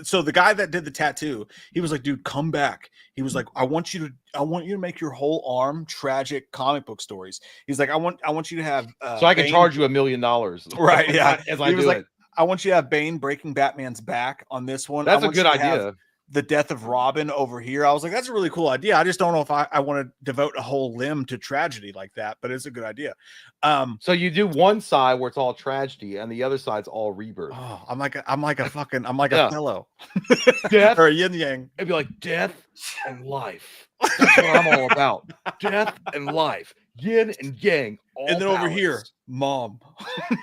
So the guy that did the tattoo, he was like, "Dude, come back." He was like, I want you to make your whole arm tragic comic book stories." He's like, I want you to have so I can Bane... charge you $1 million, right? Yeah, as I do it. I want you to have Bane breaking Batman's back on this one. That's a good idea. The death of Robin over here. I was like, that's a really cool idea. I just don't know if I want to devote a whole limb to tragedy like that, but it's a good idea. So you do one side where it's all tragedy and the other side's all rebirth. Oh, I'm like a fellow. Death or a yin yang. It'd be like death and life. That's what I'm all about. Death and life. Yin and yang. And then over here, mom.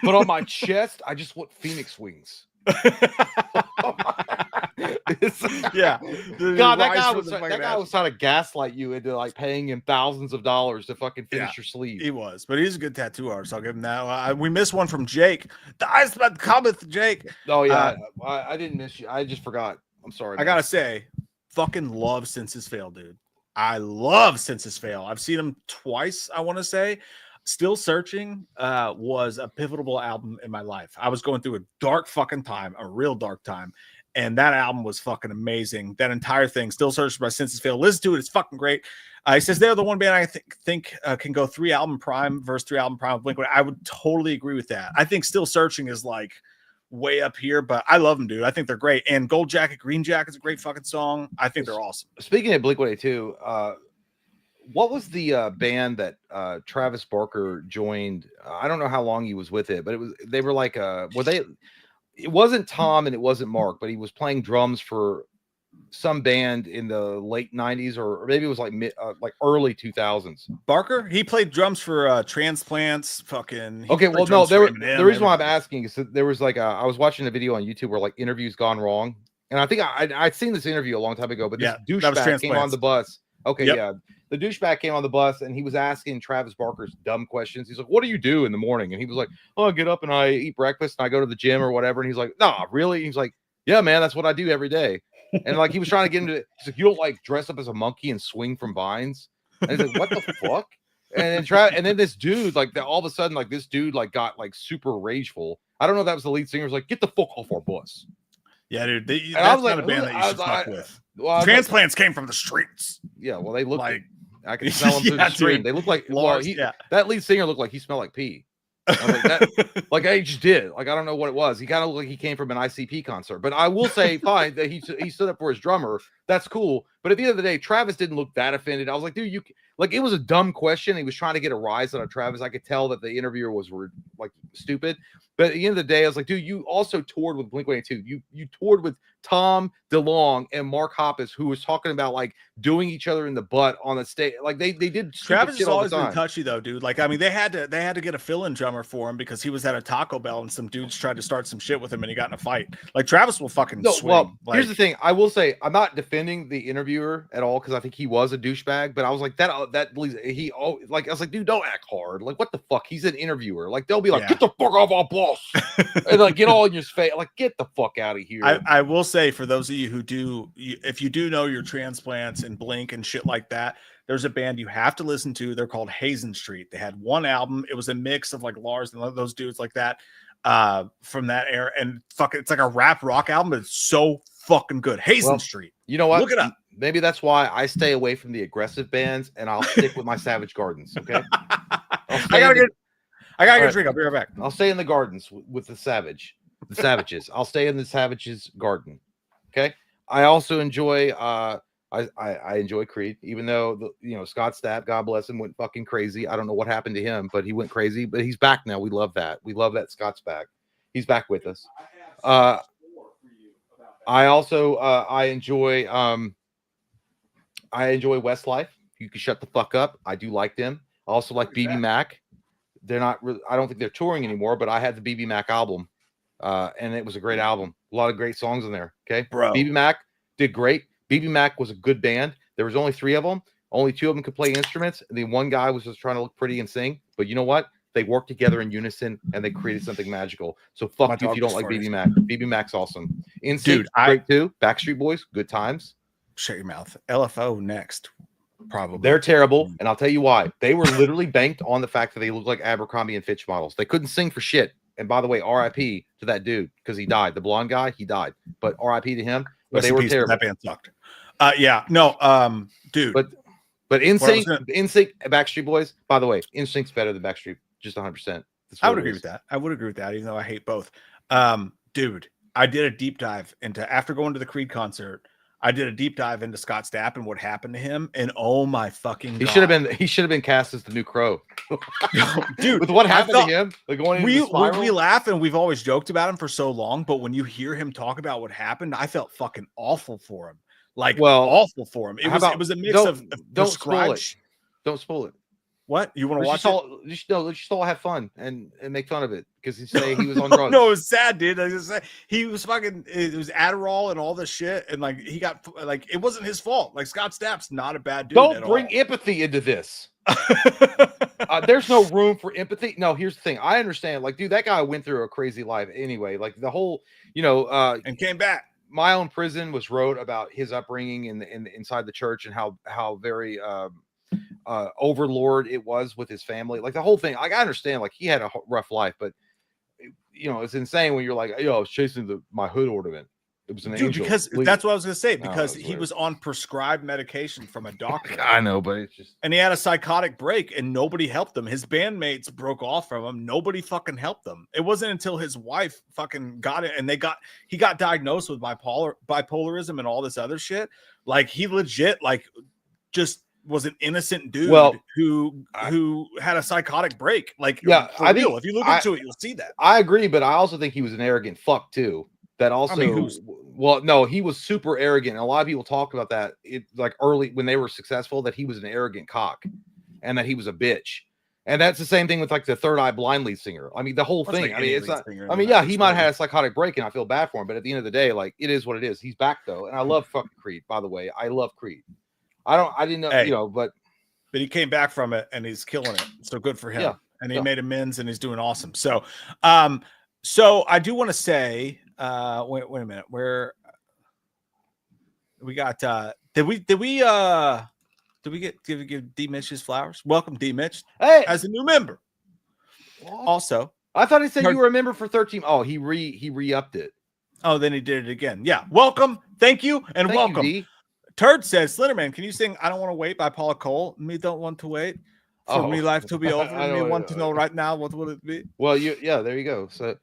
But on my chest, I just want phoenix wings. Yeah, God, that guy was trying to gaslight you into like paying him thousands of dollars to fucking finish your sleeve. He was, but he's a good tattoo artist. I'll give him that. We missed one from Jake. The Iceman cometh, Jake. Oh yeah, I didn't miss you. I just forgot. I'm sorry. I gotta say, fucking love Senses Fail, dude. I love Senses Fail. I've seen him twice. I want to say. Still Searching was a pivotal album in my life. I was going through a dark fucking time, a real dark time. And that album was fucking amazing. That entire thing, Still Searching by Senses Fail. Listen to it. It's fucking great. He says they're the one band I think can go 3 album prime versus 3 album prime with Blink. I would totally agree with that. I think Still Searching is like way up here, but I love them, dude. I think they're great. And Gold Jacket, Green Jacket is a great fucking song. I think they're awesome. Speaking of Blink-182, what was the band that Travis Barker joined? I don't know how long he was with it, but they were like it wasn't Tom and it wasn't Mark, but he was playing drums for some band in the late 90s or maybe it was like early 2000s. Barker, he played drums for Transplants, fucking. Okay, well no, the reason why I'm asking is that there was like I was watching a video on YouTube where like interviews gone wrong. And I think I'd seen this interview a long time ago, but this douchebag came on the bus. Okay, yeah. The douchebag came on the bus and he was asking Travis Barker's dumb questions. He's like, "What do you do in the morning?" And he was like, "Oh, I get up and I eat breakfast and I go to the gym or whatever." And he's like, "Nah, really?" He's like, "Yeah, man, that's what I do every day." And like he was trying to get into it. He's like, "You don't like dress up as a monkey and swing from vines?" And he's like, "What the fuck?" And then this dude, like all of a sudden, like this dude like got like super rageful. I don't know if that was the lead singer. He was like, "Get the fuck off our bus." Yeah, dude. That's not a band that you should fuck with. Well, Transplants came from the streets. Yeah, well, they look like I can smell them through the street. They look like that lead singer looked like he smelled like pee. Like I just did. Like I don't know what it was. He kind of looked like he came from an ICP concert. But I will say, fine that he stood up for his drummer. That's cool. But at the end of the day, Travis didn't look that offended. I was like, dude, it was a dumb question. He was trying to get a rise out of Travis. I could tell that the interviewer was like stupid. But at the end of the day, I was like, dude, you also toured with Blink-182. You toured with Tom DeLonge and Mark Hoppus, who was talking about like doing each other in the butt on the stage. Like they did. Travis has always been touchy though, dude. Like I mean, they had to get a fill-in drummer for him because he was at a Taco Bell and some dudes tried to start some shit with him and he got in a fight. Like Travis will fucking swing. Well, here's the thing. I will say I'm not defending the interviewer at all because I think he was a douchebag. But I was like I was like, dude, don't act hard. Like what the fuck? He's an interviewer. Like they'll be like, get the fuck off our boss. And like get all in your face, like get the fuck out of here. I will say for those of you who if you do know your Transplants and Blink and shit like that, there's a band you have to listen to. They're called Hazen Street. They had one album. It was a mix of like Lars and those dudes like that from that era. And fuck, it's like a rap rock album, but it's so fucking good. Hazen Street. You know what? Look it up. Maybe that's why I stay away from the aggressive bands and I'll stick with my Savage Gardens. Okay. I gotta get a drink. I'll be right back. I'll stay in the gardens with the Savages. I'll stay in the Savages garden. Okay. I also enjoy I enjoy Creed, even though Scott Stapp, God bless him, went fucking crazy. I don't know what happened to him, but he went crazy. But he's back now. We love that. We love that Scott's back. He's back with us. I also I enjoy Westlife. You can shut the fuck up. I do like them. I also like BB Mac. They're not. I don't think they're touring anymore, but I had the BB Mac album, and it was a great album. A lot of great songs in there. Okay, bro. BB Mac did great. BB Mac was a good band. There was only 3 of them. Only 2 of them could play instruments, and the one guy was just trying to look pretty and sing. But you know what? They worked together in unison, and they created something magical. So fuck you if you don't like BB Mac. BB Mac's awesome. Instinct, great too. Backstreet Boys, good times. Shut your mouth. LFO next, probably. They're terrible, and I'll tell you why. They were literally banked on the fact that they look like Abercrombie and Fitch models. They couldn't sing for shit. And by the way, R.I.P. to that dude because he died. The blonde guy, he died. But R.I.P. to him. But they were terrible. That band sucked. Yeah, no, dude. But Instinct, Backstreet Boys. By the way, Instinct's better than Backstreet, just 100%. I would agree with that. I would agree with that, even though I hate both. Dude, I did a deep dive into after going to the Creed concert. I did a deep dive into Scott Stapp and what happened to him, and oh my fucking God. He should have been cast as the new Crow. Dude, with what happened to him, like going into the spiral? We laugh and we've always joked about him for so long, but when you hear him talk about what happened, I felt fucking awful for him. Like, awful for him. It was a mix of don't spoil it. Don't spoil it. What you want to watch? Let's just all have fun and make fun of it because he say he was on drugs. No, it was sad, dude. I just say he was fucking. It was Adderall and all this shit, and like he got like it wasn't his fault. Like Scott Stapp's not a bad dude. Don't bring empathy into this. There's no room for empathy. No, here's the thing. I understand. Like, dude, that guy went through a crazy life anyway. Like the whole, and came back. My Own Prison was wrote about his upbringing inside the church and how very overlord it was with his family. Like the whole thing. Like I understand. Like he had a rough life, but it's insane when you're like, I was chasing my hood ornament. It was an angel. Because that's what I was gonna say. Because he was on prescribed medication from a doctor. I know, but it's just and he had a psychotic break, and nobody helped him. His bandmates broke off from him. Nobody fucking helped him. It wasn't until his wife fucking got it, and he got diagnosed with bipolarism and all this other shit. Like he legit just was an innocent dude who had a psychotic break. Like I think if you look into it, you'll see that. I agree, but I also think he was an arrogant fuck too. That also, he was super arrogant. And a lot of people talk about that. Like early when they were successful, that he was an arrogant cock, and that he was a bitch. And that's the same thing with like the Third Eye Blind lead singer. I mean, the whole thing. I mean, it's not. I mean, he might have had a psychotic break, and I feel bad for him. But at the end of the day, like it is what it is. He's back though, and I love fucking Creed. By the way, I love Creed. I didn't know, but he came back from it, and he's killing it. So good for him. Yeah, and he made amends, and he's doing awesome. So, so I do want to say. Wait a minute. Where we got? Did we give D Mitch his flowers? Welcome, D Mitch, as a new member. What? Also, I thought he said you were a member for 13. Oh, he re-upped it. Oh, then he did it again. Yeah. Welcome. Thank you, and welcome. You, Turd says, Slenderman, can you sing "I Don't Want to Wait" by Paula Cole? Me don't want to wait for me life to be over. Me want to know right now what will it be? Well, there you go. So,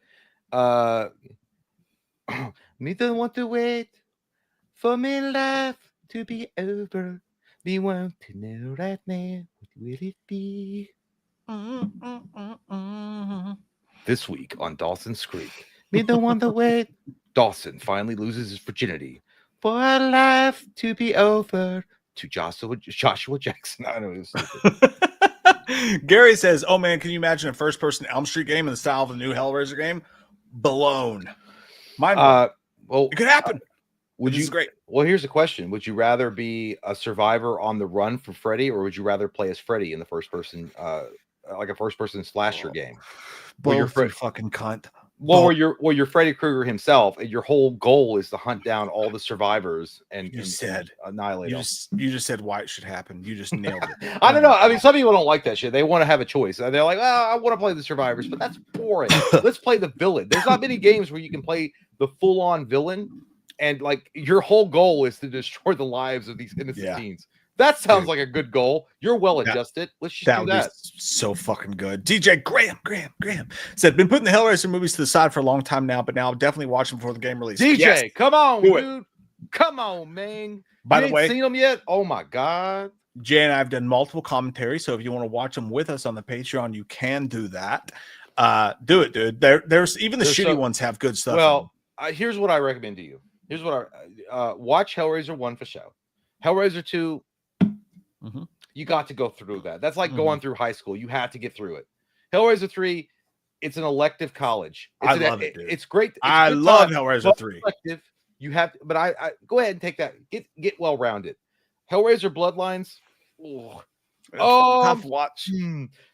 me don't want to wait for me life to be over. Me want to know right now what will it be? This week on Dawson's Creek, me don't want to wait. Dawson finally loses his virginity for our life to be over to Joshua Jackson. I know it's stupid. Gary says, "Oh man, can you imagine a first-person Elm Street game in the style of the new Hellraiser game? Blown." It could happen. Would you? Great. Well, here's a question: would you rather be a survivor on the run for Freddy, or would you rather play as Freddy in the first-person, like a first-person slasher game? Well, you're fucking cunt. Well, where you're Freddy Krueger himself, and your whole goal is to hunt down all the survivors and annihilate them. You just said why it should happen. You just nailed it. I don't know. I mean, some people don't like that shit. They want to have a choice. They're like, I want to play the survivors, but that's boring. Let's play the villain. There's not many games where you can play the full-on villain, and like your whole goal is to destroy the lives of these innocent teens. That sounds like a good goal. You're well adjusted. Let's just do that. So fucking good. DJ Graham said, "Been putting the Hellraiser movies to the side for a long time now, but now I'll definitely watch them before the game release." DJ, come on, dude. Come on, man. By the way, seen them yet? Oh my god. Jay and I have done multiple commentaries, so if you want to watch them with us on the Patreon, you can do that. Do it, dude. There's even the shitty ones have good stuff. Well, here's what I recommend to you. Here's what I watch Hellraiser 1 for show. Hellraiser 2. You got to go through that. That's like going through high school. You had to get through it. Hellraiser 3, it's an elective college. I love it, dude. It's great. I love Hellraiser 3. Elective. You have, but I go ahead and take that. Get well rounded. Hellraiser Bloodlines, Oh, Tough watch.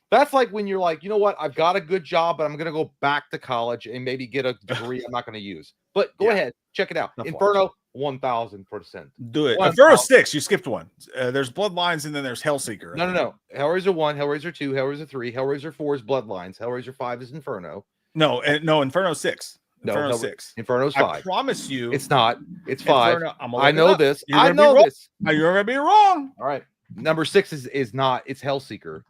That's like when you're like, you know what? I've got a good job, but I'm gonna go back to college and maybe get a degree I'm not gonna use. But go ahead, check it out. Tough Inferno, 1000%. Do it. 1000. Inferno 6, you skipped one. There's Bloodlines and then there's Hellseeker. No. Hellraiser 1, Hellraiser 2, Hellraiser 3, Hellraiser 4 is Bloodlines, Hellraiser 5 is Inferno. No, Inferno 6. Inferno 6. Inferno's 5. I promise you. It's not. It's 5. I know this. I know this. You're gonna be wrong. All right. Number 6 is not. It's Hellseeker.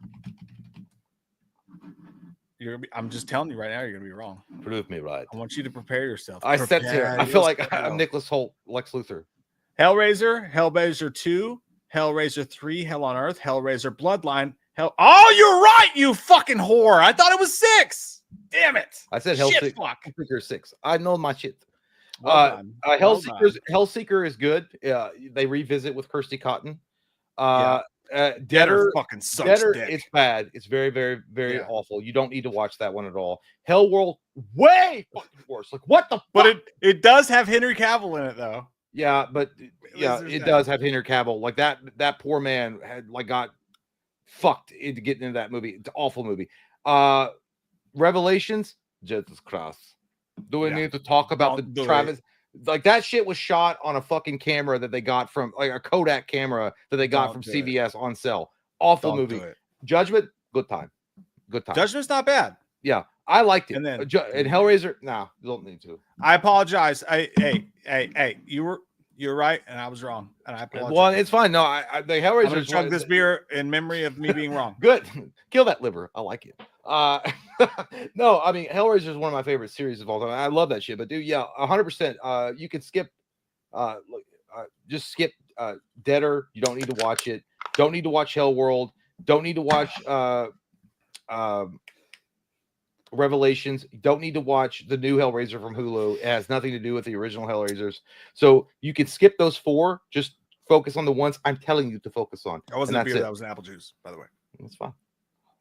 I'm just telling you right now, you're gonna be wrong. Prove me right. I want you to prepare yourself. I said here. I feel like I'm Nicholas Holt, Lex Luthor. Hellraiser, Hellraiser 2, Hellraiser 3, Hell on Earth, Hellraiser Bloodline, Oh, you're right, you fucking whore. I thought it was 6. Damn it. I said Hellseeker 6. I know my shit. Hellseeker is good. They revisit with Kirsty Cotton. Deader fucking sucks dick. It's bad. It's very, very, very awful. You don't need to watch that one at all. Hellworld, way fucking worse. Like what the fuck? But it does have Henry Cavill in it though. Yeah, but it does have Henry Cavill. Like that poor man had got fucked into getting into that movie. It's an awful movie. Revelations, Jesus Christ. Do we need to talk about the Travis? Like that shit was shot on a fucking camera that they got from like a Kodak camera that they got from CVS on sale. Awful movie. Judgment, good time. Judgment's not bad. Yeah, I liked it. And then Hellraiser, no, you don't need to. I apologize. Hey, you're right, and I was wrong, and I apologize. Well, it's fine. No, the Hellraiser. I'm gonna chug this beer in memory of me being wrong. Good, kill that liver. I like it. No, I mean Hellraiser is one of my favorite series of all time. I love that shit. But dude, 100%. You can skip. Just skip Deader. You don't need to watch it. Don't need to watch Hellworld. Don't need to watch Revelations. You don't need to watch the new Hellraiser from Hulu. It has nothing to do with the original Hellraisers. So you can skip those 4. Just focus on the ones I'm telling you to focus on. That wasn't a beer. That was an apple juice, by the way. That's fine.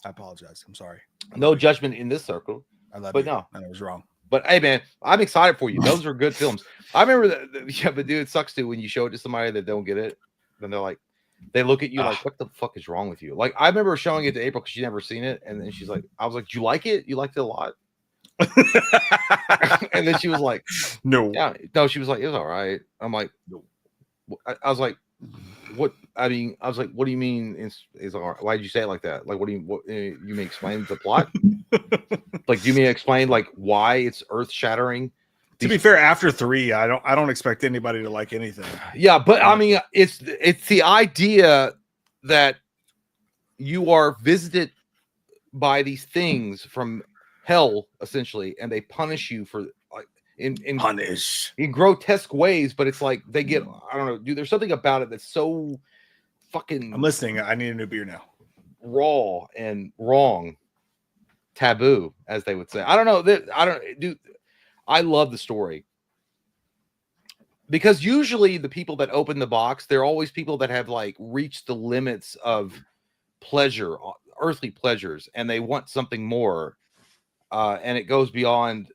I apologize. I'm sorry. No judgment in this circle. I love but you, no, and I was wrong. But hey, man, I'm excited for you. Those are good films. I remember that. Yeah, but dude, it sucks too when you show it to somebody that don't get it. Then they're like, they look at you like, what the fuck is wrong with you? Like, I remember showing it to April because she never seen it. And then she's like, I was like, do you like it? You liked it a lot. And then she was like, no. Yeah, no, she was like, it was all right. I'm like, no. I was like, what? I mean, I was like, what do you mean is all right? Why did you say it like that? Like, you may explain the plot? Like, do you mean explain like why it's earth shattering? To be fair, after 3, I don't expect anybody to like anything. Yeah, but I mean, it's the idea that you are visited by these things from hell, essentially, and they punish you for like in grotesque ways. But it's like they get, I don't know, dude. There's something about it that's so fucking. I'm listening. I need a new beer now. Raw and wrong, taboo, as they would say. I don't know. Dude. I love the story because usually the people that open the box, they're always people that have like reached the limits of pleasure, earthly pleasures, and they want something more. And it goes beyond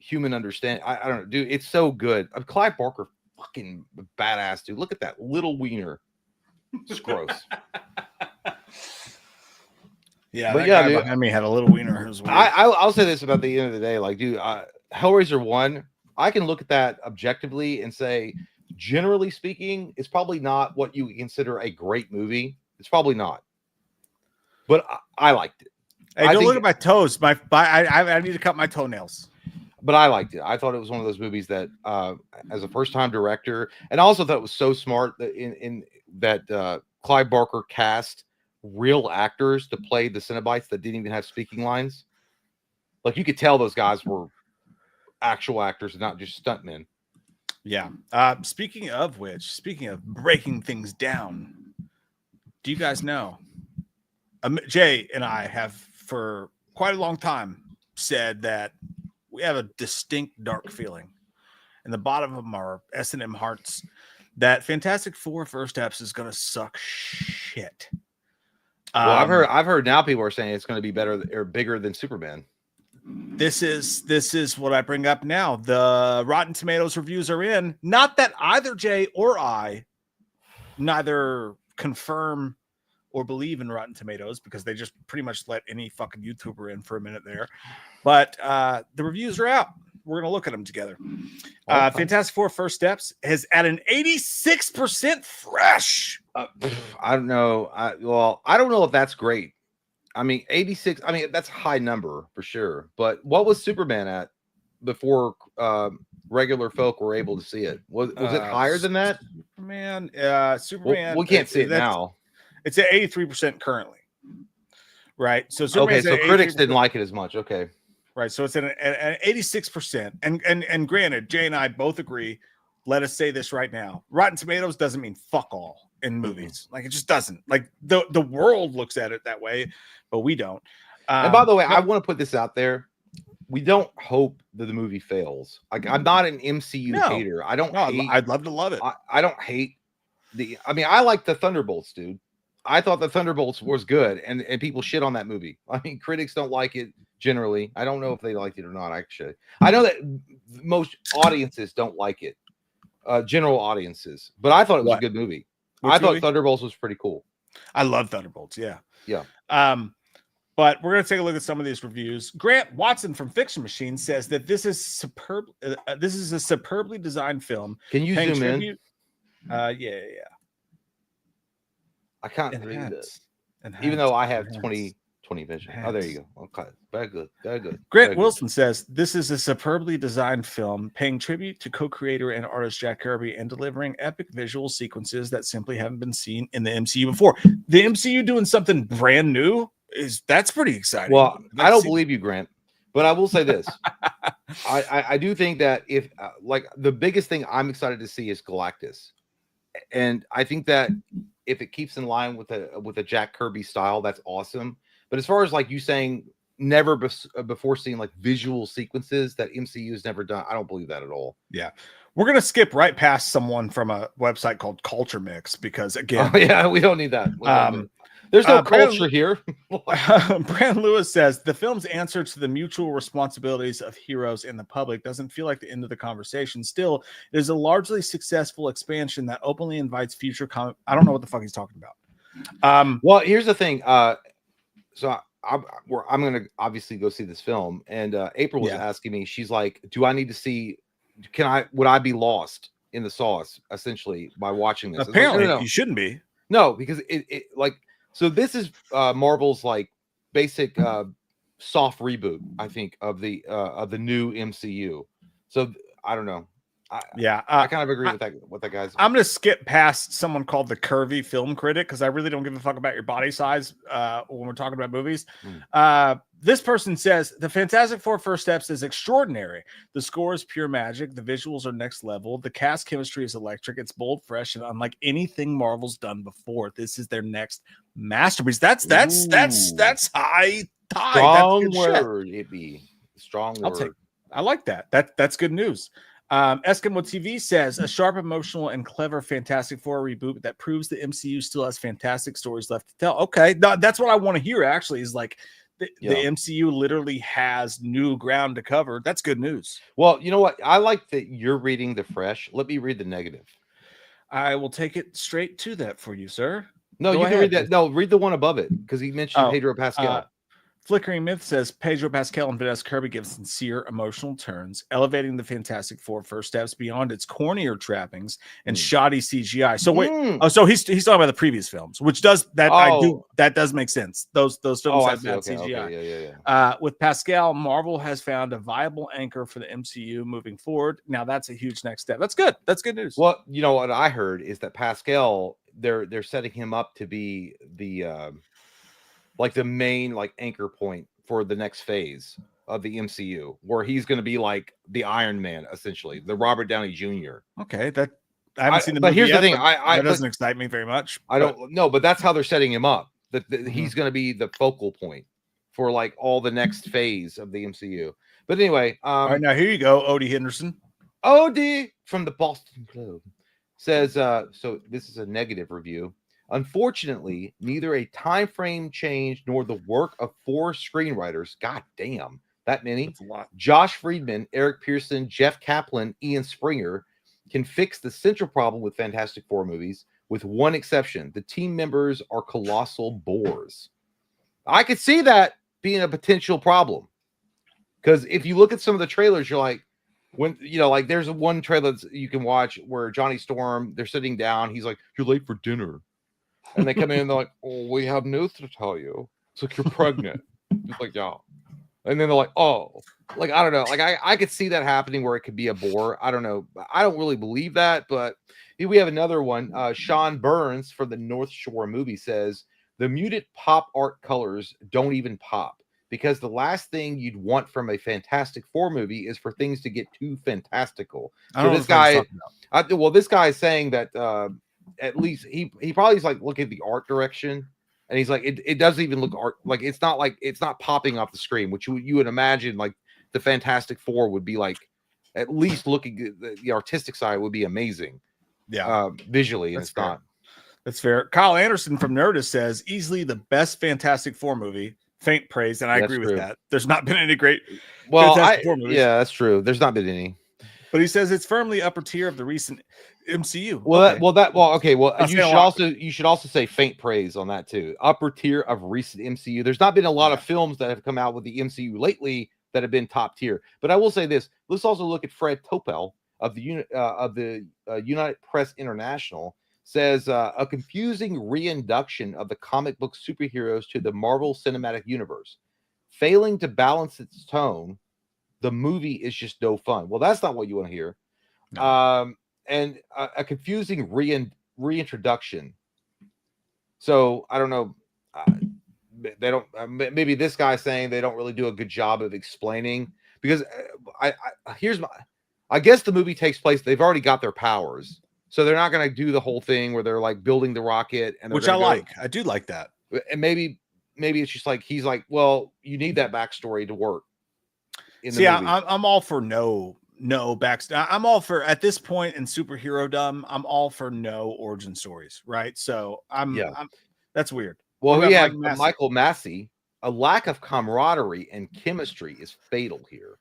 human understanding. I don't know, dude. It's so good. Clive Barker, fucking badass, dude. Look at that little wiener. It's gross. Yeah, but guy behind me had a little wiener. I'll say this about the end of the day, like, dude. Hellraiser 1, I can look at that objectively and say, generally speaking, it's probably not what you consider a great movie. It's probably not. But I liked it. Hey, don't look at my toes. I need to cut my toenails. But I liked it. I thought it was one of those movies that, as a first-time director, and I also thought it was so smart that in that Clive Barker cast real actors to play the Cenobites that didn't even have speaking lines. Like, you could tell those guys were actual actors and not just stuntmen. Yeah. Speaking of breaking things down, do you guys know Jay and I have for quite a long time said that we have a distinct dark feeling in the bottom of our S&M hearts that Fantastic Four First Steps is going to suck shit. Well, I've heard now people are saying it's going to be better or bigger than Superman. This is what I bring up now. The Rotten Tomatoes reviews are in. Not that either Jay or I neither confirm or believe in Rotten Tomatoes because they just pretty much let any fucking YouTuber in for a minute there. But the reviews are out. We're going to look at them together. Fantastic Four First Steps is at an 86% fresh. I don't know. I don't know if that's great. I mean, 86. I mean, that's a high number for sure. But what was Superman at before regular folk were able to see it? Was it higher than that? Superman. We can't see it now. It's at 83% currently. Right. So Superman's so critics didn't like it as much. Okay. Right, so it's at 86%, and granted, Jay and I both agree. Let us say this right now: Rotten Tomatoes doesn't mean fuck all in movies. Like it just doesn't. Like the world looks at it that way, but we don't. And by the way, I want to put this out there: we don't hope that the movie fails. Like I'm not an MCU hater. I don't. I'd love to love it. I don't hate the. I mean, I like the Thunderbolts, dude. I thought the Thunderbolts was good, and people shit on that movie. I mean, critics don't like it. Generally, I don't know if they liked it or not. Actually, I know that most audiences don't like it, general audiences. But I thought it was a good movie. I thought Thunderbolts was pretty cool. I love Thunderbolts. Yeah. But we're gonna take a look at some of these reviews. Grant Watson from Fiction Machine says that this is superb. This is a superbly designed film. Can you zoom in? Yeah. I can't read it, even though I have 20 vision. Oh, there you go. Okay, very good. Grant Wilson says this is a superbly designed film, paying tribute to co-creator and artist Jack Kirby and delivering epic visual sequences that simply haven't been seen in the MCU before. The MCU doing something brand new that's pretty exciting. Well, I don't believe you, Grant, but I will say this: I do think that if like the biggest thing I'm excited to see is Galactus, and I think that if it keeps in line with a Jack Kirby style, that's awesome. But as far as like you saying never before seeing like visual sequences that MCU has never done, I don't believe that at all. Yeah. We're going to skip right past someone from a website called Culture Mix because again, we don't need that. There's no culture here. Brand Lewis says the film's answer to the mutual responsibilities of heroes and the public doesn't feel like the end of the conversation. Still, it is a largely successful expansion that openly invites future I don't know what the fuck he's talking about. Well, here's the thing. So I'm going to obviously go see this film, and April was asking me. She's like, "Do I need to see? Would I be lost in the sauce essentially by watching this?" Apparently, like, no. You shouldn't be. No, because it like so. This is Marvel's like basic soft reboot, I think, of the new MCU. So I don't know. I kind of agree with that. What that guy's. I'm going to skip past someone called the Curvy Film Critic because I really don't give a fuck about your body size when we're talking about movies. This person says the Fantastic Four First Steps is extraordinary. The score is pure magic. The visuals are next level. The cast chemistry is electric. It's bold, fresh, and unlike anything Marvel's done before. This is their next masterpiece. That's high. Strong word, it be strong word. I like that. That's good news. Eskimo TV says a sharp, emotional, and clever Fantastic Four reboot that proves the MCU still has fantastic stories left to tell. Okay, that's what I want to hear. Actually, is like the MCU literally has new ground to cover. That's good news. Well, you know what? I like that you're reading the fresh. Let me read the negative. I will take it straight to that for you, sir. No, you can read that. No, read the one above it because he mentioned Pedro Pascal. Flickering Myth says Pedro Pascal and Vanessa Kirby give sincere emotional turns, elevating the Fantastic Four First Steps beyond its cornier trappings and shoddy CGI. So wait, so he's talking about the previous films, which does that that does make sense. Those films have bad CGI. Okay. With Pascal, Marvel has found a viable anchor for the MCU moving forward. Now that's a huge next step. That's good. That's good news. Well, you know what I heard is that Pascal, they're setting him up to be the like the main like anchor point for the next phase of the MCU, where he's going to be like the Iron Man, essentially, the Robert Downey Jr. Okay, that I haven't seen the movie. But here's yet, the thing, that doesn't excite me very much. I don't know, but that's how they're setting him up. That he's going to be the focal point for like all the next phase of the MCU. But anyway, all right, now here you go, Odie Henderson. Odie from the Boston Globe says, so this is a negative review. Unfortunately, neither a time frame change nor the work of 4 screenwriters, god damn, that many, That's a lot. Josh Friedman, Eric Pearson, Jeff Kaplan, Ian Springer, can fix the central problem with Fantastic Four movies, with one exception. The team members are colossal bores. I could see that being a potential problem. Because if you look at some of the trailers, you're like, when like there's one trailer that you can watch where Johnny Storm, they're sitting down, he's like, "You're late for dinner." And they come in and they're like, "Oh, we have news to tell you. It's like you're pregnant." It's like, yeah. And then they're like, "Oh," like, I don't know. Like I could see that happening where it could be a bore. I don't know. I don't really believe that, but here we have another one. Sean Burns from the North Shore movie says the muted pop art colors don't even pop because the last thing you'd want from a Fantastic Four movie is for things to get too fantastical. So this guy, this guy is saying that at least he probably is like looking at the art direction. And he's like, it doesn't even look art, like it's not popping off the screen, which you would imagine like the Fantastic Four would be like, at least looking the artistic side would be amazing. Yeah, visually, and that's it's fair. not. That's fair. Kyle Anderson from Nerdist says easily the best Fantastic Four movie. Faint praise, and I agree with that. There's not been any great Fantastic Four movies. Yeah, that's true. There's not been any. But he says it's firmly upper tier of the recent MCU. You should also say faint praise on that too. Upper tier of recent MCU. There's not been a lot of films that have come out with the MCU lately that have been top tier. But I will say this: let's also look at Fred Topel of the United Press International. Says a confusing reinduction of the comic book superheroes to the Marvel Cinematic Universe, failing to balance its tone. The movie is just no fun. Well, that's not what you want to hear. No. And a confusing reintroduction. So I don't know. They don't. Maybe this guy's saying they don't really do a good job of explaining because I guess the movie takes place. They've already got their powers, so they're not going to do the whole thing where they're like building the rocket. And which I like. I do like that. And maybe it's just like he's like, well, you need that backstory to work. See, I'm all for no backstory. I'm all for, at this point in superhero dumb, I'm all for no origin stories, right? So I'm that's weird. Well, we have Michael Massey. A lack of camaraderie and chemistry is fatal here.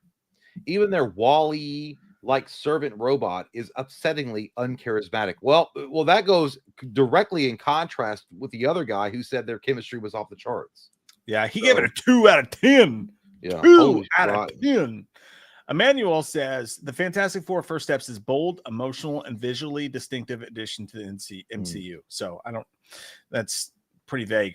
Even their Wall-E like servant robot is upsettingly uncharismatic. Well, that goes directly in contrast with the other guy who said their chemistry was off the charts. Yeah, he gave it a 2 out of 10. Yeah, 2 out of 10. Emmanuel says the Fantastic Four First Steps is bold, emotional, and visually distinctive addition to the MCU. So that's pretty vague.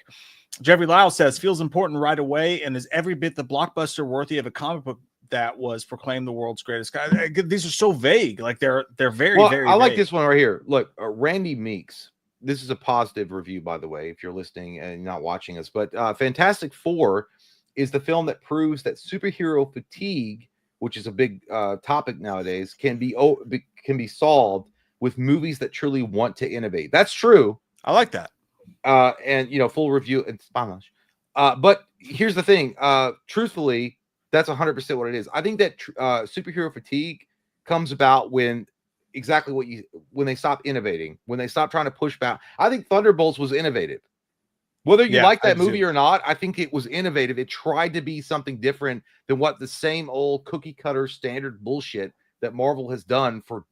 Jeffrey Lyle says feels important right away and is every bit the blockbuster worthy of a comic book that was proclaimed the world's greatest guy. These are so vague. Like they're very, very I like vague. this one right here. Look, Randy Meeks. This is a positive review, by the way, if you're listening and not watching us. But Fantastic Four is the film that proves that superhero fatigue, which is a big topic nowadays, can be solved with movies that truly want to innovate. That's true. I like that. And full review in Spanish. But here's the thing. Truthfully, that's 100% what it is. I think that superhero fatigue comes about when they stop innovating, when they stop trying to push back. I think Thunderbolts was innovative. Whether you like that movie or not, I think it was innovative. It tried to be something different than what the same old cookie cutter standard bullshit that Marvel has done for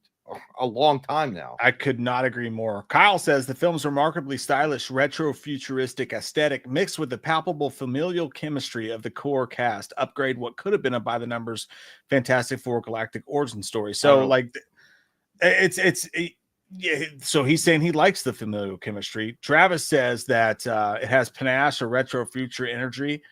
a long time now. I could not agree more. Kyle says the film's remarkably stylish, retro futuristic aesthetic mixed with the palpable familial chemistry of the core cast upgrade what could have been a by the numbers Fantastic Four galactic origin story. So yeah, so he's saying he likes the familial chemistry. Travis says that it has panache, a retro future energy,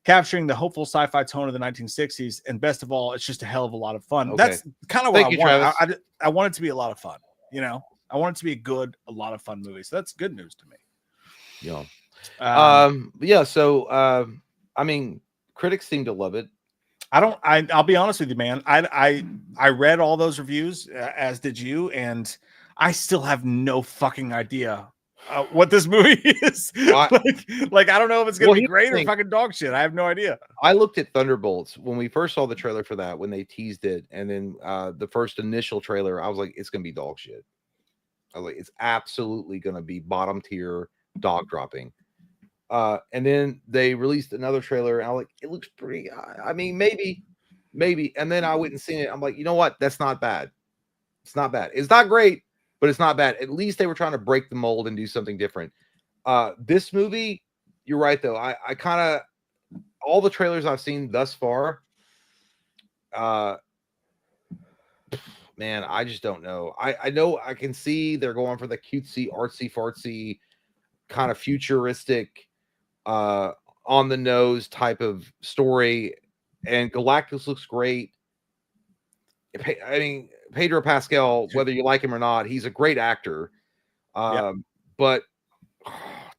capturing the hopeful sci-fi tone of the 1960s. And best of all, it's just a hell of a lot of fun. Okay. That's kind of what I want. I want it to be a lot of fun. I want it to be a lot of fun movie. So that's good news to me. Yeah. So, I mean, critics seem to love it. I'll be honest with you, man. I read all those reviews, as did you, and I still have no fucking idea what this movie is. I don't know if it's gonna be great or fucking dog shit. I have no idea. I looked at Thunderbolts when we first saw the trailer for that, when they teased it, and then the first initial trailer, I was like, it's gonna be dog shit. I was like, it's absolutely gonna be bottom tier dog dropping. And then they released another trailer, and I was like, it looks pretty. I mean, maybe. And then I went and seen it. I'm like, you know what? That's not bad. It's not bad. It's not great, but it's not bad. At least they were trying to break the mold and do something different. This movie, you're right though. I kind of all the trailers I've seen thus far. Man, I just don't know. I know I can see they're going for the cutesy, artsy, fartsy, kind of futuristic, on the nose type of story, and Galactus looks great. I mean, Pedro Pascal, whether you like him or not, he's a great actor. But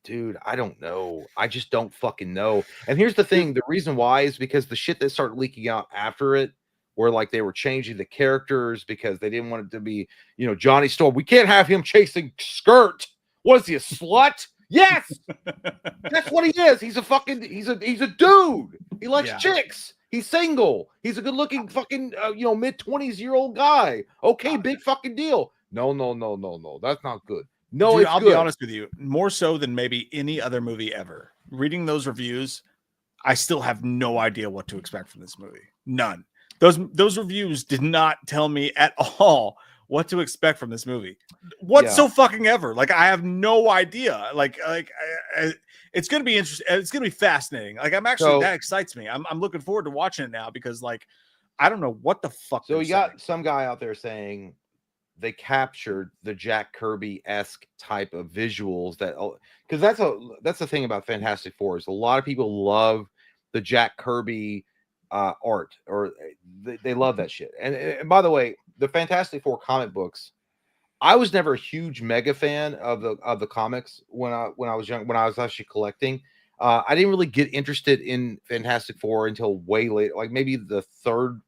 dude, I don't know. I just don't fucking know. And here's the thing: the reason why is because the shit that started leaking out after it, where like they were changing the characters because they didn't want it to be, Johnny Storm. We can't have him chasing Skirt. What is he, a slut? Yes, that's what he is. He's a fucking, he's a dude. He likes chicks. He's single. He's a good-looking fucking, mid-20s-year-old guy. Okay, big fucking deal. No. That's not good. No, dude, it's I'll good. be honest with you. More so than maybe any other movie ever. Reading those reviews, I still have no idea what to expect from this movie. None. Those reviews did not tell me at all what to expect from this movie. So fucking ever. Like, I have no idea. It's gonna be interesting. It's gonna be fascinating. Like, that excites me. I'm looking forward to watching it now because, like, I don't know what the fuck. So you got some guy out there saying they captured the Jack Kirby-esque type of visuals because that's the thing about Fantastic Four is a lot of people love the Jack Kirby art, or they love that shit. And by the way, the Fantastic Four comic books, I was never a huge mega fan of the comics when I was young, when I was actually collecting. I didn't really get interested in Fantastic Four until way late, like maybe the third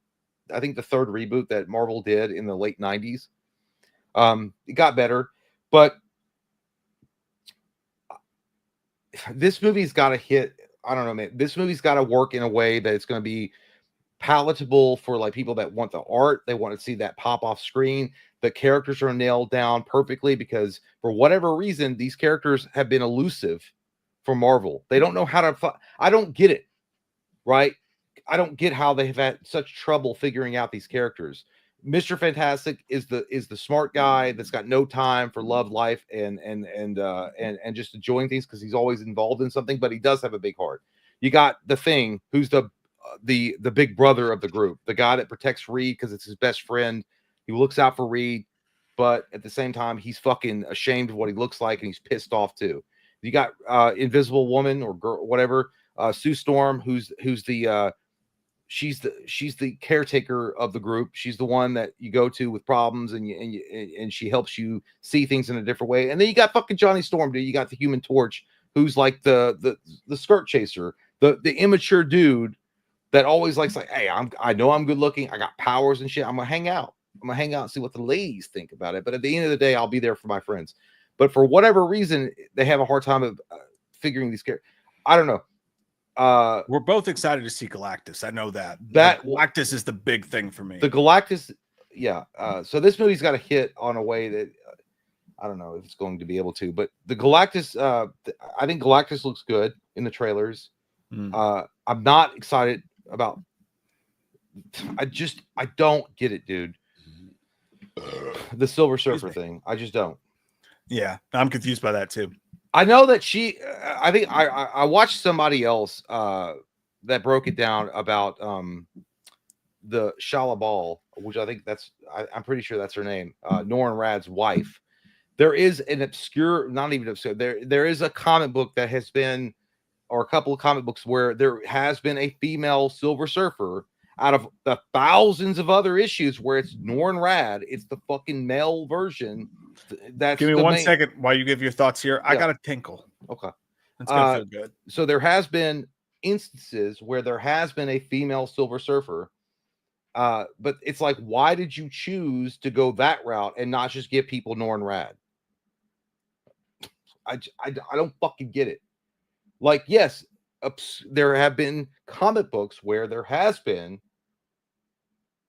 reboot that Marvel did in the late 90s. It got better, but this movie's got to hit. I don't know, man. This movie's got to work in a way that it's going to be palatable for like people that want the art. They want to see that pop off screen. The characters are nailed down perfectly because for whatever reason, these characters have been elusive for Marvel. They don't know how to. I don't get it, right? I don't get how they've had such trouble figuring out these characters. Mr. Fantastic is the smart guy that's got no time for love, life, and just enjoying things because he's always involved in something, but he does have a big heart. You got the Thing, who's the big brother of the group, the guy that protects Reed because it's his best friend. He looks out for Reed, but at the same time, he's fucking ashamed of what he looks like and he's pissed off too. You got Invisible Woman or girl, whatever, Sue Storm, who's the she's the caretaker of the group. She's the one that you go to with problems, and she helps you see things in a different way. And then you got fucking Johnny Storm, dude. You got the Human Torch, who's like the skirt chaser, the immature dude that always likes like, hey, I know I'm good looking. I got powers and shit. I'm gonna hang out and see what the ladies think about it. But at the end of the day, I'll be there for my friends. But for whatever reason, they have a hard time of figuring these characters. I don't know. We're both excited to see Galactus. I know that Galactus is the big thing for me. The Galactus, yeah. So this movie's got a hit on a way that I don't know if it's going to be able to, but the Galactus, I think Galactus looks good in the trailers. I'm not excited about. I don't get it, dude. The Silver Surfer thing, I just don't. Yeah, I'm confused by that too. I know that I think I watched somebody else that broke it down about the Shala Ball, which I think I'm pretty sure that's her name, Norrin Radd's wife. There is an obscure, not even obscure, there is a comic book that has been, or a couple of comic books where there has been a female Silver Surfer out of the thousands of other issues where it's Norrin Radd. It's the fucking male version. That's give me 1 second while you give your thoughts here. I got a tinkle. Okay. That's gonna feel good. So there has been instances where there has been a female Silver Surfer. But it's like, why did you choose to go that route and not just give people Norrin Radd? I don't fucking get it. Like, yes, there have been comic books where there has been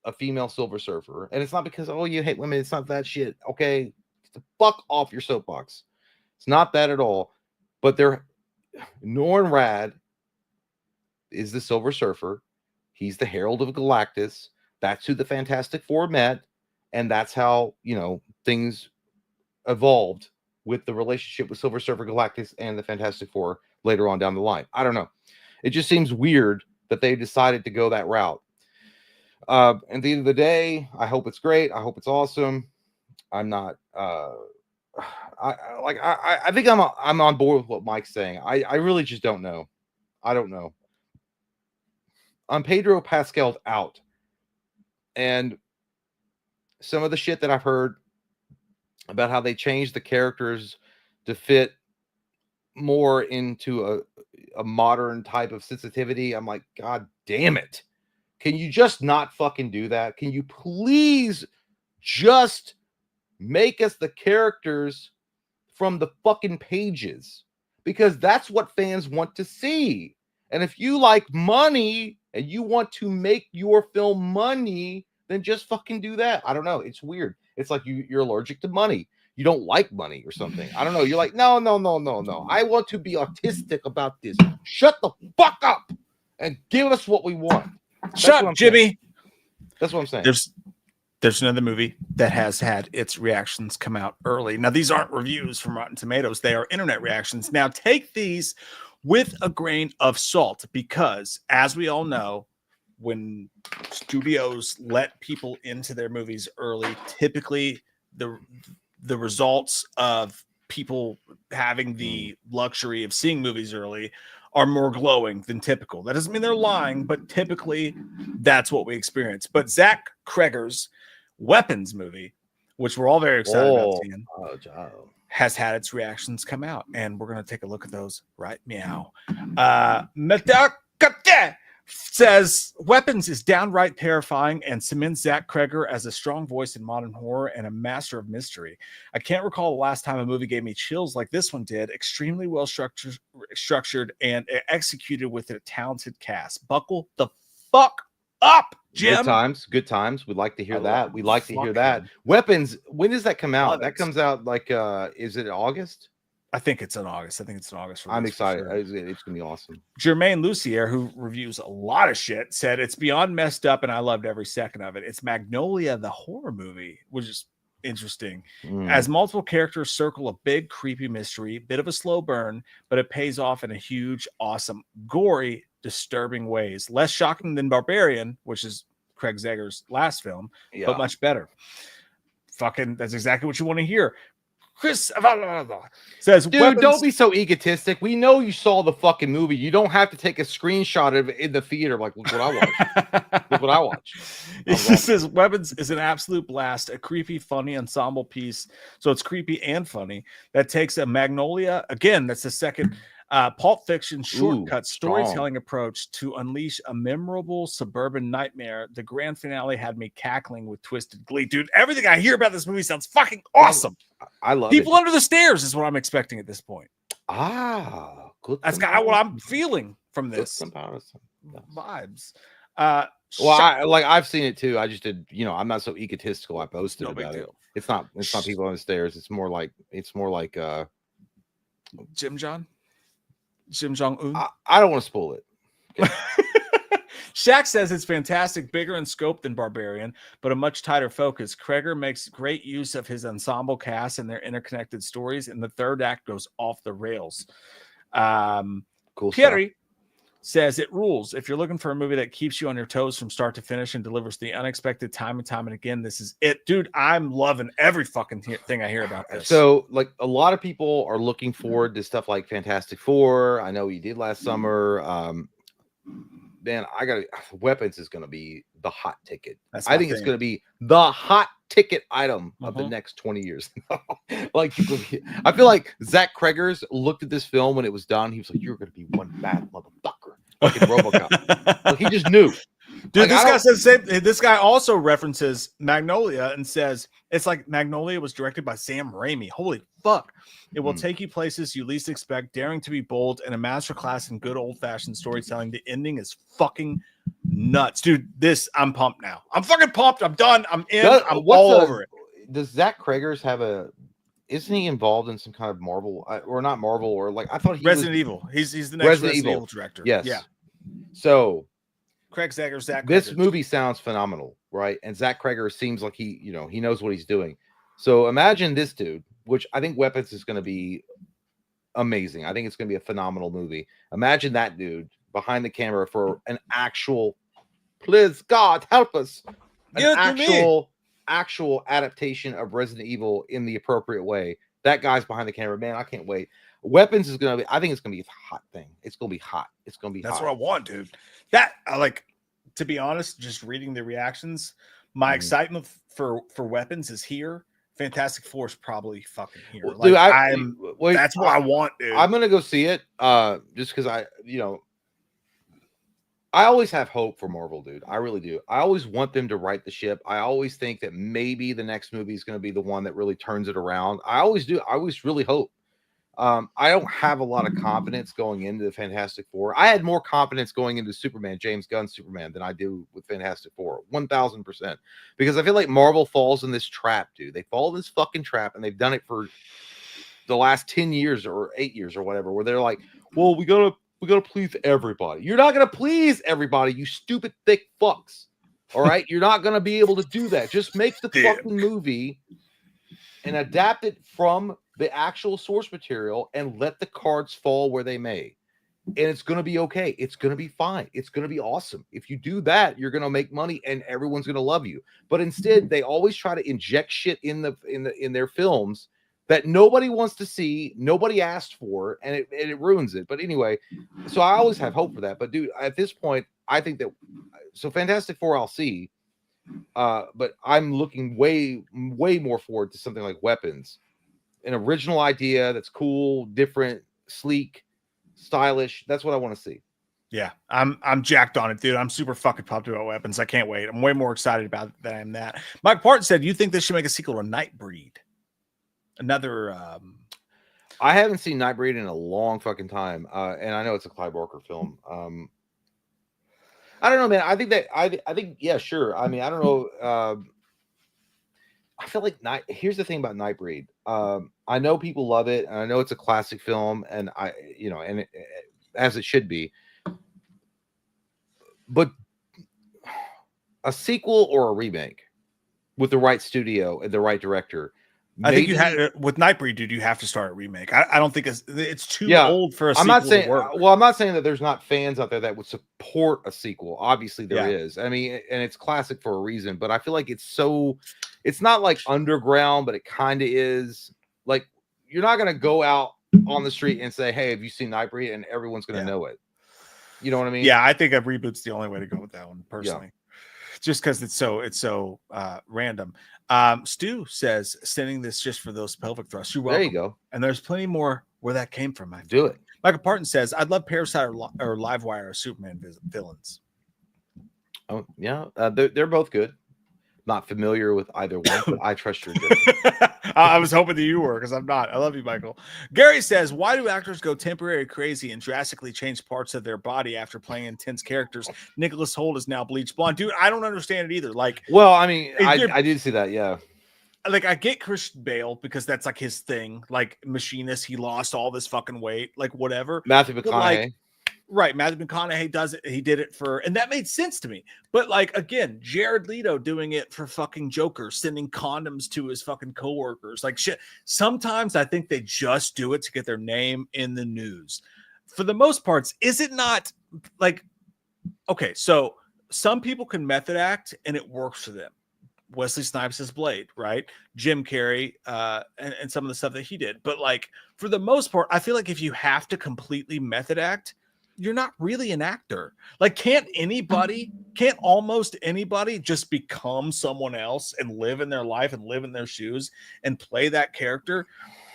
a female Silver Surfer, and it's not because, oh, you hate women. It's not that shit. Okay, fuck off your soapbox. It's not that at all. But Norrin Radd is the Silver Surfer. He's the Herald of Galactus. That's who the Fantastic Four met. and that's how things evolved with the relationship with Silver Surfer Galactus and the Fantastic Four later on down the line. I don't know. It just seems weird that they decided to go that route. At the end of the day, I hope it's great. I hope it's awesome. I'm not. I think I'm on board with what Mike's saying. I really just don't know. I don't know. Pedro Pascal's out, and some of the shit that I've heard about how they changed the characters to fit more into a modern type of sensitivity. I'm like, God damn it. Can you just not fucking do that? Can you please just make us the characters from the fucking pages? Because that's what fans want to see. And if you like money and you want to make your film money, then just fucking do that. I don't know. It's weird. It's like you're allergic to money. You don't like money or something. I don't know. You're like, no. I want to be autistic about this. Shut the fuck up and give us what we want. Shut up, Jimmy. Saying. That's what I'm saying. There's another movie that has had its reactions come out early. Now, these aren't reviews from Rotten Tomatoes. They are internet reactions. Now, take these with a grain of salt because, as we all know, when studios let people into their movies early, typically the results of people having the luxury of seeing movies early are more glowing than typical. That doesn't mean they're lying, but typically that's what we experience. But Zach Kreger's Weapons movie, which we're all very excited about seeing, has had its reactions come out, and we're going to take a look at those right meow. Says Weapons is downright terrifying and cements Zach Kreger as a strong voice in modern horror and a master of mystery. I can't recall the last time a movie gave me chills like this one did. Extremely well structured and executed with a talented cast. Buckle the fuck up, Jim. Good times. We'd like to hear that. We'd like to hear that. Weapons. When does that come out? That comes out like is it August? I think it's in August. I'm excited. Sure. It's gonna be awesome. Jermaine Lucier, who reviews a lot of shit, said it's beyond messed up, and I loved every second of it. It's Magnolia, the horror movie, which is interesting. As multiple characters circle a big, creepy mystery, bit of a slow burn, but it pays off in a huge, awesome, gory, disturbing ways. Less shocking than Barbarian, which is Craig Zeger's last film, but much better. Fucking, that's exactly what you want to hear. Chris says, dude, Weapons. Don't be so egotistic. We know you saw the fucking movie. You don't have to take a screenshot of it in the theater. Like, look what I watched. Look what I watched. He says, Weapons is an absolute blast, a creepy, funny ensemble piece. So it's creepy and funny. That takes a Magnolia. Again, that's the second Pulp Fiction shortcut storytelling approach to unleash a memorable suburban nightmare. The grand finale had me cackling with twisted glee. Dude, everything I hear about this movie sounds fucking awesome. I love People Under the Stairs is what I'm expecting at this point. Good. That's kind of what I'm feeling from this. Vibes. I've seen it too. I just did, I'm not so egotistical. I posted about it. It's not People on the Stairs. It's more like Jim Jong-un. I don't want to spoil it. Okay. Shaq says it's fantastic, bigger in scope than Barbarian, but a much tighter focus. Kreger makes great use of his ensemble cast and their interconnected stories, and the third act goes off the rails. Cool. Pierre says it rules. If you're looking for a movie that keeps you on your toes from start to finish and delivers the unexpected time and time and again, this is it. Dude, I'm loving every fucking thing I hear about this. So, like, a lot of people are looking forward to stuff like Fantastic Four. I know you did last summer. Man, Weapons is going to be the hot ticket. I think it's going to be the hot ticket item of the next 20 years. I feel like Zach Kreger's looked at this film when it was done. He was like, "You're going to be one bad motherfucker." Like in RoboCop. Like, he just knew. Dude, this guy also references Magnolia and says it's like Magnolia was directed by Sam Raimi. Holy fuck. It will take you places you least expect, daring to be bold, and a masterclass in good old-fashioned storytelling. The ending is fucking nuts. Dude, I'm pumped now. I'm fucking pumped. I'm done. I'm in. I'm all over it. Does Zach Kreger's isn't he involved in some kind of Marvel, or not Marvel, or like, I thought he Resident Evil. He's the next Resident Evil director. Yes. Yeah. So Craig Zeger, this movie sounds phenomenal. right? And Zach Cregger seems like he knows what he's doing. So imagine this dude, which I think Weapons is going to be amazing. I think it's going to be a phenomenal movie. Imagine that dude behind the camera for an actual, please God help us, an actual adaptation of Resident Evil in the appropriate way. That guy's behind the camera, man. I can't wait. Weapons is gonna be. I think it's gonna be a hot thing. It's gonna be hot. It's gonna be. That's hot. what I want, dude. That I like. To be honest, just reading the reactions, my excitement for Weapons is here. Fantastic Four is probably fucking here. Like, dude, that's what I want, dude. I'm gonna go see it. Just because I always have hope for Marvel, dude. I really do. I always want them to right the ship. I always think that maybe the next movie is going to be the one that really turns it around. I always do. I always really hope. I don't have a lot of confidence going into the Fantastic Four. I had more confidence going into Superman, James Gunn Superman, than I do with Fantastic Four. 1000%. Because I feel like Marvel falls in this trap, dude. They fall in this fucking trap, and they've done it for the last 10 years or 8 years or whatever, where they're like, well, we gotta please everybody. You're not gonna please everybody, you stupid thick fucks. All right, you're not gonna be able to do that. Just make the fucking movie and adapt it from the actual source material and let the cards fall where they may. And it's gonna be okay. It's gonna be fine. It's gonna be awesome. If you do that, you're gonna make money and everyone's gonna love you. But instead, they always try to inject shit in their films that nobody wants to see, nobody asked for, and it ruins it. But anyway, so I always have hope for that. But dude, at this point, I think that Fantastic Four I'll see, but I'm looking way more forward to something like Weapons, an original idea that's cool, different, sleek, stylish. That's what I want to see. Yeah, I'm jacked on it, dude. I'm super fucking pumped about Weapons. I can't wait. I'm way more excited about it than I am that. Mike Parton said, "You think they should make a sequel to Nightbreed?" Another I haven't seen Nightbreed in a long fucking time, and I know it's a Clive Barker film. I don't know, man. I think yeah, sure. I mean, I don't know. I feel like here's the thing about Nightbreed. I know people love it, and I know it's a classic film, and as it should be. But a sequel or a remake with the right studio and the right director. I think you had with Nightbreed, dude. You have to start a remake. I don't think it's too old for a sequel. I'm not saying. To work. Well, I'm not saying that there's not fans out there that would support a sequel. Obviously, there is. I mean, and it's classic for a reason. But I feel like it's not like underground, but it kind of is. Like you're not gonna go out on the street and say, "Hey, have you seen Nightbreed?" and everyone's gonna know it. You know what I mean? Yeah, I think a reboot's the only way to go with that one personally. Just because it's so random. Stu says, sending this just for those pelvic thrusts. You're welcome. There you go. And there's plenty more where that came from. Do it. Michael Parton says, I'd love Parasite or Livewire or Superman villains. Oh, yeah. They're both good. Not familiar with either one, but I trust your judgment. I was hoping that you were, because I'm not. I love you, Michael. Gary says, why do actors go temporary crazy and drastically change parts of their body after playing intense characters? Nicholas Hoult is now bleached blonde. Dude, I don't understand it either. Like, well, I mean, I did see that, yeah. Like, I get Christian Bale because that's like his thing. Like, Machinist, he lost all this fucking weight, like whatever. Matthew McConaughey. Right, Matthew McConaughey does it. He did it and that made sense to me. But like again, Jared Leto doing it for fucking Joker, sending condoms to his fucking coworkers, like shit. Sometimes I think they just do it to get their name in the news. For the most parts, is it not like okay? So some people can method act and it works for them. Wesley Snipes is Blade, right? Jim Carrey, and some of the stuff that he did. But like for the most part, I feel like if you have to completely method act, you're not really an actor. Like, can't almost anybody just become someone else and live in their life and live in their shoes and play that character?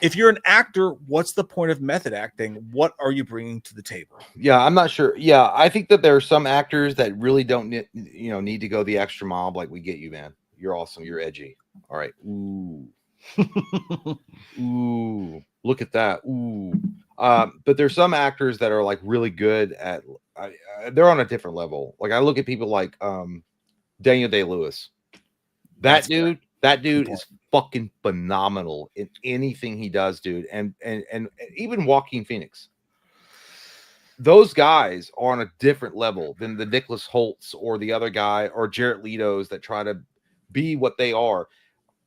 If you're an actor, what's the point of method acting? What are you bringing to the table? Yeah, I'm not sure. Yeah, I think that there are some actors that really don't need to go the extra mile. Like, we get you, man. You're awesome. You're edgy. All right. Ooh. Ooh. Look at that. Ooh. But there's some actors that are like really good at they're on a different level. Like I look at people like Daniel Day-Lewis. That dude is fucking phenomenal in anything he does, dude. And even Joaquin Phoenix. those guys are on a different level than the Nicholas Holtz or the other guy or Jared Leto's that try to be what they are.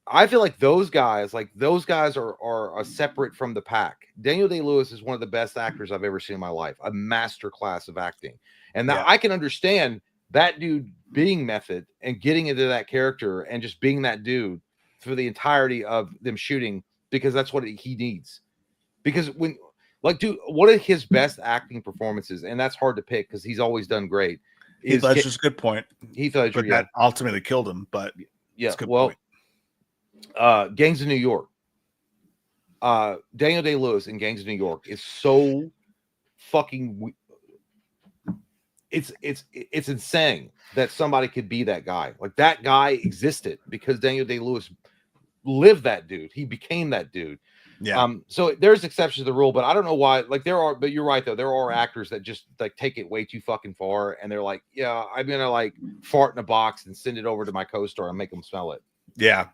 I feel like those guys are separate from the pack. Daniel Day-Lewis is one of the best actors I've ever seen in my life, a master class of acting. And now I can understand that dude being method and getting into that character and just being that dude for the entirety of them shooting, because that's what he needs. Because when, like, dude, one of his best acting performances, and that's hard to pick because he's always done great. Heath Ledger's a good point. Heath Ledger, but that ultimately killed him. But yeah, well, Gangs of New York. Daniel Day-Lewis in Gangs of New York is so fucking. It's insane that somebody could be that guy. Like, that guy existed because Daniel Day-Lewis lived that dude. He became that dude. Yeah. So there's exceptions to the rule, but I don't know why. Like, there are, but you're right though. There are actors that just like take it way too fucking far, and they're like, yeah, I'm gonna like fart in a box and send it over to my co-star and make them smell it. Yeah.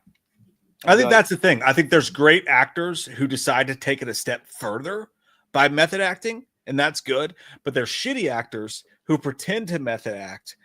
I think that's the thing. I think there's great actors who decide to take it a step further by method acting, and that's good. But there's shitty actors who pretend to method act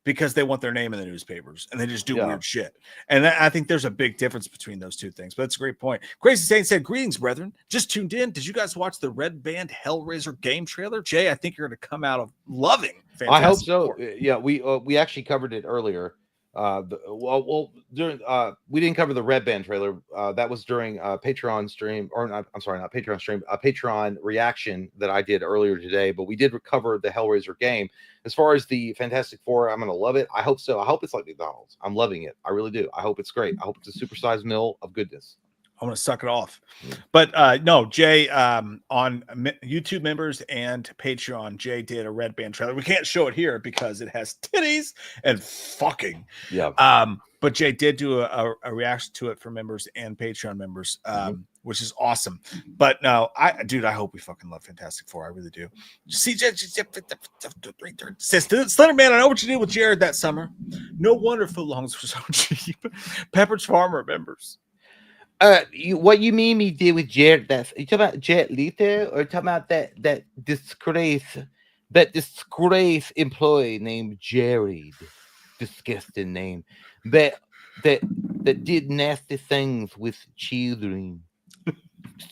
because they want their name in the newspapers and they just do weird shit. And I think there's a big difference between those two things. But that's a great point. Crazy Saint said, "Greetings, brethren. Just tuned in. Did you guys watch the Red Band Hellraiser game trailer?" Jay, I think you're going to come out of loving Fantastic I hope so. Four. Yeah, we actually covered it earlier. During we didn't cover the Red Band trailer. That was during Patreon stream, or not, I'm sorry, not Patreon stream, a Patreon reaction that I did earlier today. But we did recover the Hellraiser game. As far as the Fantastic Four, I'm gonna love it. I hope so. I hope it's like McDonald's. I'm loving it. I really do. I hope it's great. I hope it's a supersized meal of goodness. I want to suck it off. But no, Jay, on YouTube members and Patreon, Jay did a Red Band trailer. We can't show it here because it has titties and fucking. Yeah. But Jay did do a reaction to it for members and Patreon members, which is awesome. But no, I hope we fucking love Fantastic Four. I really do. CJ says, Slender Man, I know what you did with Jared that summer. No wonder footlongs were so cheap. Pepperidge Farm remembers. What you mean me did with Jared? You talking about Jared Leto, or talking about that disgrace employee named Jared? Disgusting name. That did nasty things with children.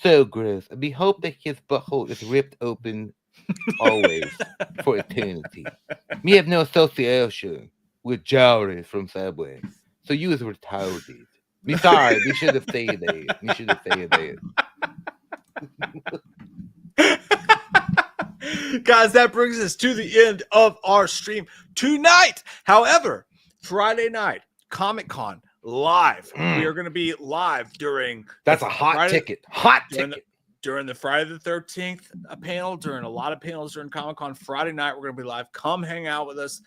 So gross. We hope that his butthole is ripped open always for eternity. We have no association with Jared from Subway, so you is retarded. Me sorry, we should have stayed there. We should have stayed there. Guys, that brings us to the end of our stream tonight. However, Friday night, Comic-Con live. We are going to be live during... That's a hot ticket. During the Friday the 13th panel, during a lot of panels during Comic-Con. Friday night, we're going to be live. Come hang out with us.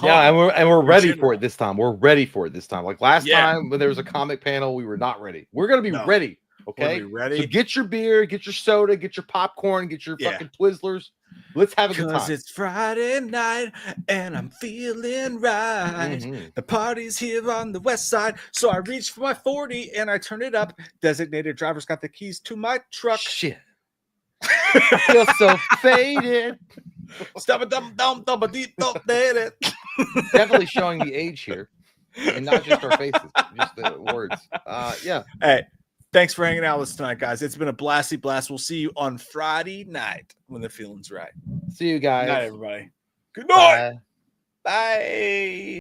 Yeah, and we're ready for it this time. We're ready for it this time. Like last time when there was a comic panel, we were not ready. We're gonna be ready. Okay, be ready. So get your beer, get your soda, get your popcorn, get your fucking Twizzlers. Let's have a good time. Because it's Friday night and I'm feeling right. The party's here on the west side, so I reach for my 40 and I turn it up. Designated driver's got the keys to my truck. Shit. I feel so faded. Definitely showing the age here, and not just our faces, just the words. Yeah. Hey, thanks for hanging out with us tonight, guys. It's been a blasty blast. We'll see you on Friday night when the feeling's right. See you guys. Good night, everybody. Good night. Bye.